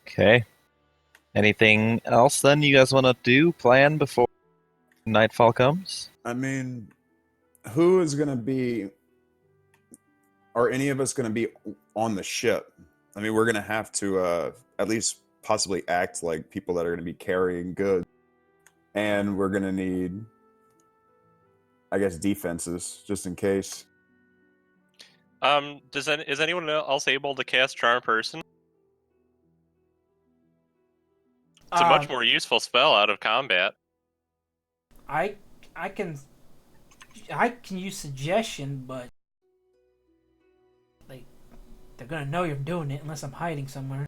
Okay. Anything else then you guys want to plan before nightfall comes? I mean, who is going to be... Are any of us going to be on the ship? I mean, we're going to have to at least possibly act like people that are going to be carrying goods. And we're going to need, I guess, defenses, just in case. Is anyone else able to cast Charm Person? It's a much more useful spell out of combat. I can use suggestion, but like they're gonna know you're doing it unless I'm hiding somewhere.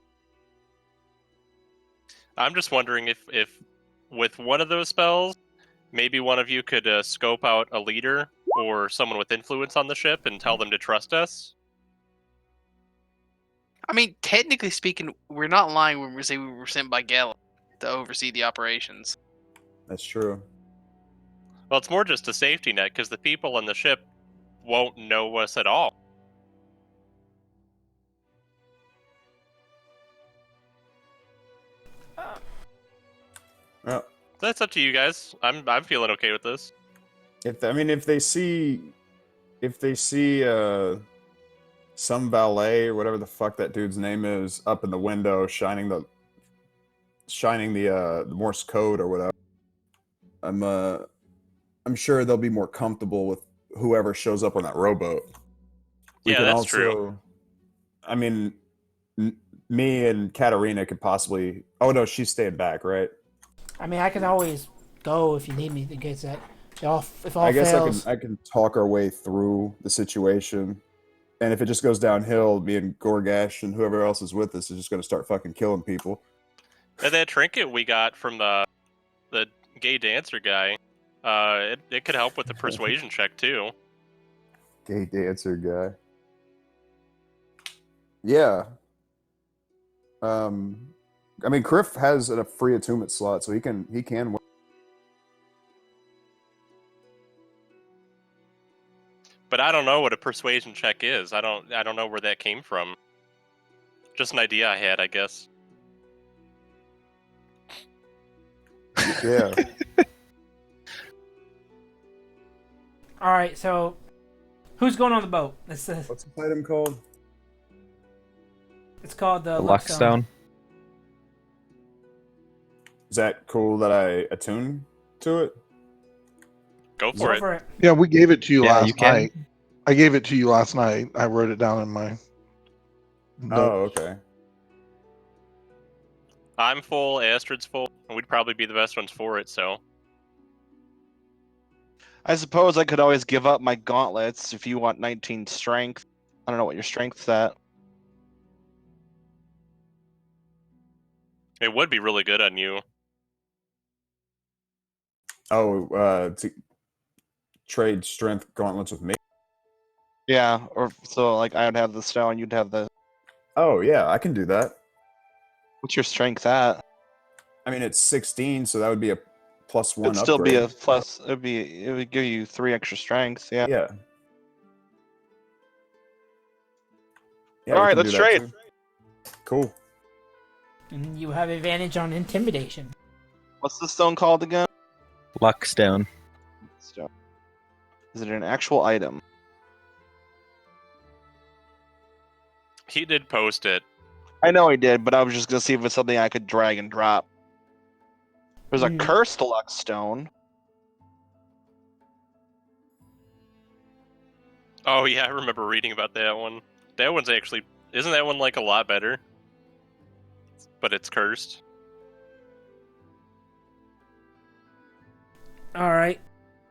I'm just wondering if with one of those spells, maybe one of you could scope out a leader or someone with influence on the ship and tell them to trust us. I mean, technically speaking, we're not lying when we say we were sent by Galen to oversee the operations. That's true. Well, it's more just a safety net, because the people on the ship won't know us at all. Well, That's up to you guys. I'm feeling okay with this. if they see some valet or whatever the fuck that dude's name is up in the window shining the Morse code or whatever, I'm sure they'll be more comfortable with whoever shows up on that rowboat. Yeah, that's true. I mean, me and Katarina could possibly... Oh, no, she's staying back, right? I mean, I can always go if you need me in case that if all I guess fails. I can talk our way through the situation. And if it just goes downhill, me and Goregash and whoever else is with us is just going to start fucking killing people. And that trinket we got from the gay dancer guy, it could help with the persuasion check, too. Gay dancer guy. Yeah. I mean, Kriff has a free attunement slot, so he can work. But I don't know what a persuasion check is. I don't know where that came from. Just an idea I had, I guess. Yeah. All right, so who's going on the boat? What's the item called? It's called the Luckstone. Is that cool that I attune to it? Go for it. Yeah, we gave it to you last you can. night. I gave it to you last night. I wrote it down in my note. Oh, okay. I'm full, Astrid's full, and we'd probably be the best ones for it, so... I suppose I could always give up my gauntlets if you want 19 strength. I don't know what your strength's at. It would be really good on you. Oh, to trade strength gauntlets with me? Yeah, or so like I would have the stone, you'd have the... Oh, yeah, I can do that. What's your strength at? I mean, it's 16, so that would be a +1 It'd still be upgrade. a plus. It would give you 3 extra strength. Yeah. Yeah. All right, let's trade. Too. Cool. And you have advantage on intimidation. What's the stone called again? Luckstone. Stone. Is it an actual item? He did post it. I know he did, but I was just gonna see if it's something I could drag and drop. There's a cursed luck stone. Oh yeah, I remember reading about that one. That one's actually... Isn't that one like a lot better? But it's cursed. All right.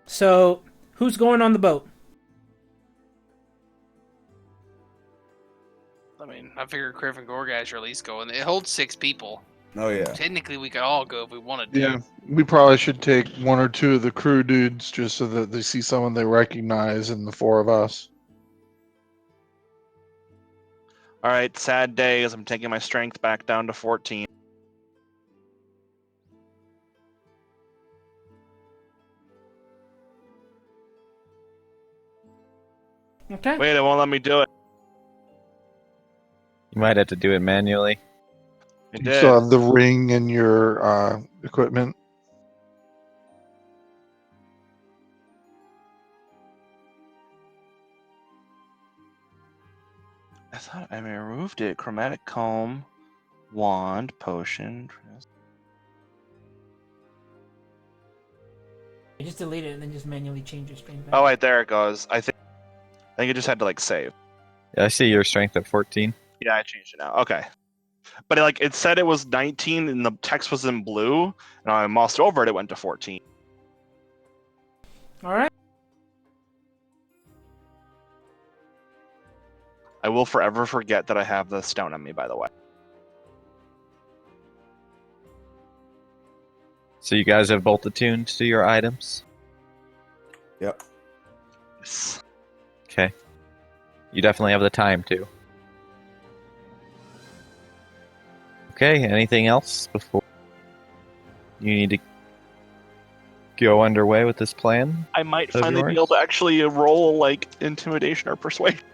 So, who's going on the boat? I mean, I figure Kriff and Goregash are at least going. It holds 6 people. Oh, yeah. Technically, we could all go if we wanted to. Yeah, we probably should take 1 or 2 of the crew dudes just so that they see someone they recognize in the 4 of us. All right, sad day as I'm taking my strength back down to 14. Okay. Wait, it won't let me do it. You might have to do it manually. It You did. still have the ring in your equipment. I thought I removed it. Chromatic comb, wand, potion. You just delete it and then just manually change your strength. Oh wait, there it goes. I think it just had to like save. Yeah, I see your strength at 14. Yeah, I changed it now. Okay. But it said it was 19 and the text was in blue, and I moused over it, it went to 14. All right. I will forever forget that I have the stone on me, by the way. So you guys have bolt attuned to your items? Yep. Yes. Okay. You definitely have the time to. Okay, anything else before you need to go underway with this plan? I might Of finally be yours? able to actually roll like intimidation or persuasion.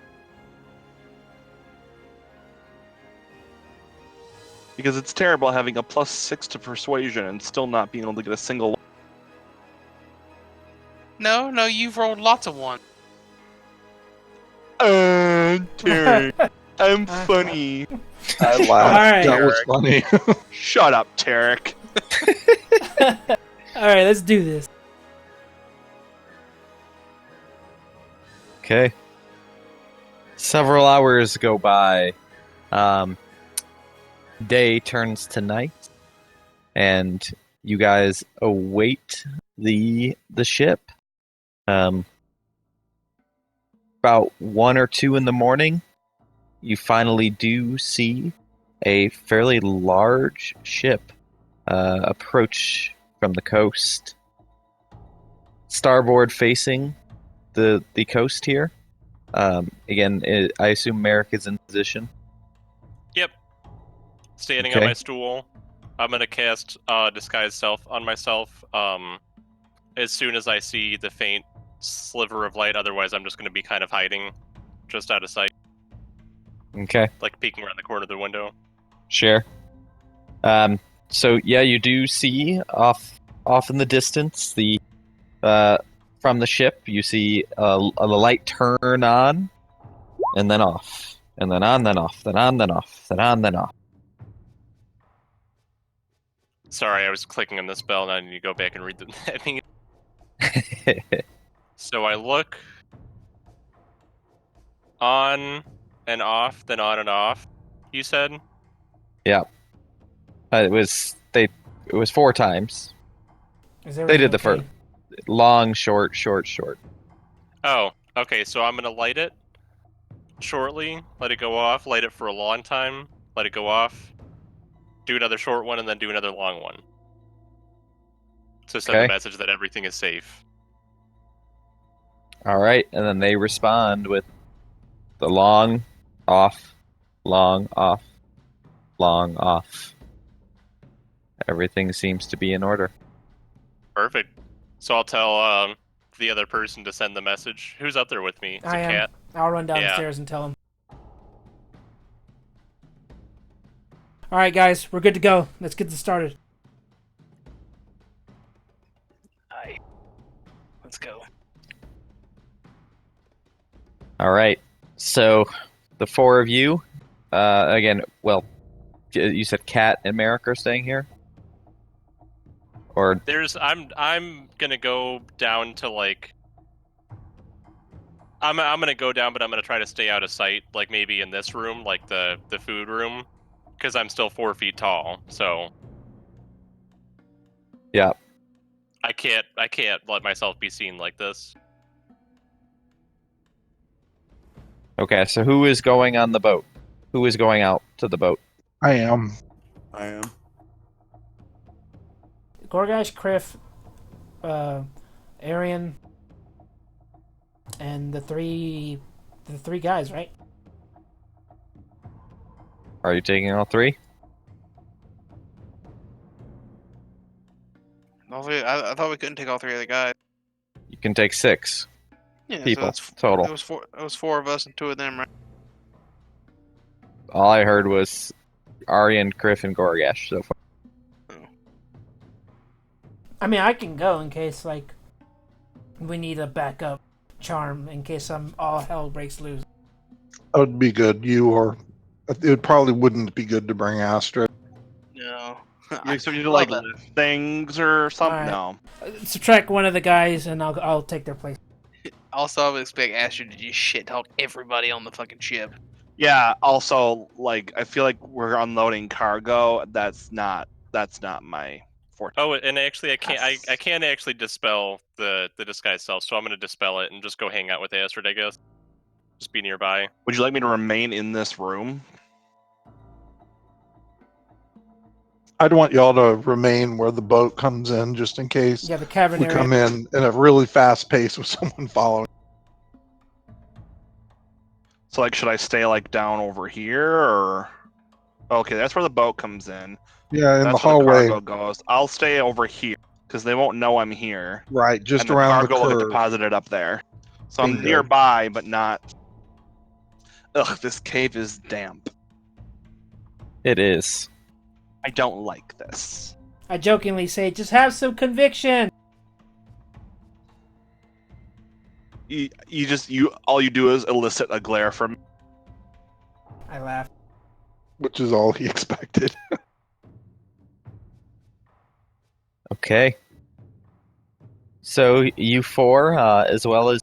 Because it's terrible having a +6 to persuasion and still not being able to get a single. No, you've rolled lots of ones. Tarrek, I'm funny. I laughed. Alright. That was funny. Shut up, Tarrek. All right, let's do this. Okay. Several hours go by. Day turns to night, and you guys await the ship. About 1 or 2 in the morning, you finally do see a fairly large ship approach from the coast. Starboard facing the coast here. Again, I assume Merrick is in position. Yep. Standing Okay. on my stool. I'm gonna cast Disguise Self on myself as soon as I see the faint sliver of light. Otherwise, I'm just gonna be kind of hiding just out of sight, Okay. like peeking around the corner of the window. Sure. So yeah, you do see off in the distance the from the ship. You see a light turn on, and then off, and then on, then off, then on, then off, then on, then off. Sorry, I was clicking on this bell, and I need to go back and read the. I think. So I look on and off, then on and off. You said. Yeah. It was 4 times. Is They everything did the okay? first long, short, short, short. Oh, okay. So I'm gonna light it shortly, let it go off, light it for a long time, let it go off, do another short one, and then do another long one. To send Okay. the message that everything is safe. All right, and then they respond with the long, off, long, off, long, off. Everything seems to be in order. Perfect. So I'll tell the other person to send the message. Who's up there with me? It's I a am. cat. I'll run downstairs and tell him. All right, guys, we're good to go. Let's get this started. Aye. Let's go. All right, so the 4 of you, again, well, you said Kat and Merrick are staying here? Or I'm gonna go down to like I'm gonna go down, but I'm gonna try to stay out of sight, like maybe in this room, like the food room, because I'm still 4 feet tall. So yeah, I can't let myself be seen like this. okay, so who is going on the boat? Who is going out to the boat? I am. I am. Goregash, Kriff, Aryan, and the three guys, right? Are you taking all 3? I thought we couldn't take all 3 of the guys. You can take 6 Yeah, people so total. It was 4 of us and 2 of them, right? All I heard was Aryan, Kriff, and Goregash so far. I mean, I can go in case, like, we need a backup charm in case all hell breaks loose. That would be good. It probably wouldn't be good to bring Astrid. No. You expect you to like lift things or something? Right. No. Subtract one of the guys, and I'll take their place. Also, I would expect Astrid to just shit talk everybody on the fucking ship. Yeah. Also, like, I feel like we're unloading cargo. That's not my forte. Oh, and actually, I can't actually dispel the disguise self, so I'm going to dispel it and just go hang out with Astrid, I guess. Just be nearby. Would you like me to remain in this room? I'd want y'all to remain where the boat comes in, just in case Yeah, the cavern we area. come in a really fast pace with someone following. So, like, should I stay, like, down over here, or... Okay, that's where the boat comes in. Yeah, in that's the where hallway. The cargo goes. I'll stay over here, because they won't know I'm here. Right, just and around the cargo will get curve. deposited up there. So Bingo. I'm nearby, but not... Ugh, this cave is damp. It is. I don't like this. I jokingly say, just have some conviction. All you do is elicit a glare from... I laugh. Which is all he expected. Okay. So you four, as well as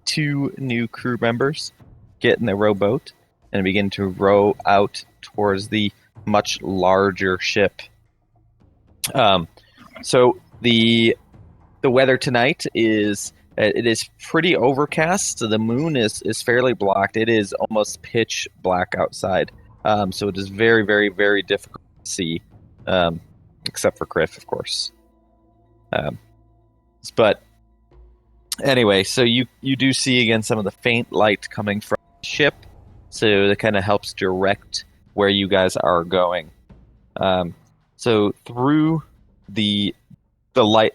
2 new crew members, get in the rowboat and begin to row out towards the much larger ship. So the weather tonight is pretty overcast. So the moon is fairly blocked. It is almost pitch black outside. So it is very, very, very difficult to see, except for Kriff, of course. But anyway, so you do see again some of the faint light coming from the ship, so that kind of helps direct where you guys are going. So through the light,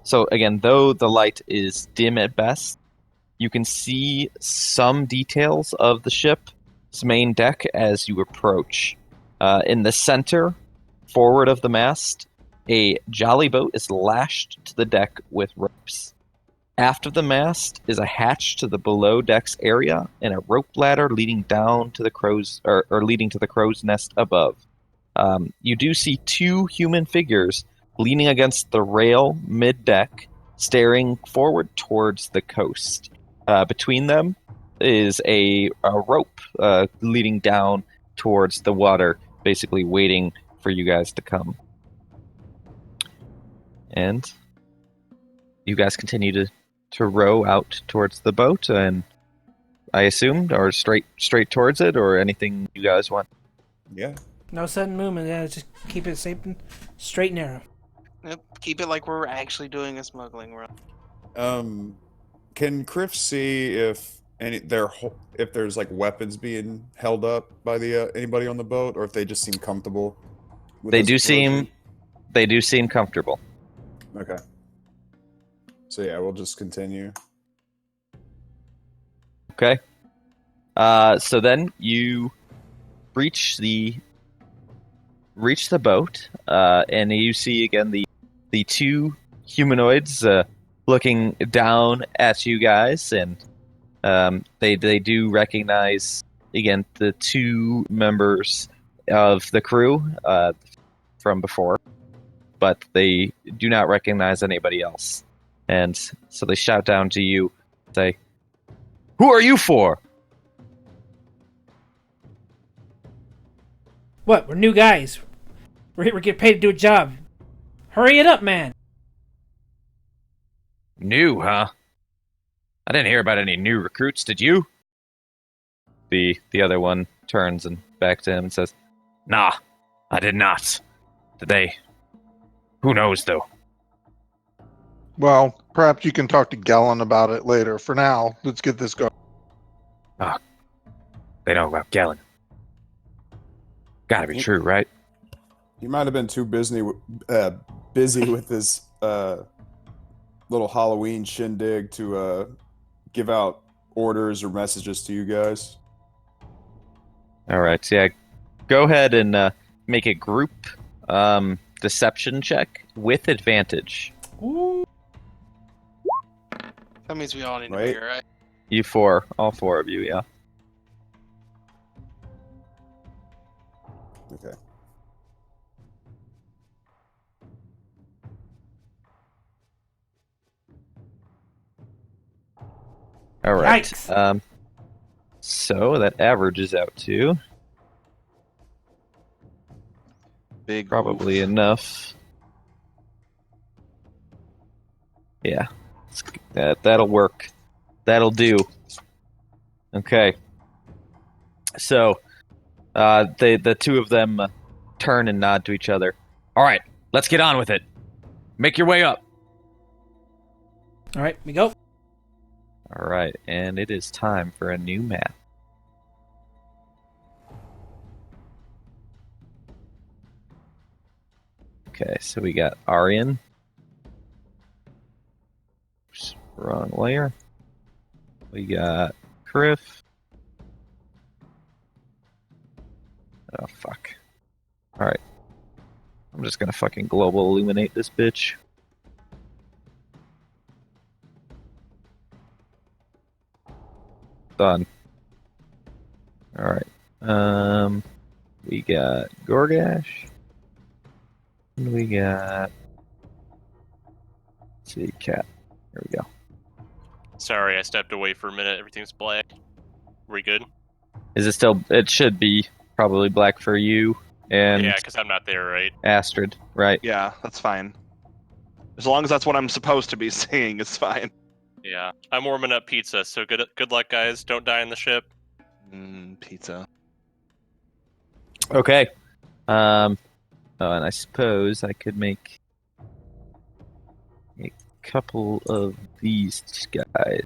so again, though the light is dim at best, you can see some details of the ship's main deck as you approach. In the center, forward of the mast, a jolly boat is lashed to the deck with ropes. Aft of the mast is a hatch to the below decks area and a rope ladder leading down to the crow's or leading to the crow's nest above. You do see 2 human figures leaning against the rail mid-deck, staring forward towards the coast. Between them is a rope leading down towards the water, basically waiting for you guys to come. And you guys continue to row out towards the boat, and I assumed, or straight towards it, or anything you guys want. Yeah. No sudden movement. Yeah, just keep it safe and straight and narrow. Yep, keep it like we're actually doing a smuggling run. Can Kriff see if there's like weapons being held up by the anybody on the boat, or if they just seem comfortable? They do seem comfortable. Okay. So yeah, we'll just continue. Okay. So then you reach the boat, and you see again the 2 humanoids looking down at you guys, and they do recognize again the 2 members of the crew from before, but they do not recognize anybody else. And so they shout down to you, say, "Who are you for?" What? We're new guys. We're getting paid to do a job. Hurry it up, man. New, huh? I didn't hear about any new recruits, did you? The other one turns and back to him and says, "Nah, I did not. Did they? Who knows, though?" Well, perhaps you can talk to Gellin about it later. For now, let's get this going. Ah, they know about Gellin. Gotta be true, right? He might have been too busy with his little Halloween shindig to give out orders or messages to you guys. All right, yeah. go ahead and make a group deception check with advantage. Ooh. That means we all need to Right. be here, right? You four, all four of you, yeah. Okay. All right. Yikes. So that averages out to Big probably oof. enough. Yeah, that'll work. That'll do. Okay. So, the two of them turn and nod to each other. All right, let's get on with it. Make your way up. All right, we go. All right, and it is time for a new map. Okay, so we got Aryan. Oops, wrong layer. We got Kriff. Oh, fuck. Alright. I'm just gonna fucking global illuminate this bitch. Done. Alright. We got Goregash. And we got... Let's see, Cat. There we go. Sorry, I stepped away for a minute. Everything's black. We good? Is it still... It should be probably black for you and Yeah, because I'm not there, right? Astrid, right? Yeah, that's fine. As long as that's what I'm supposed to be seeing, it's fine. Yeah. I'm warming up pizza, so good luck, guys. Don't die in the ship. Pizza. Okay. Oh, and I suppose I could make a couple of these guys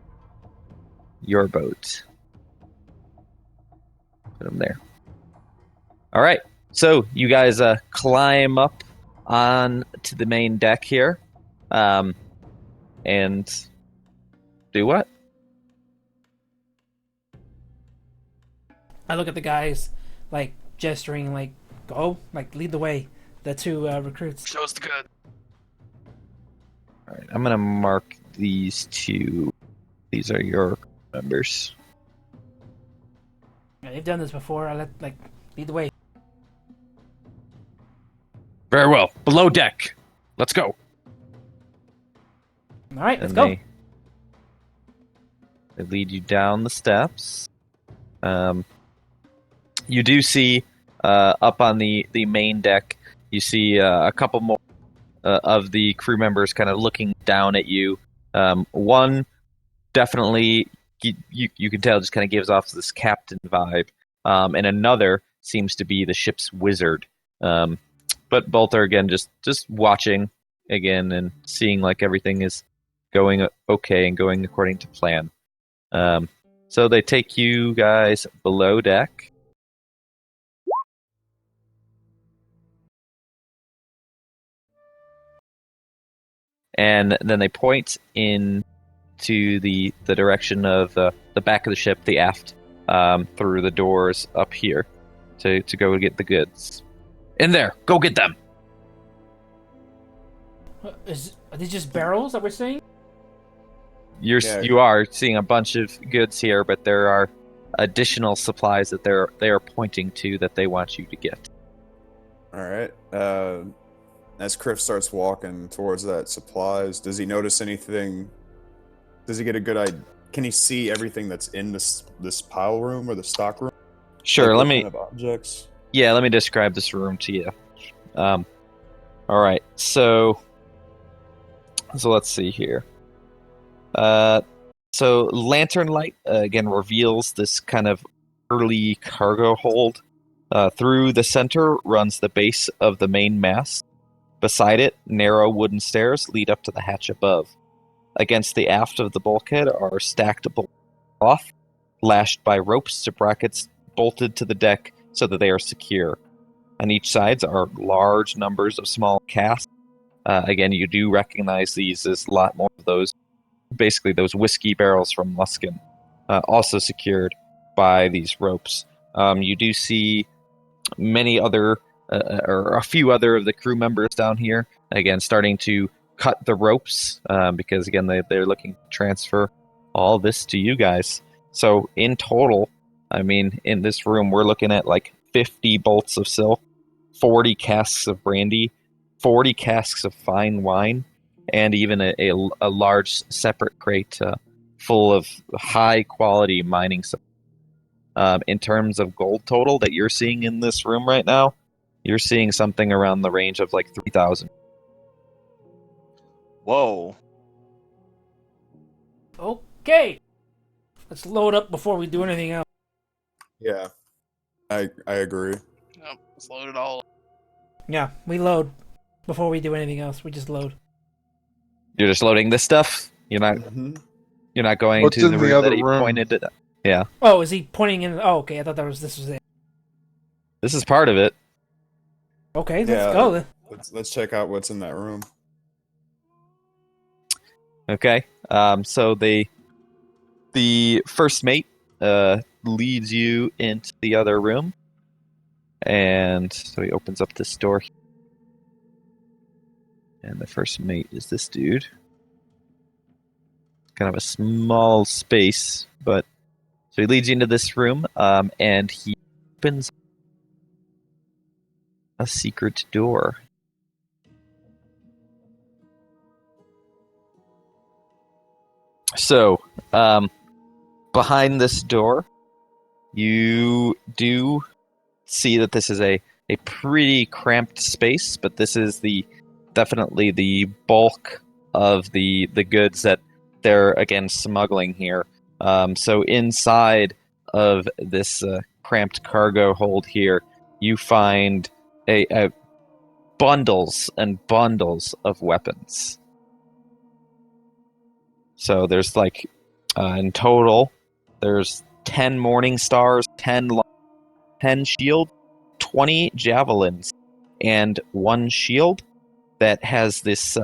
your boat. Put them there. All right. So you guys climb up on to the main deck here, and do what? I look at the guys, like, gesturing, like, go, like, lead the way. The two recruits. Show us the good. All right. I'm gonna mark these two. These are your members. Yeah, they've done this before. I let, like, lead the way. Very well. Below deck. Let's go. All right, let's And go. They lead you down the steps. You do see up on the main deck, you see a couple more of the crew members kind of looking down at you. One definitely, you can tell, just kind of gives off this captain vibe. And another seems to be the ship's wizard. But both are, again, just watching, again, and seeing like everything is going okay and going according to plan. So they take you guys below deck. And then they point in to the direction of the back of the ship, the aft, through the doors up here to go get the goods. In there, go get them. Are these just barrels that we're seeing? You are seeing a bunch of goods here, but there are additional supplies that they are pointing to that they want you to get. All right. As Kriff starts walking towards that supplies, does he notice anything? Does he get a good idea? Can he see everything that's in this pile room or the stock room? Sure. Like Let me. kind of objects. Yeah, let me describe this room to you. All right. So let's see here. So lantern light again reveals this kind of early cargo hold. Through the center runs the base of the main mast. Beside it, narrow wooden stairs lead up to the hatch above. Against the aft of the bulkhead are stacked cloth, lashed by ropes to brackets bolted to the deck so that they are secure. On each side are large numbers of small casks. Again, you do recognize these as a lot more of those, basically those whiskey barrels from Luskin, also secured by these ropes. You do see many other, or a few other of the crew members down here, again, starting to cut the ropes, because, again, they're looking to transfer all this to you guys. So, in total, I mean, in this room, we're looking at, like, 50 bolts of silk, 40 casks of brandy, 40 casks of fine wine, and even a large separate crate full of high-quality mining supplies. In terms of gold total that you're seeing in this room right now, you're seeing something around the range of like 3,000. Whoa. Okay. Let's load up before we do anything else. Yeah, I agree. Yep, let's load it all up. Yeah, we load before we do anything else. We just load. You're just loading this stuff? You're not going What's to in the the room other that he room? pointed at? Yeah. Oh, is he pointing in? Oh, okay. I thought this was it. This is part of it. Okay, let's go then. Let's check out what's in that room. Okay. So the first mate leads you into the other room, and so he opens up this door. And the first mate is this dude. Kind of a small space, but so he leads you into this room, and he opens a secret door. So, behind this door, you do see that this is a pretty cramped space, but this is definitely the bulk of the goods that they're, again, smuggling here. So inside of this cramped cargo hold here, you find a bundles and bundles of weapons. So there's in total, there's 10 morning stars, 10 shield, 20 javelins, and 1 shield that has this,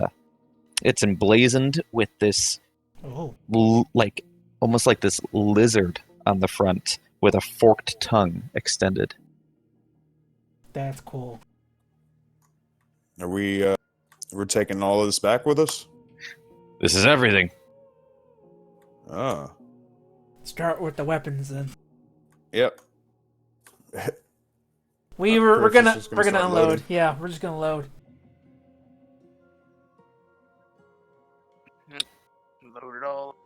it's emblazoned with this, almost like this lizard on the front with a forked tongue extended. That's cool. Are we're taking all of this back with us? This is everything. Ah. Start with the weapons then. Yep. We're gonna start unload. loading. Yeah, we're just gonna load. Load it all.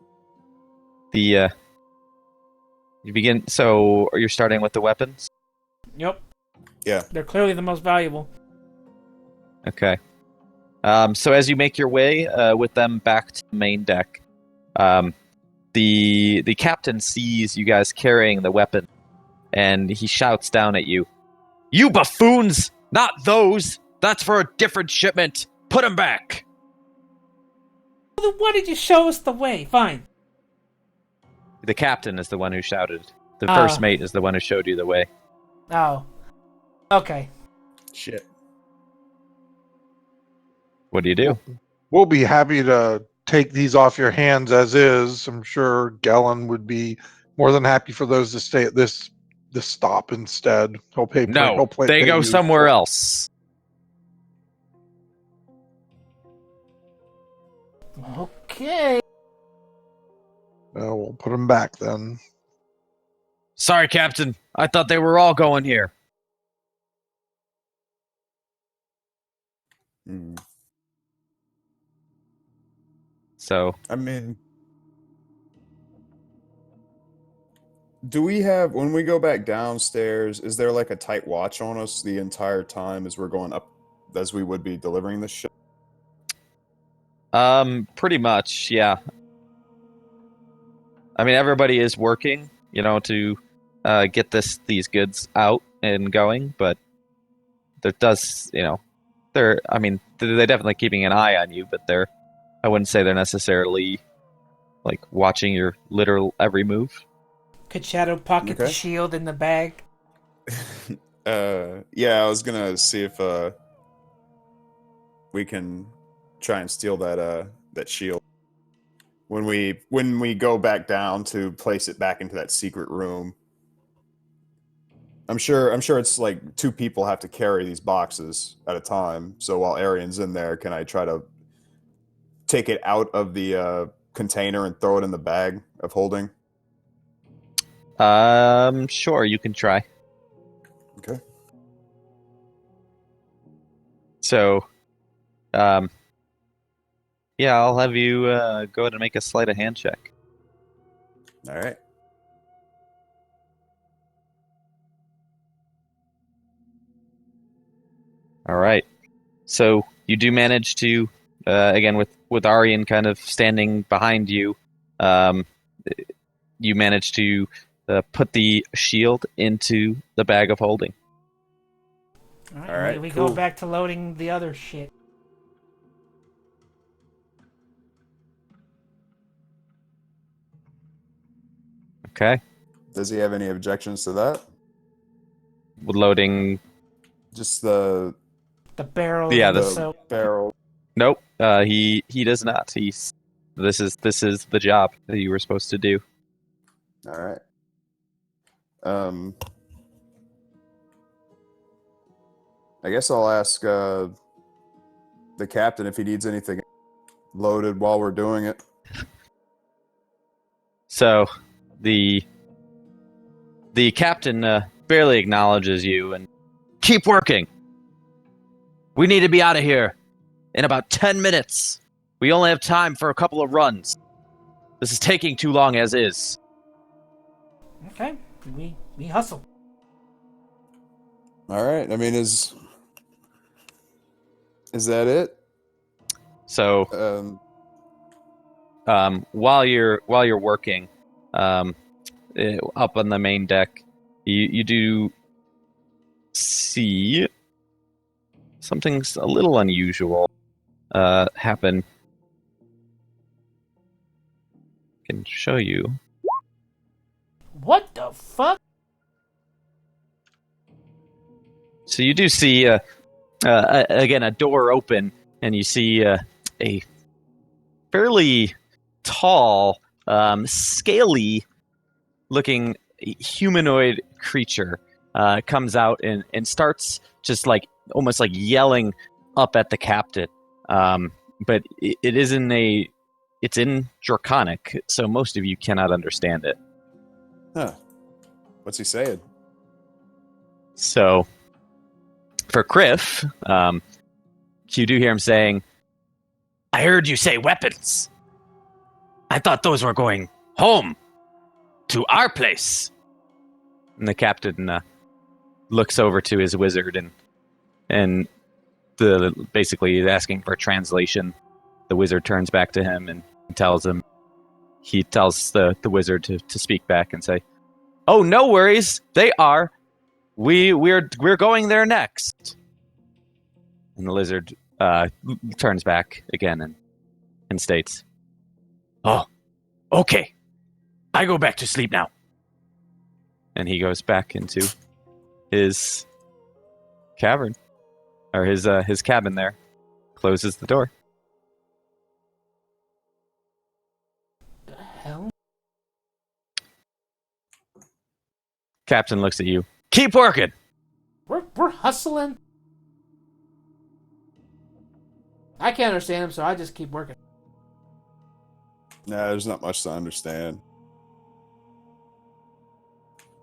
You begin. So you're starting with the weapons. Yep. Yeah. They're clearly the most valuable. Okay. So as you make your way with them back to the main deck, the captain sees you guys carrying the weapon, and he shouts down at you, "You buffoons! Not those! That's for a different shipment! Put them back!" Well, then why did you show us the way? Fine. The captain is the one who shouted. The first mate is the one who showed you the way. Oh. Okay. Shit. What do you do? We'll be happy to take these off your hands as is. I'm sure Galen would be more than happy for those to stay at this stop instead. He'll pay. No, they go somewhere else. Okay. We'll put them back then. Sorry, Captain. I thought they were all going here. So, I mean, do we have, when we go back downstairs, is there like a tight watch on us the entire time as we're going up, as we would be delivering this ship? pretty much, yeah. I mean, everybody is working, to get these goods out and going, but there does, they're definitely keeping an eye on you, but I wouldn't say they're necessarily watching your literal every move. Could Shadow pocket the shield in the bag? Yeah, I was gonna see if we can try and steal that shield when we go back down to place it back into that secret room. I'm sure it's like 2 people have to carry these boxes at a time. So while Aryan's in there, can I try to take it out of the container and throw it in the bag of holding? Sure, you can try. Okay. So, yeah, I'll have you go ahead and make a sleight of hand check. All right. All right. So you do manage to, again, with Aryan kind of standing behind you, you manage to put the shield into the bag of holding. All right, we cool. go back to loading the other shit. Okay. Does he have any objections to that? With loading. Just the barrel. Yeah, the barrel. Nope. He does not. This is the job that you were supposed to do. All right. I guess I'll ask the captain if he needs anything loaded while we're doing it. So, the captain barely acknowledges you and keep working. We need to be out of here in about 10 minutes. We only have time for a couple of runs. This is taking too long as is. Okay, we hustle. All right. I mean, is that it? So, while you're working, up on the main deck, you do see something's a little unusual happen. I can show you. What the fuck? So you do see again a door open, and you see a fairly tall, scaly-looking humanoid creature comes out and starts just like almost like yelling up at the captain. But it is it's in Draconic, so most of you cannot understand it. Huh. What's he saying? So, for Kriff, you do hear him saying, "I heard you say weapons. I thought those were going home, to our place." And the captain looks over to his wizard and basically asking for a translation. The wizard turns back to him and tells him. He tells the wizard to speak back and say, "Oh, no worries. They are. We're going there next." And the lizard turns back again and states, "Oh, okay. I go back to sleep now." And he goes back into his cavern, or his cabin there, closes the door. The hell? Captain looks at you. "Keep working." We're hustling. I can't understand him, so I just keep working. Nah, there's not much to understand.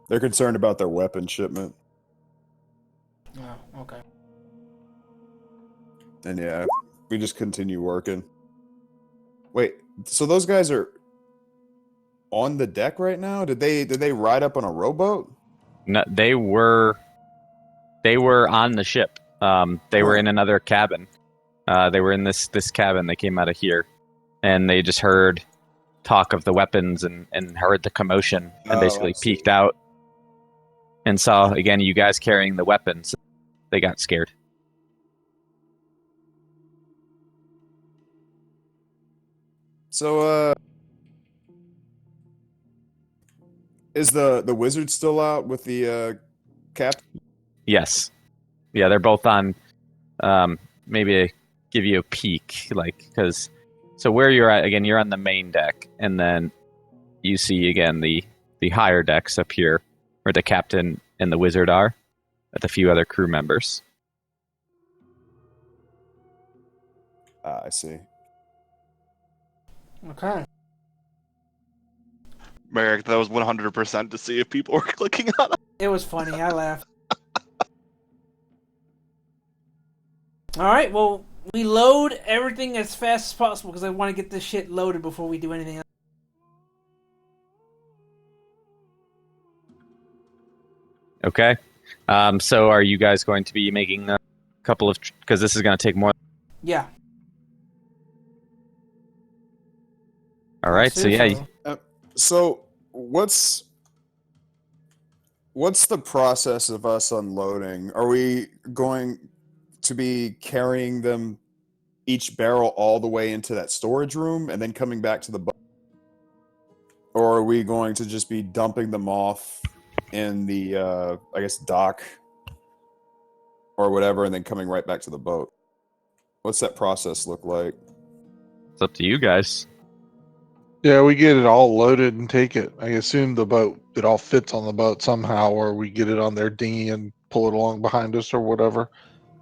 They're concerned about their weapon shipment. Oh, okay. And yeah, we just continue working. Wait, so those guys are on the deck right now? Did they ride up on a rowboat? No, they were on the ship. They were in another cabin. They were in this cabin. They came out of here, and they just heard talk of the weapons and heard the commotion, and basically peeked out and saw again you guys carrying the weapons. They got scared. So, is the wizard still out with the captain? Yes. Yeah, they're both on. Maybe I give you a peek, because so where you're at again, you're on the main deck, and then you see again the higher decks up here, where the captain and the wizard are, with a few other crew members. I see. Okay. Merrick, that was 100% to see if people were clicking on it. It was funny. I laughed. All right. Well, we load everything as fast as possible because I want to get this shit loaded before we do anything else. Okay. So are you guys going to be making a couple of... Because this is going to take more... Yeah. All right. So yeah. So what's the process of us unloading? Are we going to be carrying them each barrel all the way into that storage room and then coming back to the boat? Or are we going to just be dumping them off in the, I guess, dock or whatever, and then coming right back to the boat? What's that process look like? It's up to you guys. Yeah, we get it all loaded and take it. I assume it all fits on the boat somehow, or we get it on their dinghy and pull it along behind us or whatever.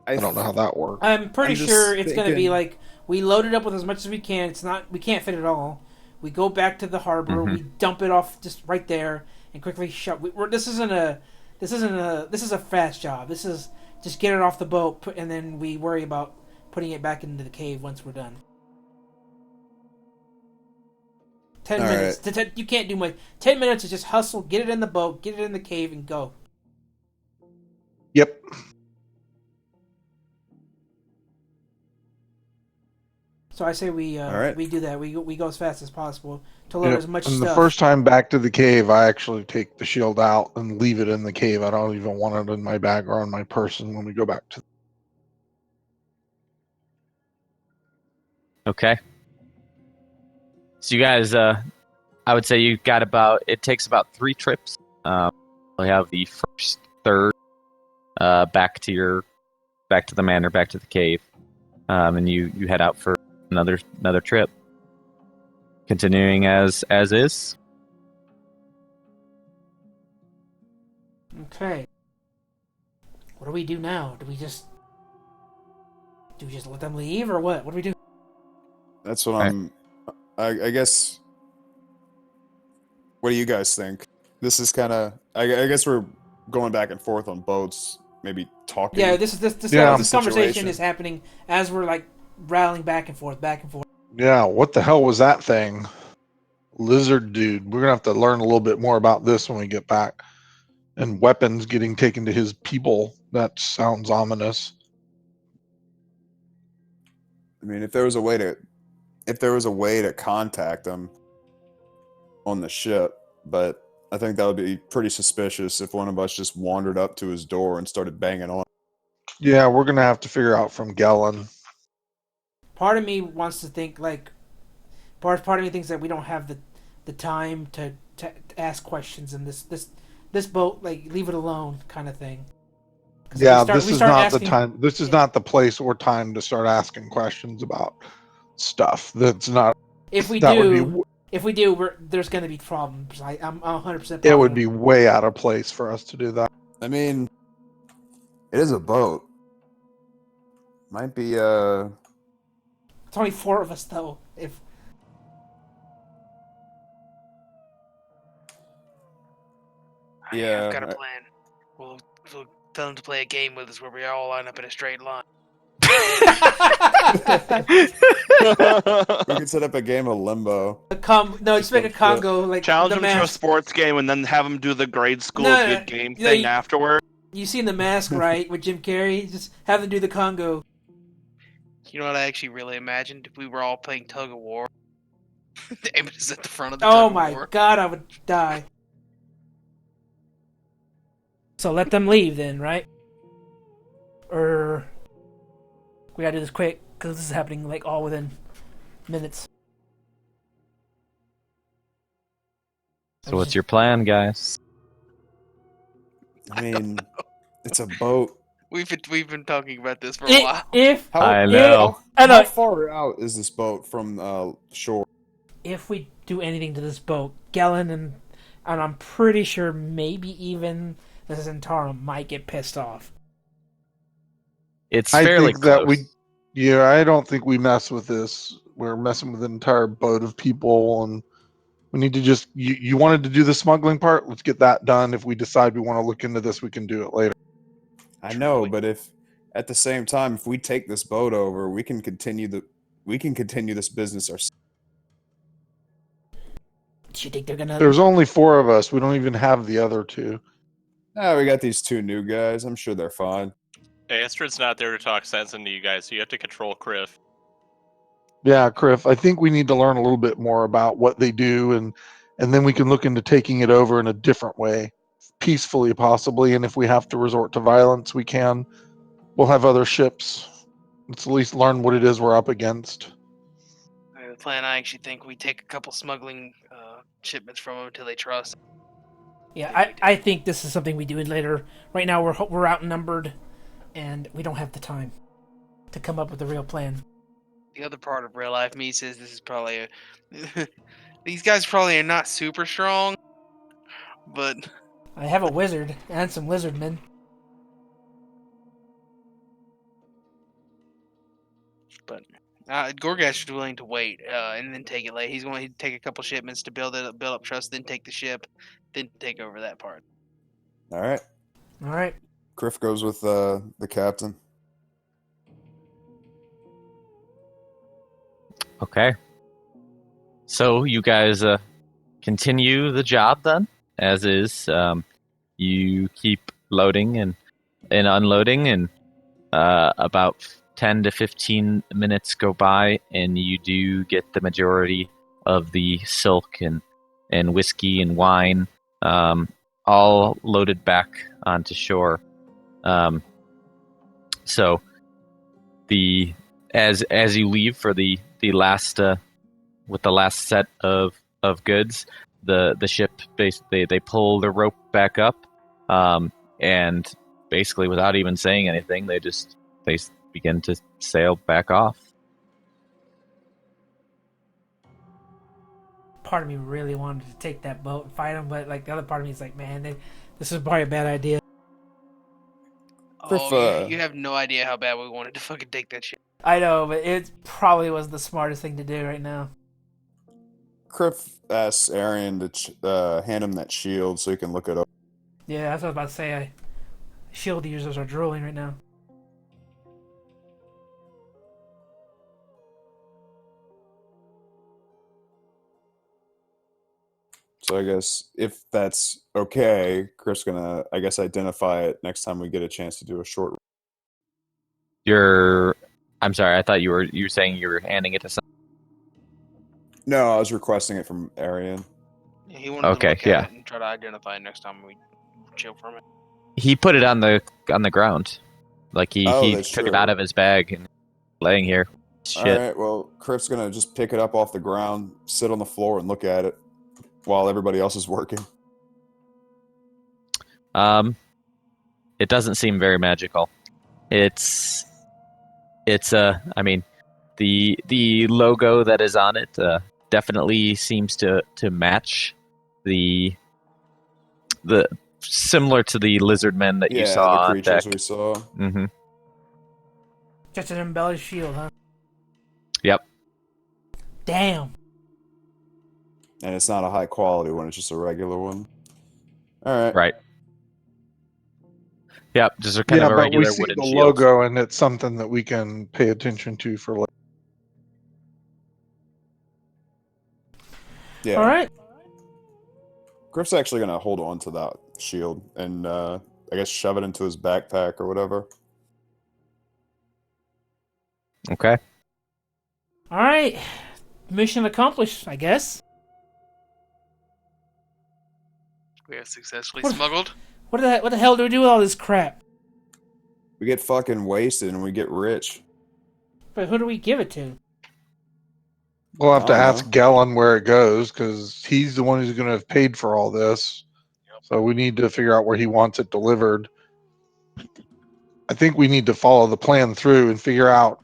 I don't know how that works. I'm pretty sure it's going to be like, we load it up with as much as we can. We can't fit it all. We go back to the harbor, we dump it off just right there, and quickly shut. This is a fast job. This is just get it off the boat, and then we worry about putting it back into the cave once we're done. 10 All minutes. right. You can't do much. 10 minutes is just hustle, get it in the boat, get it in the cave, and go. Yep. So I say we right. we do that. We go as fast as possible to load as much and stuff. the first time back to the cave, I actually take the shield out and leave it in the cave. I don't even want it in my bag or on my person when we go back to. Okay. So you guys, I would say you got it takes about 3 trips. We have the first third back to the manor, back to the cave, and you head out for another trip, continuing as is. Okay. What do we do now? Do we just let them leave, or what? What do we do? That's what I guess. What do you guys think? This is kind of. I guess we're going back and forth on boats, maybe talking. Yeah, this conversation is happening as we're like rattling back and forth. Yeah, what the hell was that thing? Lizard dude. We're gonna have to learn a little bit more about this when we get back. And weapons getting taken to his people. That sounds ominous. I mean, if there was a way to contact them on the ship, but I think that would be pretty suspicious if one of us just wandered up to his door and started banging on. Yeah, we're gonna have to figure out from Gellin. Part of me wants to think like, part of me thinks that we don't have the time to ask questions in this boat. Like, leave it alone, kind of thing. Yeah, this is not the time. This is not the place or time to start asking questions about stuff. That's not. If we do, there's going to be problems. I'm 100%. It would be way out of place for us to do that. I mean, it is a boat. Might be It's only 4 of us though. Yeah, I've got a plan. We'll tell them to play a game with us where we all line up in a straight line. we could set up a game of limbo. Just make a Congo like challenge the them to a sports game and then have them do the grade school good game thing afterward. You seen The Mask, right? With Jim Carrey, just have them do the Congo. You know what I actually really imagined? If we were all playing tug of war. Ametus at the front of the Oh tug my of war. god, I would die. So let them leave then, right? Or we gotta do this quick because this is happening like all within minutes. So what's your plan, guys? I mean, it's a boat. We've been talking about this for a while. How far out is this boat from shore? If we do anything to this boat, Gellin And I'm pretty sure maybe even the Centaur might get pissed off. It's I fairly think close. I don't think we mess with this. We're messing with an entire boat of people, and we need to just. You wanted to do the smuggling part. Let's get that done. If we decide we want to look into this, we can do it later. I know, but if at the same time, if we take this boat over, we can continue this business ourselves. Do you think they're gonna? There's only 4 of us. We don't even have the other 2. We got these 2 new guys. I'm sure they're fine. Astrid's not there to talk sense into you guys, so you have to control Kriff. Yeah, Kriff, I think we need to learn a little bit more about what they do, and then we can look into taking it over in a different way, peacefully possibly, and if we have to resort to violence, we can. We'll have other ships. Let's at least learn what it is we're up against. The plan, I actually think we take a couple smuggling shipments from them until they trust. Yeah, I think this is something we do later. Right now we're outnumbered, and we don't have the time to come up with a real plan. The other part of real life me says this is probably these guys probably are not super strong, but I have a wizard and some lizardmen. But Goregash is willing to wait and then take it late. He's going to take a couple shipments to build up trust, then take the ship, then take over that part. All right. Kriff goes with the captain. Okay. So you guys continue the job then, as is. You keep loading and unloading, and about 10 to 15 minutes go by, and you do get the majority of the silk and whiskey and wine all loaded back onto shore. So as you leave for the last with the last set of goods, the ship basically they pull the rope back up, and basically without even saying anything, they begin to sail back off. Part of me really wanted to take that boat and fight them, but like the other part of me is like, man, this is probably a bad idea. Oh, you have no idea how bad we wanted to fucking take that shit. I know, but it probably was the smartest thing to do right now. Kriff asks Aryan to hand him that shield so he can look it up. Yeah, that's what I was about to say. Shield users are drooling right now. So I guess if that's okay, Kriff's gonna, I guess, identify it next time we get a chance to do a short. I'm sorry. I thought you were saying you were handing it to someone. No, I was requesting it from Aryan. Yeah, he wanted to look at it and try to identify it next time we chill from it. He put it on the ground, like he took it out of his bag and laying here. Shit. All right. Well, Kriff's gonna just pick it up off the ground, sit on the floor, and look at it while everybody else is working. It doesn't seem very magical. It's I mean, the logo that is on it definitely seems to match the similar to the lizardmen that you saw the on deck. We saw. Mm-hmm. Just an embellished shield, huh? Yep. Damn. And it's not a high quality one; it's just a regular one. All right. Right. Yep. Just a kind of a regular wooden the shield. Logo, and it's something that we can pay attention to for later. Yeah. All right. Kriff's actually going to hold on to that shield and I guess shove it into his backpack or whatever. Okay. All right. Mission accomplished, I guess. We have successfully smuggled. What the hell do we do with all this crap? We get fucking wasted and we get rich. But who do we give it to? We'll have to ask Gallon where it goes, because he's the one who's going to have paid for all this. So we need to figure out where he wants it delivered. I think we need to follow the plan through and figure out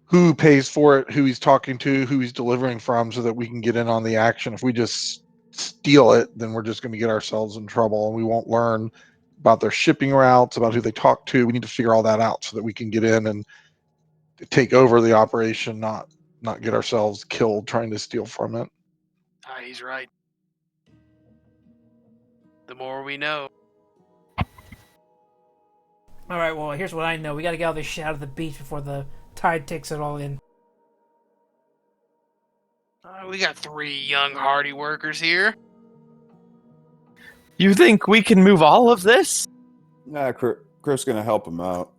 who pays for it, who he's talking to, who he's delivering from, so that we can get in on the action. If we just steal it, then we're just going to get ourselves in trouble, and we won't learn about their shipping routes, about who they talk to. We need to figure all that out so that we can get in and take over the operation, not get ourselves killed trying to steal from it. He's right. The more we know. All right, well, here's what I know. We got to get all this shit out of the beach before the tide takes it all in. We got 3 young, hardy workers here. You think we can move all of this? Nah, Kriff's gonna help him out.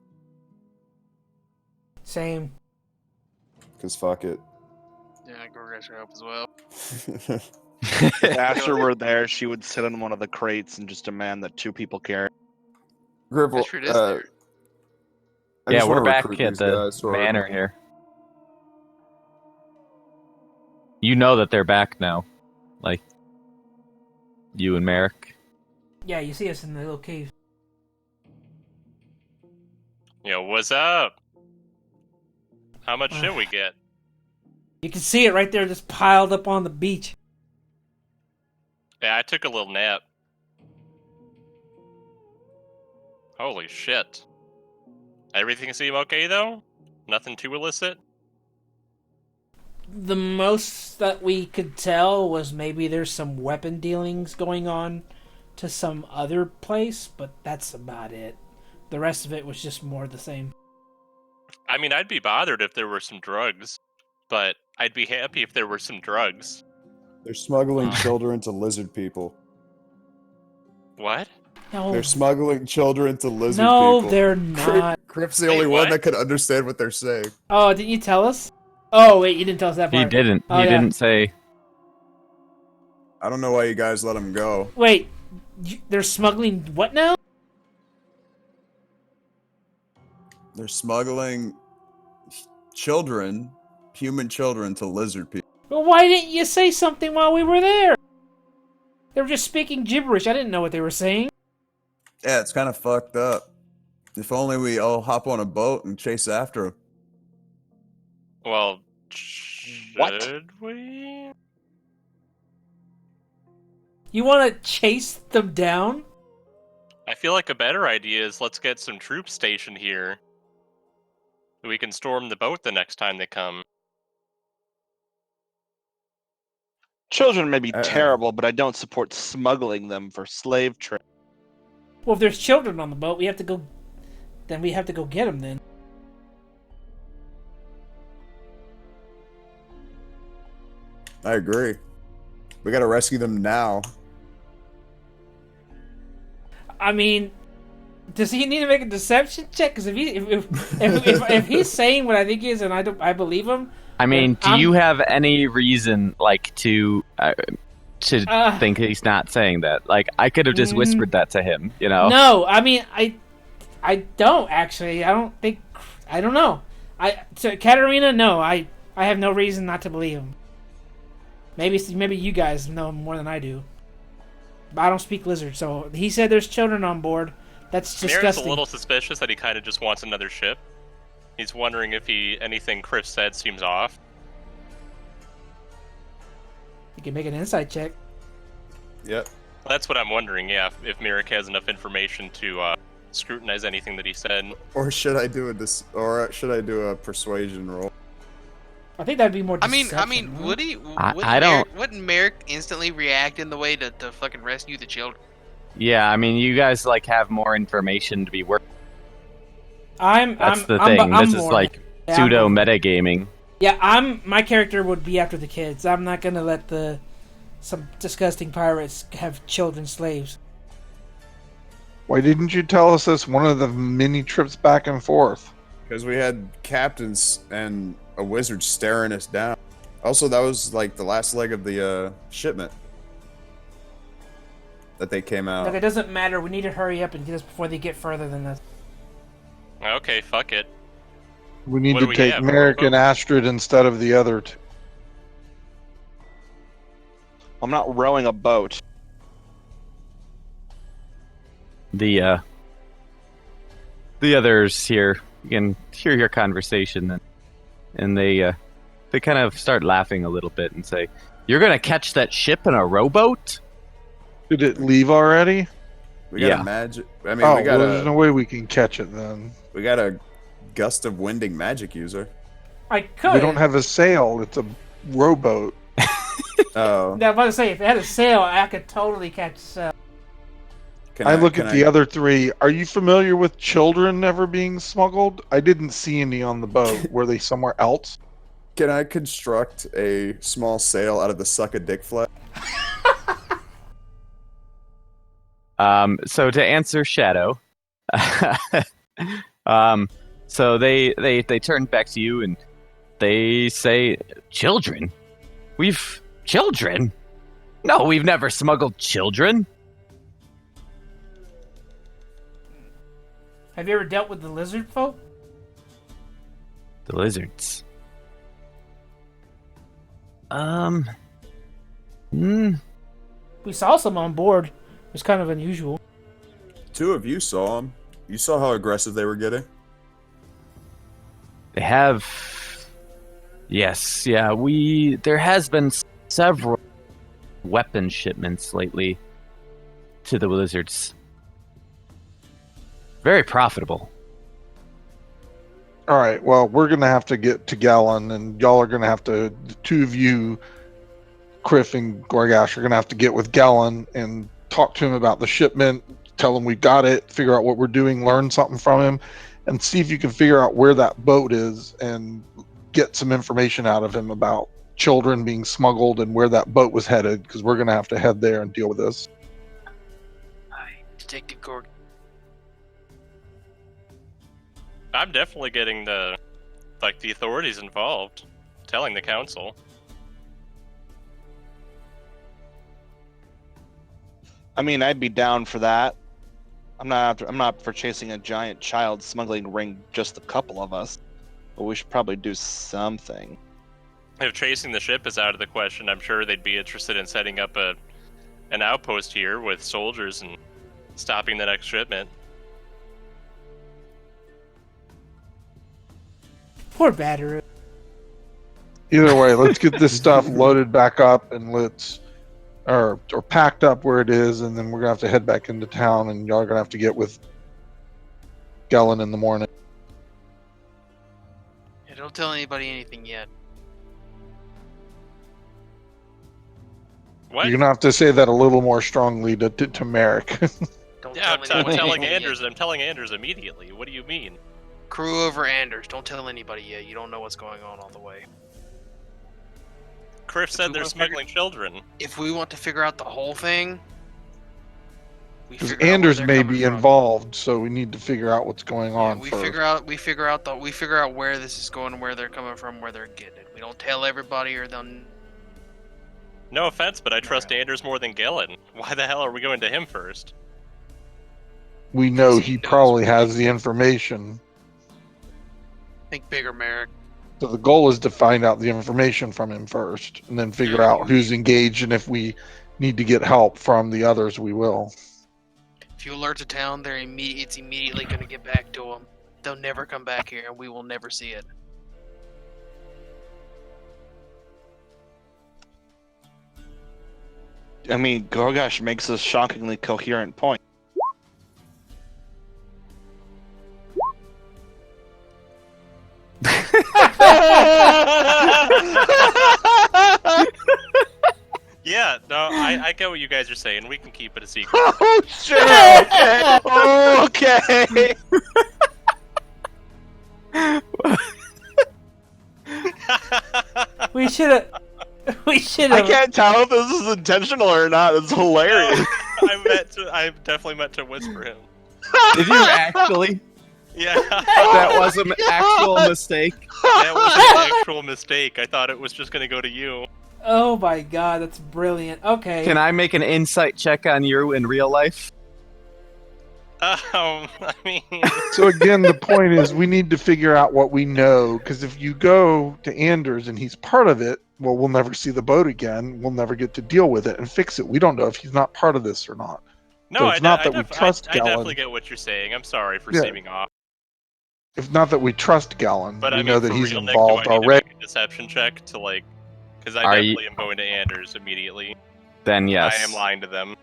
Same. Cause fuck it. Yeah, Goregash will help as well. If Asher were there, she would sit on one of the crates and just demand that 2 people carry. Griff, Astrid is there. Yeah, we're back at the manor here. You know that they're back now. Like, you and Merrick. Yeah, you see us in the little cave. Yo, what's up? How much shit we get? You can see it right there just piled up on the beach. Yeah, I took a little nap. Holy shit. Everything seem okay, though? Nothing too illicit? The most that we could tell was maybe there's some weapon dealings going on to some other place, but that's about it. The rest of it was just more the same. I mean, I'd be bothered if there were some drugs, but I'd be happy if there were some drugs. They're smuggling children to lizard people. What? No, They're smuggling children to lizard no, people. they're not. Kriff's the only one that could understand what they're saying. Oh, didn't you tell us? Oh, wait, you didn't tell us that part. He didn't. Oh, He yeah. didn't say. I don't know why you guys let him go. Wait, they're smuggling what now? They're smuggling children, human children, to lizard people. Well, why didn't you say something while we were there? They were just speaking gibberish. I didn't know what they were saying. Yeah, it's kind of fucked up. If only we all hop on a boat and chase after them. Well, should we? You want to chase them down? I feel like a better idea is let's get some troops stationed here. We can storm the boat the next time they come. Children may be terrible, but I don't support smuggling them for slave trade. Well, if there's children on the boat, we have to go. Then we have to go get them. Then. I agree. We gotta rescue them now. I mean, does he need to make a deception check? Because if he's saying what I think he is, and I believe him. I mean, do you have any reason, like, to think he's not saying that? Like, I could have just whispered that to him, you know? No, I mean, I don't actually. I don't know. So Katarina, no, I have no reason not to believe him. Maybe you guys know more than I do. But I don't speak lizard, so he said there's children on board. That's disgusting. Merrick's a little suspicious that he kind of just wants another ship. He's wondering if anything Kriff said seems off. You can make an insight check. Yep. That's what I'm wondering, yeah, if Merrick has enough information to scrutinize anything that he said. Or should I do a persuasion roll? I think that'd be more deception. I mean, would he? Wouldn't Merrick instantly react in the way to fucking rescue the children? Yeah, I mean, you guys, like, have more information to be working. That's the thing. thing. This is like pseudo metagaming. Yeah, my character would be after the kids. I'm not gonna let some disgusting pirates have children slaves. Why didn't you tell us this one of the many trips back and forth? Because we had captains and a wizard staring us down. Also, that was like the last leg of the shipment that they came out. Look, it doesn't matter. We need to hurry up and do this before they get further than this. Okay, fuck it. We need to take Merrick and Astrid instead of the other two. I'm not rowing a boat. The others here, you can hear your conversation, and they kind of start laughing a little bit and say, You're gonna catch that ship in a rowboat? Did it leave already? We got a magic. I mean, Oh, we got well, there's no way we can catch it then. We got a gust of winding magic user. I could. We don't have a sail. It's a rowboat. Oh. Now, I was about to say, if it had a sail, I could totally catch a sail. I look at the other three. Are you familiar with children never being smuggled? I didn't see any on the boat. Were they somewhere else? Can I construct a small sail out of the suck a dick flag? So to answer Shadow, so they turn back to you and they say, "Children? Children? No, we've never smuggled children." Have you ever dealt with the lizard folk? The lizards. We saw some on board. It was kind of unusual. 2 of you saw them. You saw how aggressive they were getting? They have... Yes, yeah, there has been several weapon shipments lately to the lizards. Very profitable. All right, well, we're going to have to get to Gallon, and y'all are going to have to, the 2 of you, Kriff and Goregash, are going to have to get with Gallon and talk to him about the shipment, tell him we got it, figure out what we're doing, learn something from him, and see if you can figure out where that boat is and get some information out of him about children being smuggled and where that boat was headed, because we're going to have to head there and deal with this. Hi, Detective Gorg. I'm definitely getting the authorities involved, telling the council. I mean, I'd be down for that. I'm not for chasing a giant child smuggling ring, just a couple of us. But we should probably do something. If chasing the ship is out of the question, I'm sure they'd be interested in setting up an outpost here with soldiers and stopping the next shipment. Poor Batoru. Either way, let's get this stuff loaded back up and or packed up where it is, and then we're gonna have to head back into town, and y'all are gonna have to get with Gallon in the morning. Yeah, don't tell anybody anything yet. What? You're gonna have to say that a little more strongly to Merrick. Don't Yeah, tell I'm anybody telling yet. Anders. I'm telling Anders immediately. What do you mean? Crew over Anders. Don't tell anybody yet. You don't know what's going on all the way. Kriff said they're smuggling children. If we want to figure out the whole thing, Because Anders may be involved, so we need to figure out what's going on. We first. figure out where this is going, where they're coming from, where they're getting it. We don't tell everybody, or they'll. No offense, but I trust Anders more than Gillen. Why the hell are we going to him first? We know he probably has the information. Think bigger, Merrick. So the goal is to find out the information from him first, and then figure out who's engaged, and if we need to get help from the others, we will. If you alert the town, it's immediately going to get back to them. They'll never come back here, and we will never see it. I mean, Goregash makes a shockingly coherent point. Yeah, no, I get what you guys are saying. We can keep it a secret. Oh shit! Okay. Oh, okay. We should have. I can't tell if this is intentional or not. It's hilarious. I definitely meant to whisper him. Did you actually? Yeah. That was an actual mistake. That was an actual mistake. I thought it was just going to go to you. Oh my god, that's brilliant. Okay. Can I make an insight check on you in real life? I mean... So again, the point is we need to figure out what we know, because if you go to Anders and he's part of it, well, we'll never see the boat again. We'll never get to deal with it and fix it. We don't know if he's not part of this or not. No, so it's not that we trust I Gallon. definitely get what you're saying. I'm sorry for seeming off. If not that we trust Gallon, But we I mean, know that for he's real, Nick, involved do I need already. to make a deception check to Because I definitely am going to Anders immediately. Then yes. I am lying to them.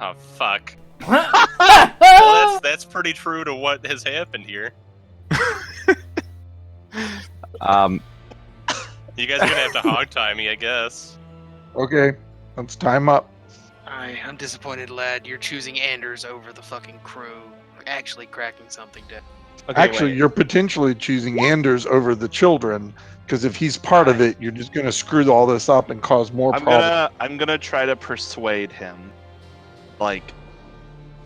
Oh, fuck. Well, that's pretty true to what has happened here. You guys are gonna have to hog tie me, I guess. Okay, let's time up. Alright, I'm disappointed, lad. You're choosing Anders over the fucking crew. Actually cracking something down. Okay, Actually, wait. you're potentially choosing Anders over the children, because if he's part of it, you're just going to screw all this up and cause more problems. I'm gonna try to persuade him. Like,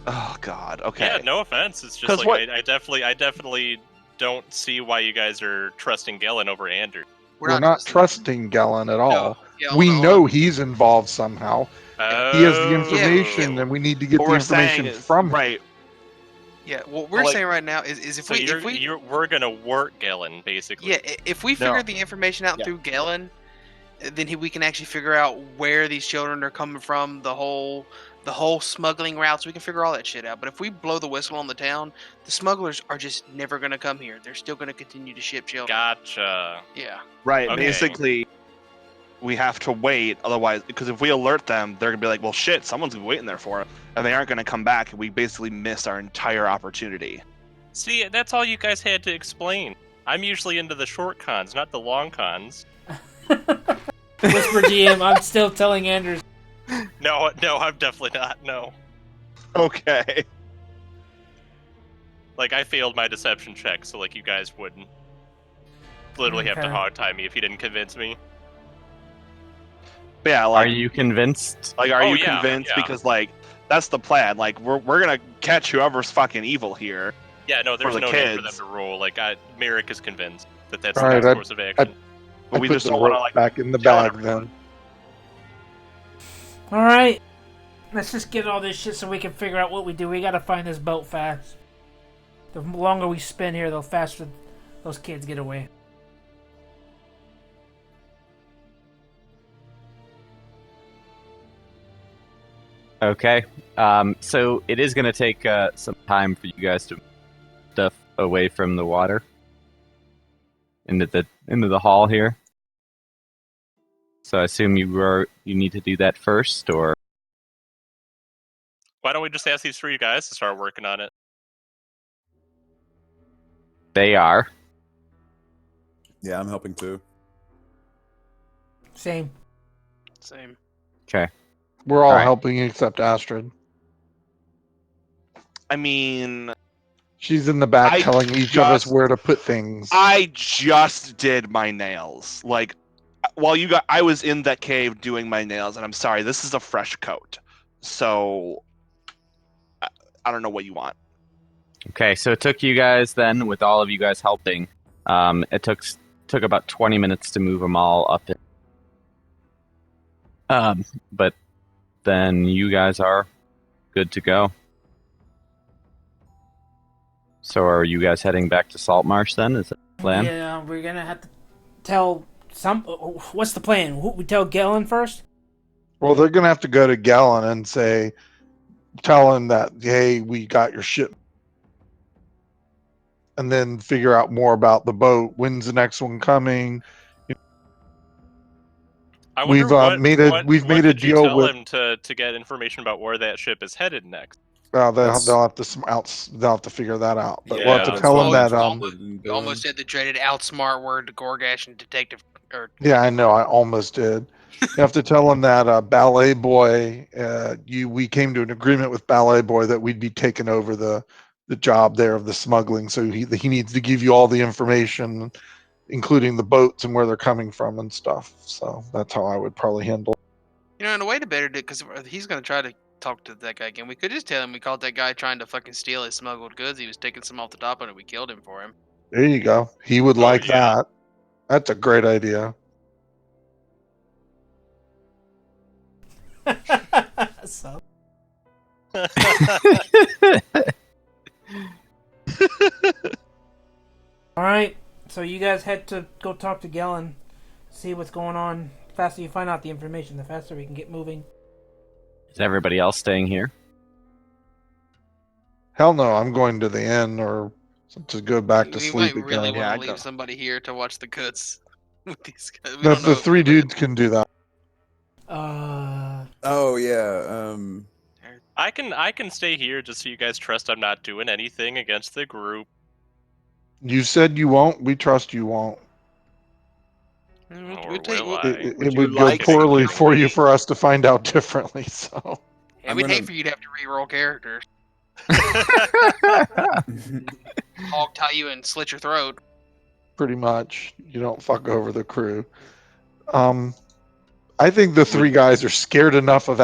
oh god, okay. Yeah, no offense. It's just like I definitely don't see why you guys are trusting Galen over Anders. We're not trusting Galen at all. No. Yeah, we know he's involved somehow. He has the information, and we need to get the information from him. Right. Yeah, what we're saying right now is if we're gonna work Galen, basically. Yeah, if we figure the information out through Galen, then we can actually figure out where these children are coming from, the whole smuggling routes. We can figure all that shit out. But if we blow the whistle on the town, the smugglers are just never gonna come here. They're still gonna continue to ship children. Gotcha. Yeah. Right. Okay. Basically, we have to wait. Otherwise, because if we alert them, they're gonna be like, "Well, shit, someone's been waiting there for it," and they aren't gonna come back. And we basically miss our entire opportunity. See, that's all you guys had to explain. I'm usually into the short cons, not the long cons. Whisper GM, I'm still telling Anders. No, I'm definitely not. No. Okay. Like, I failed my deception check, so like you guys wouldn't literally have to hog tie me if you didn't convince me. But yeah, like, are you convinced? Like, are you convinced? Yeah. Because like that's the plan. Like, we're gonna catch whoever's fucking evil here. Yeah, no, there's no need for them to roll. Like, Merrick is convinced that that's all the right, best course of action. But we just don't want to like back in the bag then. All right, let's just get all this shit so we can figure out what we do. We gotta find this boat fast. The longer we spend here, the faster those kids get away. Okay, so it is going to take some time for you guys to stuff away from the water into the hall here. So I assume you need to do that first, or why don't we just ask these three guys to start working on it? They are. Yeah, I'm helping too. Same. Okay. We're all helping except Astrid. I mean, she's in the back telling each of us where to put things. I just did my nails. Like, while I was in that cave doing my nails, and I'm sorry, this is a fresh coat. So, I don't know what you want. Okay, so it took you guys then, with all of you guys helping, it took about 20 minutes to move them all up. But then you guys are good to go. So are you guys heading back to Saltmarsh then? Is that the plan? Yeah, we're gonna have to tell what's the plan? We tell Galen first? Well, they're gonna have to go to Galen and tell him that, hey, we got your ship. And then figure out more about the boat. When's the next one coming? We've made a deal with him to get information about where that ship is headed next. Well, they'll have to figure that out. But we'll have to tell them that. You almost said the dreaded outsmart word to Goregash and detective. Yeah, I know. I almost did. You have to tell them that Ballet Boy. We came to an agreement with Ballet Boy that we'd be taking over the job there of the smuggling. So he needs to give you all the information, including the boats and where they're coming from and stuff. So that's how I would probably handle it. In a way to better do, because he's going to try to talk to that guy again. We could just tell him we caught that guy trying to fucking steal his smuggled goods. He was taking some off the top of it. We killed him for him. There you go. He would like that. That's a great idea. So. All right. So you guys head to go talk to Galen, see what's going on. The faster you find out the information, the faster we can get moving. Is everybody else staying here? Hell no, I'm going to the inn or So to go back to We sleep might really again. want Yeah, to leave somebody here to watch the goods with these guys. We The, don't know the if three we're gonna- dudes can do that. Oh yeah. I can stay here just so you guys trust I'm not doing anything against the group. You said you won't. We trust you won't. Or We'll take. will I? It Would you would go like poorly security? for you for us to find out differently. So Yeah, I'm we'd gonna- hate for you to have to re-roll characters. Hog tie you and slit your throat. pretty much, you don't fuck over the crew. I think the three guys are scared enough of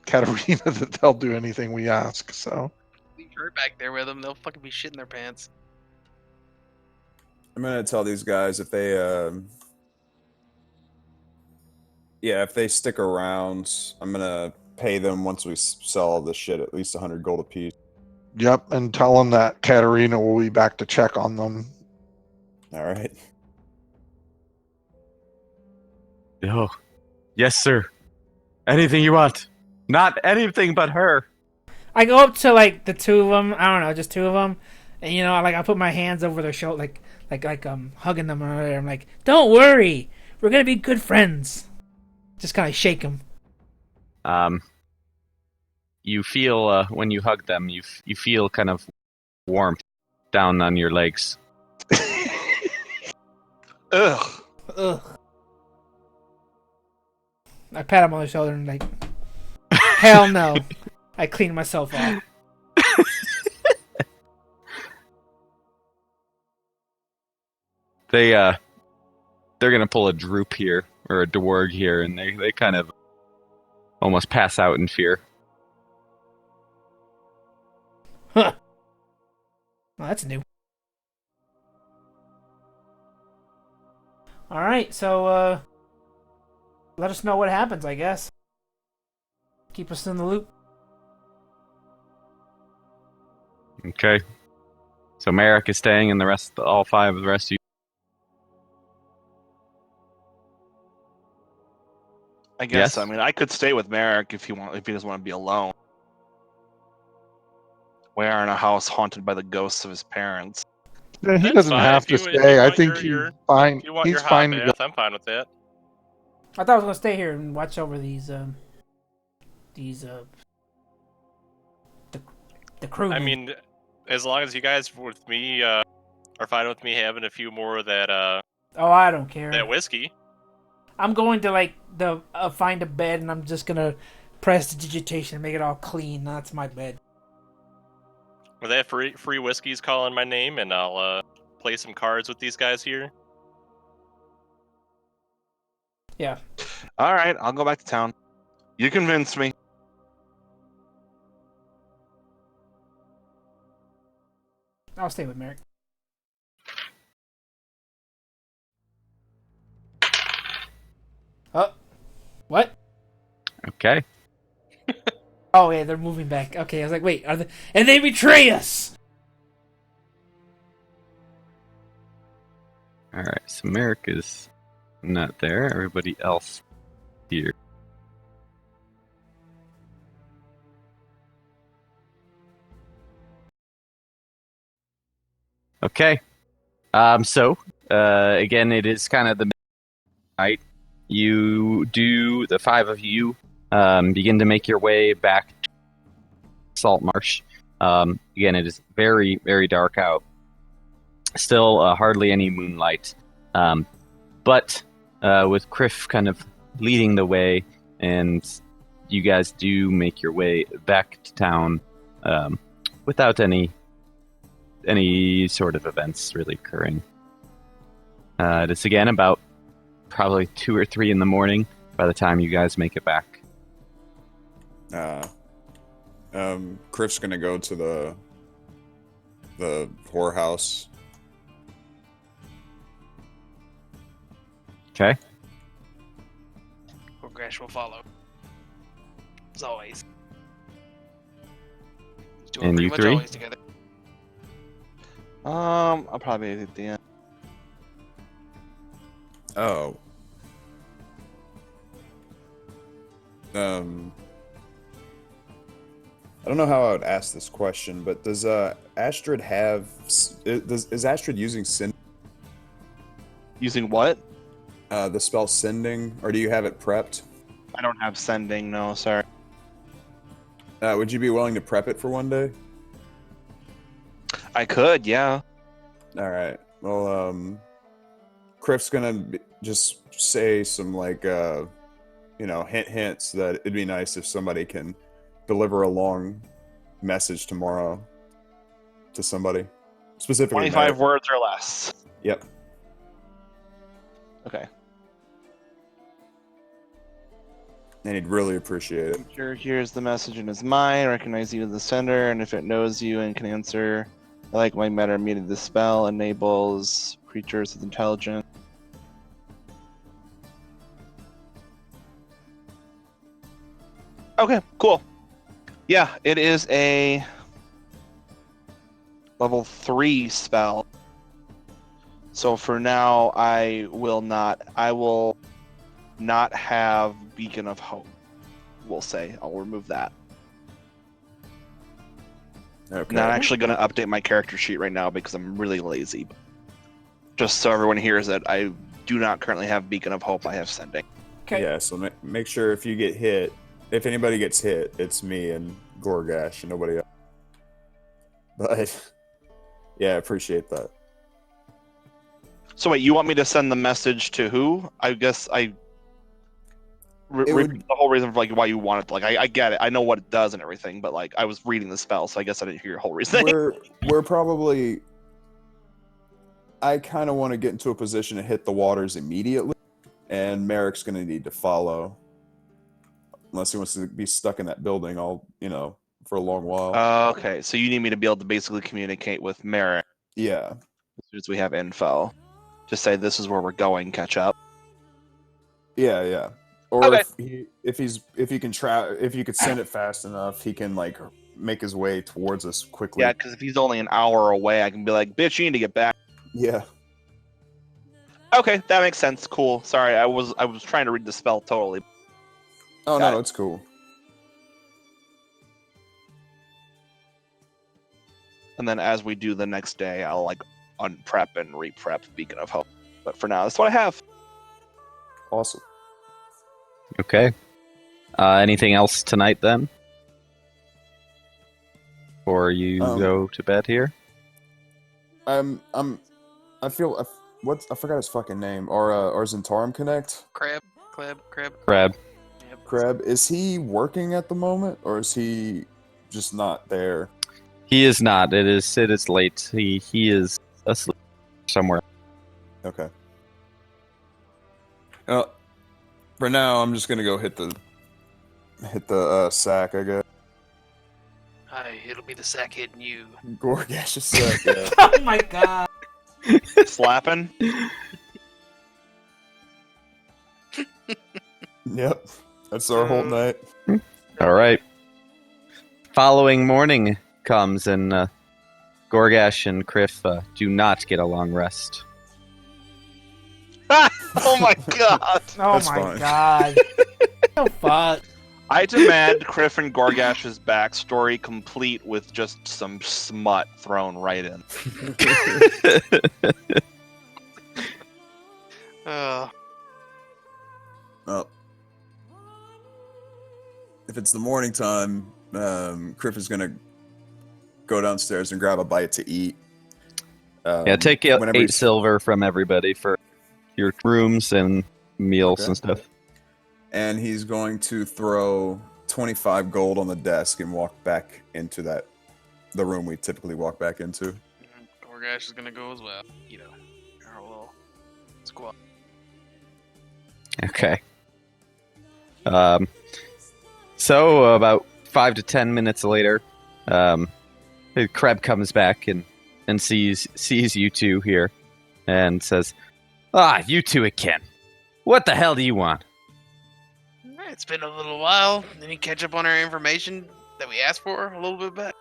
Katarina that they'll do anything we ask. So Leave her back there with them. They'll fucking be shitting their pants. I'm gonna tell these guys if they, if they stick around, I'm gonna pay them once we sell all this shit at least 100 gold apiece. yep, and tell them that Katarina will be back to check on them. All right. Oh, yes, sir. Anything you want. Not anything but her. I go up to like the two of them. I don't know, just two of them, and I put my hands over their shoulder, like hugging them. Or I'm like, "Don't worry, we're gonna be good friends." Just kind of shake them. You feel when you hug them, you feel kind of warmth down on your legs. Ugh. Ugh. I pat him on the shoulder and like, hell no. I clean myself off. They're gonna pull a droop here or a dwarg here, and they kind of almost pass out in fear. Huh. Well, that's new. Alright, so, let us know what happens, I guess. Keep us in the loop. Okay. So Merrick is staying, and all five of the rest of you. I guess. Yes? I mean, I could stay with Merrick if he doesn't want to be alone. We are in a house haunted by the ghosts of his parents. Yeah, he That's doesn't fine. have If to you stay. I want think your- he's fine. If you want He's your hot fine to go. bath, I'm fine with that. I thought I was gonna stay here and watch over the crew. I mean, as long as you guys with me are fine with me having a few more of that oh, I don't care. that whiskey. I'm going to find a bed and I'm just gonna press the digitation and make it all clean. That's my bed. With that free whiskey's calling my name, and I'll play some cards with these guys here. Yeah. All right, I'll go back to town. You convinced me. I'll stay with Merrick. Oh, what? Okay. Oh yeah, they're moving back. Okay, I was like, wait, and they betray us. All right. So Merrick is not there. Everybody else here. Okay. So again, it is kind of the midnight. The five of you begin to make your way back to Salt Marsh. Again, it is very, very dark out. Still hardly any moonlight. But with Kriff kind of leading the way, and you guys do make your way back to town without any sort of events really occurring. It is again about probably 2 or 3 in the morning by the time you guys make it back. Kriff's gonna go to the whorehouse. Okay. Goregash will follow. As always. Doing And pretty you much three? always together. I'll probably be at the end. Oh. I don't know how I would ask this question, but does Astrid have... Is Astrid using Send? Using what? The spell Sending, or do you have it prepped? I don't have sending, no, sorry. Would you be willing to prep it for one day? I could, yeah. Alright, well, Kriff's gonna just say some, like, hints that it'd be nice if somebody can deliver a long message tomorrow to somebody. Specifically 25 Merrick. words or less. Yep. Okay. And he'd really appreciate it. Sure, here's the message in his mind. Recognize you as the sender, and if it knows you and can answer, I like my meta meaning the spell enables creatures with intelligence. Okay, cool. Yeah, it is a level 3 spell. So for now, I will not have Beacon of Hope. We'll say I'll remove that. Okay. I'm not actually going to update my character sheet right now because I'm really lazy. Just so everyone hears that I do not currently have Beacon of Hope. I have Sending. Okay. Yeah, so make sure if you get hit, if anybody gets hit, it's me and Goregash and nobody else. But yeah, I appreciate that. So wait, you want me to send the message to who? I guess repeat the whole reason for like why you want it. Like I get it. I know what it does and everything, but like I was reading the spell, so I guess I didn't hear your whole reason. We're probably. I kind of want to get into a position to hit the waters immediately, and Merrick's going to need to follow, unless he wants to be stuck in that building for a long while. Okay, so you need me to be able to basically communicate with Merrick. Yeah. As soon as we have info, just say this is where we're going. Catch up. Yeah. Or Okay. if you could send it fast enough, he can like make his way towards us quickly. Yeah, because if he's only an hour away, I can be like, "Bitch, you need to get back." Yeah. Okay, that makes sense. Cool. Sorry, I was trying to read the spell totally. Oh Got no, it. it's cool. And then as we do the next day, I'll like unprep and reprep Beacon of Hope. But for now, that's what I have. Awesome. Okay. Anything else tonight then? Before you go to bed here? I forgot his fucking name. Or Zentarum Connect? Crab. Crab. Yep. Crab. Is he working at the moment, or is he just not there? He is not. It is late. He is asleep somewhere. Okay. For now, I'm just gonna go hit the sack, I guess. It'll be the sack hitting you. Goregash's sack. Yeah. Oh my god. Slapping. Yep. That's our whole night. All right. Following morning comes, and Goregash and Kriff do not get a long rest. Oh my god! Oh That's my fine. god. Oh fuck. I demand Kriff and Gorgash's backstory complete with just some smut thrown right in. Well, if it's the morning time, Kriff is gonna go downstairs and grab a bite to eat. Take whenever 8 he's- silver from everybody for your rooms and meals Okay. and stuff. And he's going to throw 25 gold on the desk and walk back into the room we typically walk back into. Goregash is gonna go as well. Our little squad. Okay. So about 5 to 10 minutes later, Crab comes back and sees you two here, and says, you two again. What the hell do you want?" It's been a little while. Any catch up on our information that we asked for a little bit back?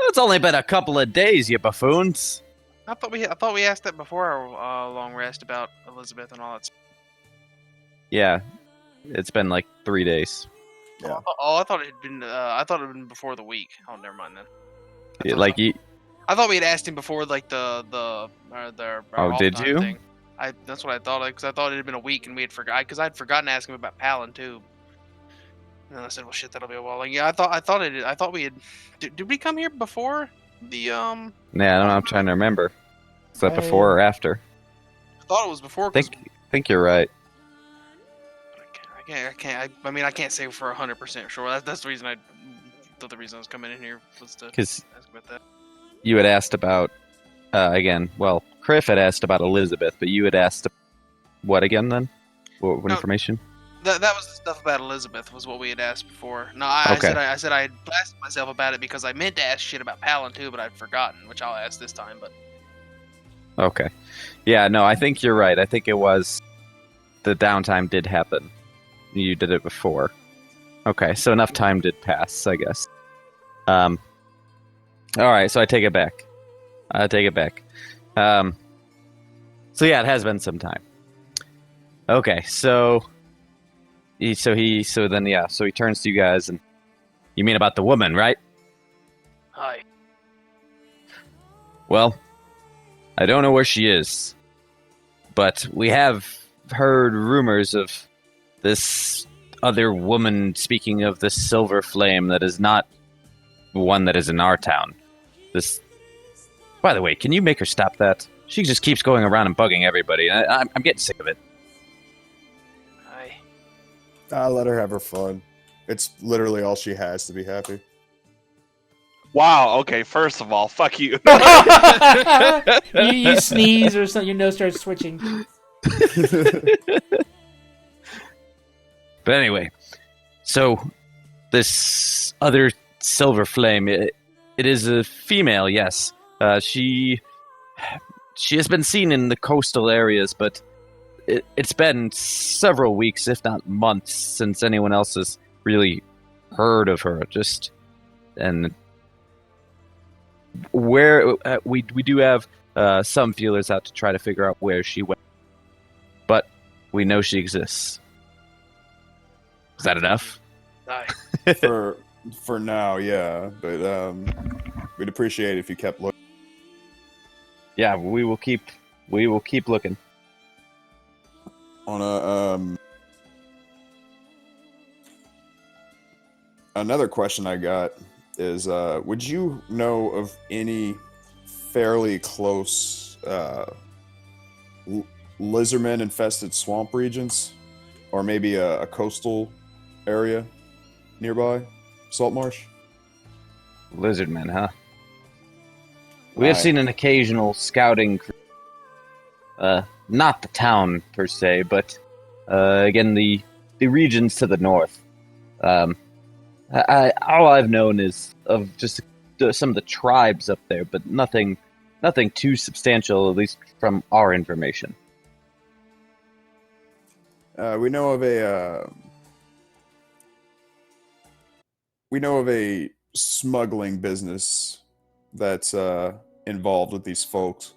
It's only been a couple of days, you buffoons. I thought we asked that before our long rest about Elizabeth and all that. Yeah, it's been like 3 days. Yeah. Oh, I thought it had been. I thought it had been before the week. Oh, never mind then. I thought we had asked him before, like the did you? thing. That's what I thought, because I thought it had been a week and we had forgot, because I'd forgotten to ask him about Paladin too. And I said, well, shit, that'll be a while. Like, yeah, I thought we had. Did we come here before the Yeah, I don't know. I'm trying to remember. Is that before or after? I thought it was before. Think you're right. I can't say for 100% sure. That's the reason I was coming in here was to ask about that. You had asked about again. Well, Kriff had asked about Elizabeth, but you had asked what again? Then what information? That was the stuff about Elizabeth was what we had asked before. No, I said I had blasted myself about it because I meant to ask shit about Paladin too, but I'd forgotten, which I'll ask this time. But okay, yeah, no, I think you're right. I think it was the downtime did happen. You did it before. Okay, so enough time did pass, I guess. All right, so I take it back. So yeah, it has been some time. Okay, so he turns to you guys, and you mean about the woman, right? Hi. Well, I don't know where she is, but we have heard rumors of this other woman speaking of the silver flame that is not one that is in our town. This. By the way, can you make her stop that? She just keeps going around and bugging everybody. I'm getting sick of it. Hi. Let her have her fun. It's literally all she has to be happy. Wow, okay, first of all, fuck you. you sneeze or something, your nose starts switching. But anyway, so this other silver flame, it is a female, yes. She has been seen in the coastal areas, but it's been several weeks, if not months, since anyone else has really heard of her. And where we do have some feelers out to try to figure out where she went, but we know she exists. Is that enough? For now, yeah, but we'd appreciate it if you kept looking. Yeah, we will keep looking. On another question I got is, would you know of any fairly close lizardman-infested swamp regions, or maybe a coastal area nearby? Salt marsh? Lizardmen, huh? We have seen an occasional scouting crew. Not the town, per se, but, again, the regions to the north. All I've known is of just some of the tribes up there, but nothing too substantial, at least from our information. We know of a smuggling business that's involved with these folks,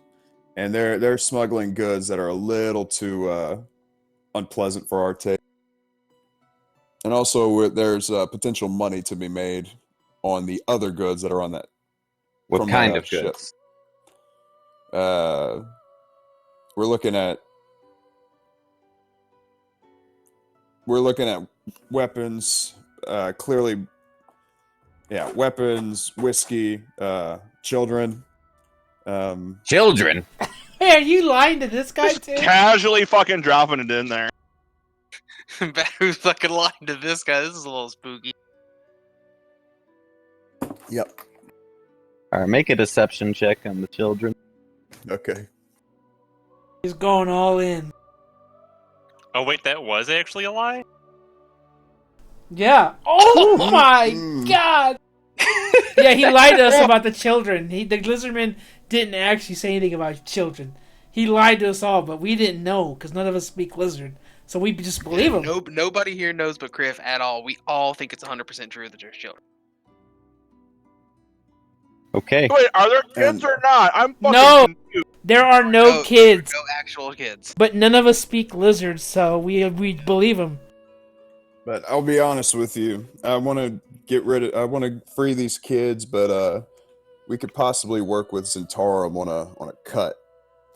and they're smuggling goods that are a little too unpleasant for our taste. And also, there's potential money to be made on the other goods that are on that. What kind of ship. goods? We're looking at weapons. Clearly, yeah, weapons, whiskey, children. Children? Hey, are you lying to this guy too? Casually fucking dropping it in there. Who's fucking lying to this guy? This is a little spooky. Yep. Alright, make a deception check on the children. Okay. He's going all in. Oh wait, that was actually a lie? Yeah. Oh my god! Yeah, he lied to us about the children. The lizardman didn't actually say anything about children. He lied to us all, but we didn't know because none of us speak lizard. So we just believe him. Nobody here knows but Kriff at all. We all think it's 100% true that there's children. Okay. Wait, are there kids or not? I'm fucking No! confused. There are no kids. No actual kids. But none of us speak lizard, so we believe him. But I'll be honest with you. I want to free these kids, but we could possibly work with Zentarum on a cut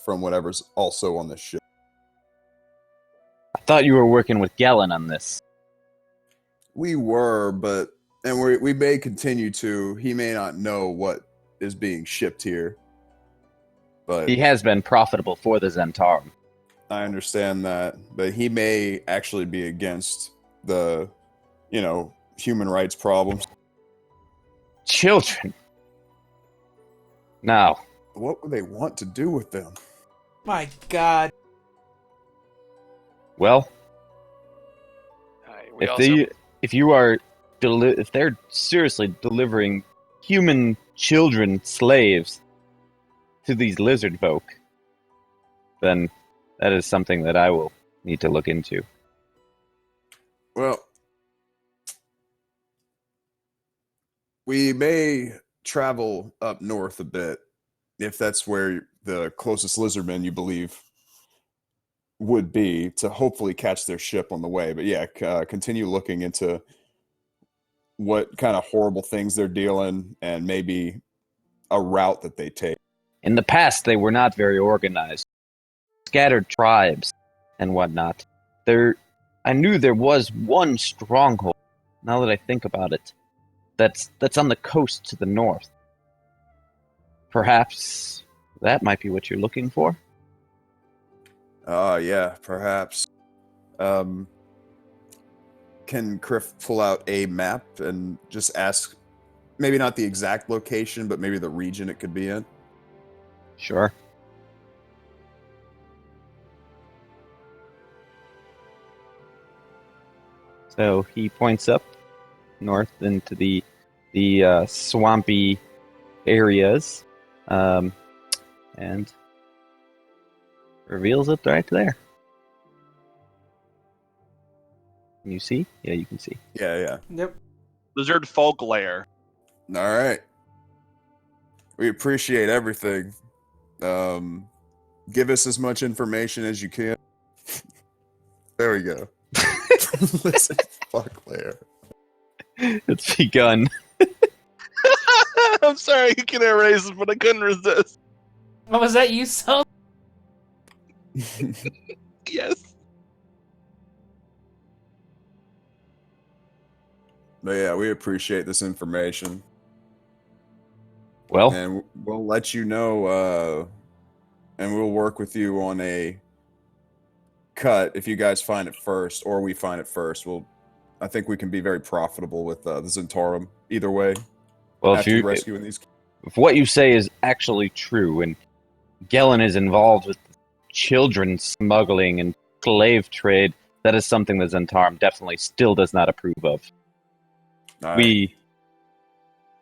from whatever's also on the ship. I thought you were working with Galen on this. We were, and we may continue to. He may not know what is being shipped here, but he has been profitable for the Zentarum. I understand that, but he may actually be against the, human rights problems. Children. Now, what would they want to do with them? My God. Well, We if they're seriously delivering human children slaves to these lizard folk, then that is something that I will need to look into. Well, we may travel up north a bit, if that's where the closest lizardmen you believe would be, to hopefully catch their ship on the way. But yeah, continue looking into what kind of horrible things they're dealing and maybe a route that they take. In the past, they were not very organized. Scattered tribes and whatnot. I knew there was one stronghold, now that I think about it, that's on the coast to the north. Perhaps that might be what you're looking for? Yeah, perhaps. Can Kriff pull out a map and just ask, maybe not the exact location, but maybe the region it could be in? Sure. So he points up north into the swampy areas, and reveals it right there. Can you see? Yeah, you can see. Yeah. Yep. Lizard folk lair. All right. We appreciate everything. Give us as much information as you can. There we go. Listen, fuck there. It's begun. I'm sorry, you can erase it, but I couldn't resist. Oh, was that you, Sothe? Yes. But yeah, we appreciate this information. Well, and we'll let you know, and we'll work with you on a cut if you guys find it first, or we find it first. I think we can be very profitable with the Zentarum either way. Well, after rescuing these. If what you say is actually true, and Galen is involved with children smuggling and slave trade, that is something that Zentarum definitely still does not approve of. Right.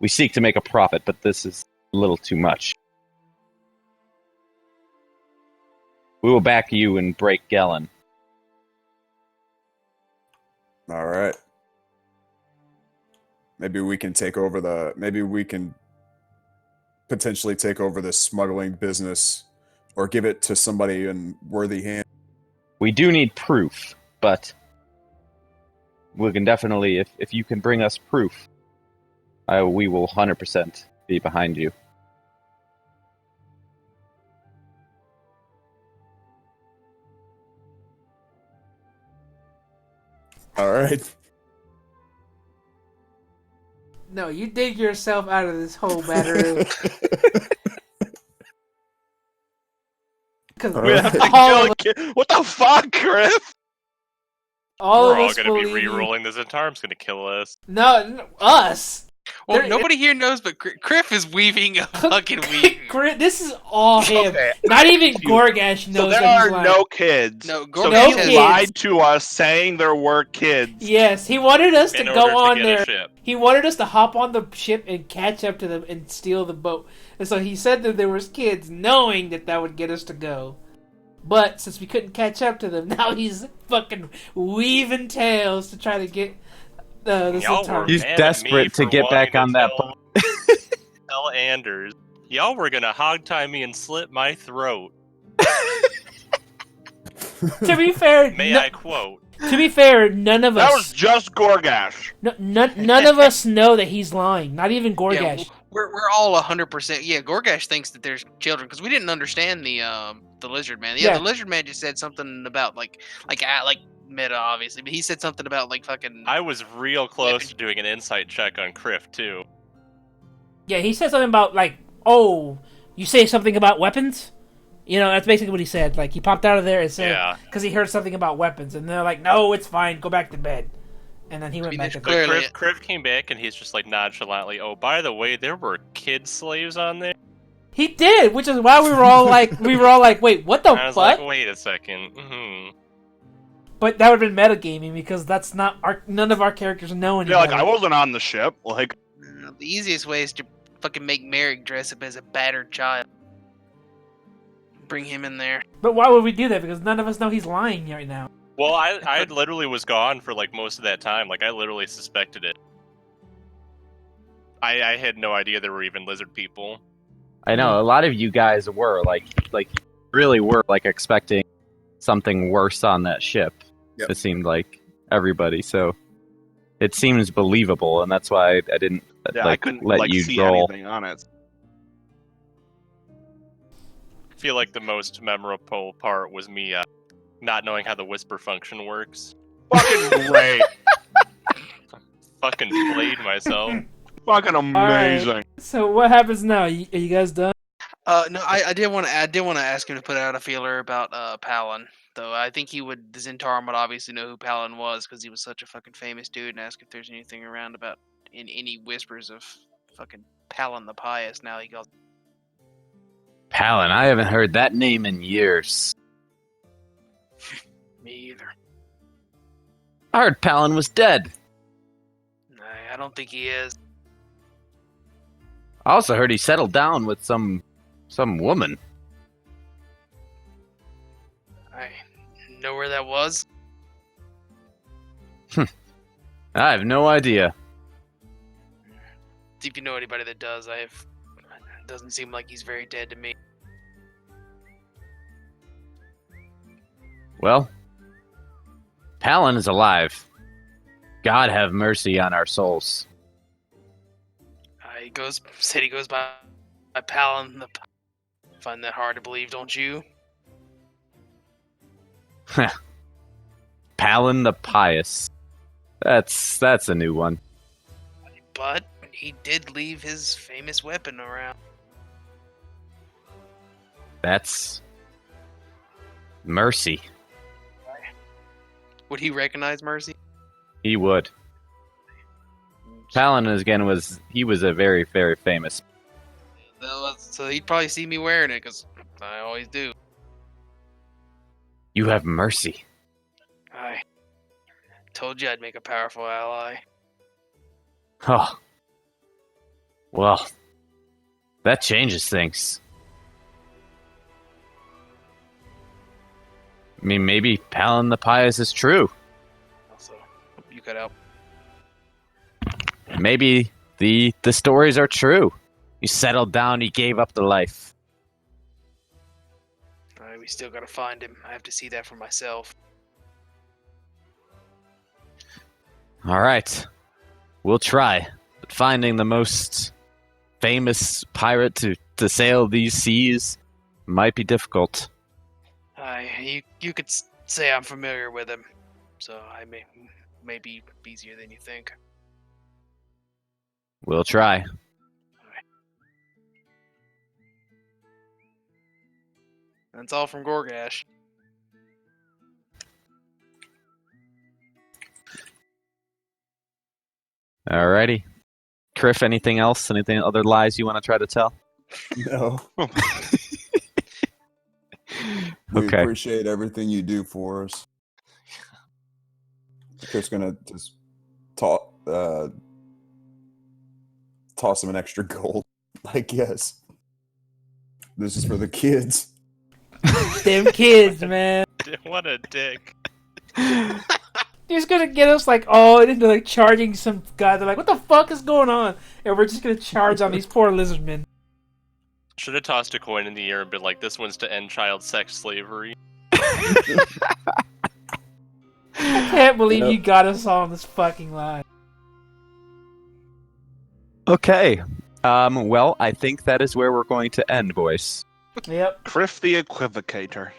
We seek to make a profit, but this is a little too much. We will back you and break Galen. All right. Maybe we can potentially take over the smuggling business, or give it to somebody in worthy hand. We do need proof, but we can definitely, if you can bring us proof, we will 100% be behind you. All right. No, you dig yourself out of this whole matter. Because what the fuck, Kriff? All of We're all us going to be believe you. re-rolling. The Zentarim's going to kill us. No, us. Well, nobody here knows, but Kriff is weaving a fucking weave. This is all him. Okay, Not even Goregash knows So there that he's are lying. no kids. No, So No he kids. lied to us, saying there were kids. Yes, he wanted us to In go order to on get there. a ship. He wanted us to hop on the ship and catch up to them and steal the boat. And so he said that there was kids, knowing that would get us to go. But since we couldn't catch up to them, now he's fucking weaving tails to try to get the Y'all Zentarum. were He's mad at desperate me to for get back wanting on that to boat. Tell Anders, y'all were gonna hogtie me and slit my throat. To be fair, May I quote? To be fair, none of us. That was just Goregash. None of us know that he's lying. Not even Goregash. Yeah, we're all 100%. Yeah, Goregash thinks that there's children because we didn't understand the lizard man. Yeah, the lizard man just said something about like meta obviously, but he said something about like fucking. I was real close to doing an insight check on Kriff too. Yeah, he said something about like, oh, you say something about weapons. You know, that's basically what he said. Like, he popped out of there and said, because he heard something about weapons, and they're like, no, it's fine, go back to bed. And then he went back to bed. Kriff came back, and he's just like nonchalantly, oh, by the way, there were kid slaves on there. He did, which is why we were all like, wait, what the fuck? I was like, wait a second. Mm-hmm. But that would have been metagaming, because that's not none of our characters know anything. Yeah, like, I wasn't on the ship. Like, the easiest way is to fucking make Merrick dress up as a battered child. Bring him in there. But why would we do that? Because none of us know he's lying right now. Well, I literally was gone for like most of that time. Like I literally suspected it. I had no idea there were even lizard people. I know a lot of you guys were like really were like expecting something worse on that ship. Yep. It seemed like everybody. So it seems believable, and that's why I didn't I couldn't let you see roll anything on it. I feel like the most memorable part was me not knowing how the whisper function works. Fucking great. Fucking played myself. Fucking amazing. Right. So what happens now? Are you guys done? No, I did want to ask him to put out a feeler about Paladin. Though I think the Zentarum would obviously know who Paladin was because he was such a fucking famous dude, and ask if there's anything around about any whispers of fucking Paladin the Pious. Now he goes. Paladin, I haven't heard that name in years. Me either. I heard Paladin was dead. I don't think he is. I also heard he settled down with some woman. I know where that was. I have no idea. If you know anybody that does, it doesn't seem like he's very dead to me. Well, Paladin is alive. God have mercy on our souls. He goes by Paladin. Find that hard to believe, don't you? Paladin the Pious. That's a new one. But he did leave his famous weapon around. That's Mercy. Would he recognize Mercy? He would. Paladin again was a very, very famous. So he'd probably see me wearing it because I always do. You have mercy. I told you I'd make a powerful ally. Oh. Well, that changes things. I mean, maybe Paladin the Pious is true. Also, you could help. Maybe the stories are true. He settled down, he gave up the life. We still gotta find him. I have to see that for myself. Alright. We'll try. But finding the most famous pirate to sail these seas might be difficult. You could say I'm familiar with him, so I may be easier than you think. We'll try. That's all from Goregash. Alrighty. Kriff, anything else? Anything other lies you want to try to tell? No. We appreciate everything you do for us. Kriff's gonna just toss him an extra gold. Like, yes. This is for the kids. Damn kids, man. What a dick. He's gonna get us like all into like charging some guy. They're like, what the fuck is going on? And we're just gonna charge on these poor lizardmen. Should have tossed a coin in the air and been like, this one's to end child sex slavery. I can't believe you got us all on this fucking line. Okay. Well, I think that is where we're going to end, boys. Yep. Kriff the Equivocator.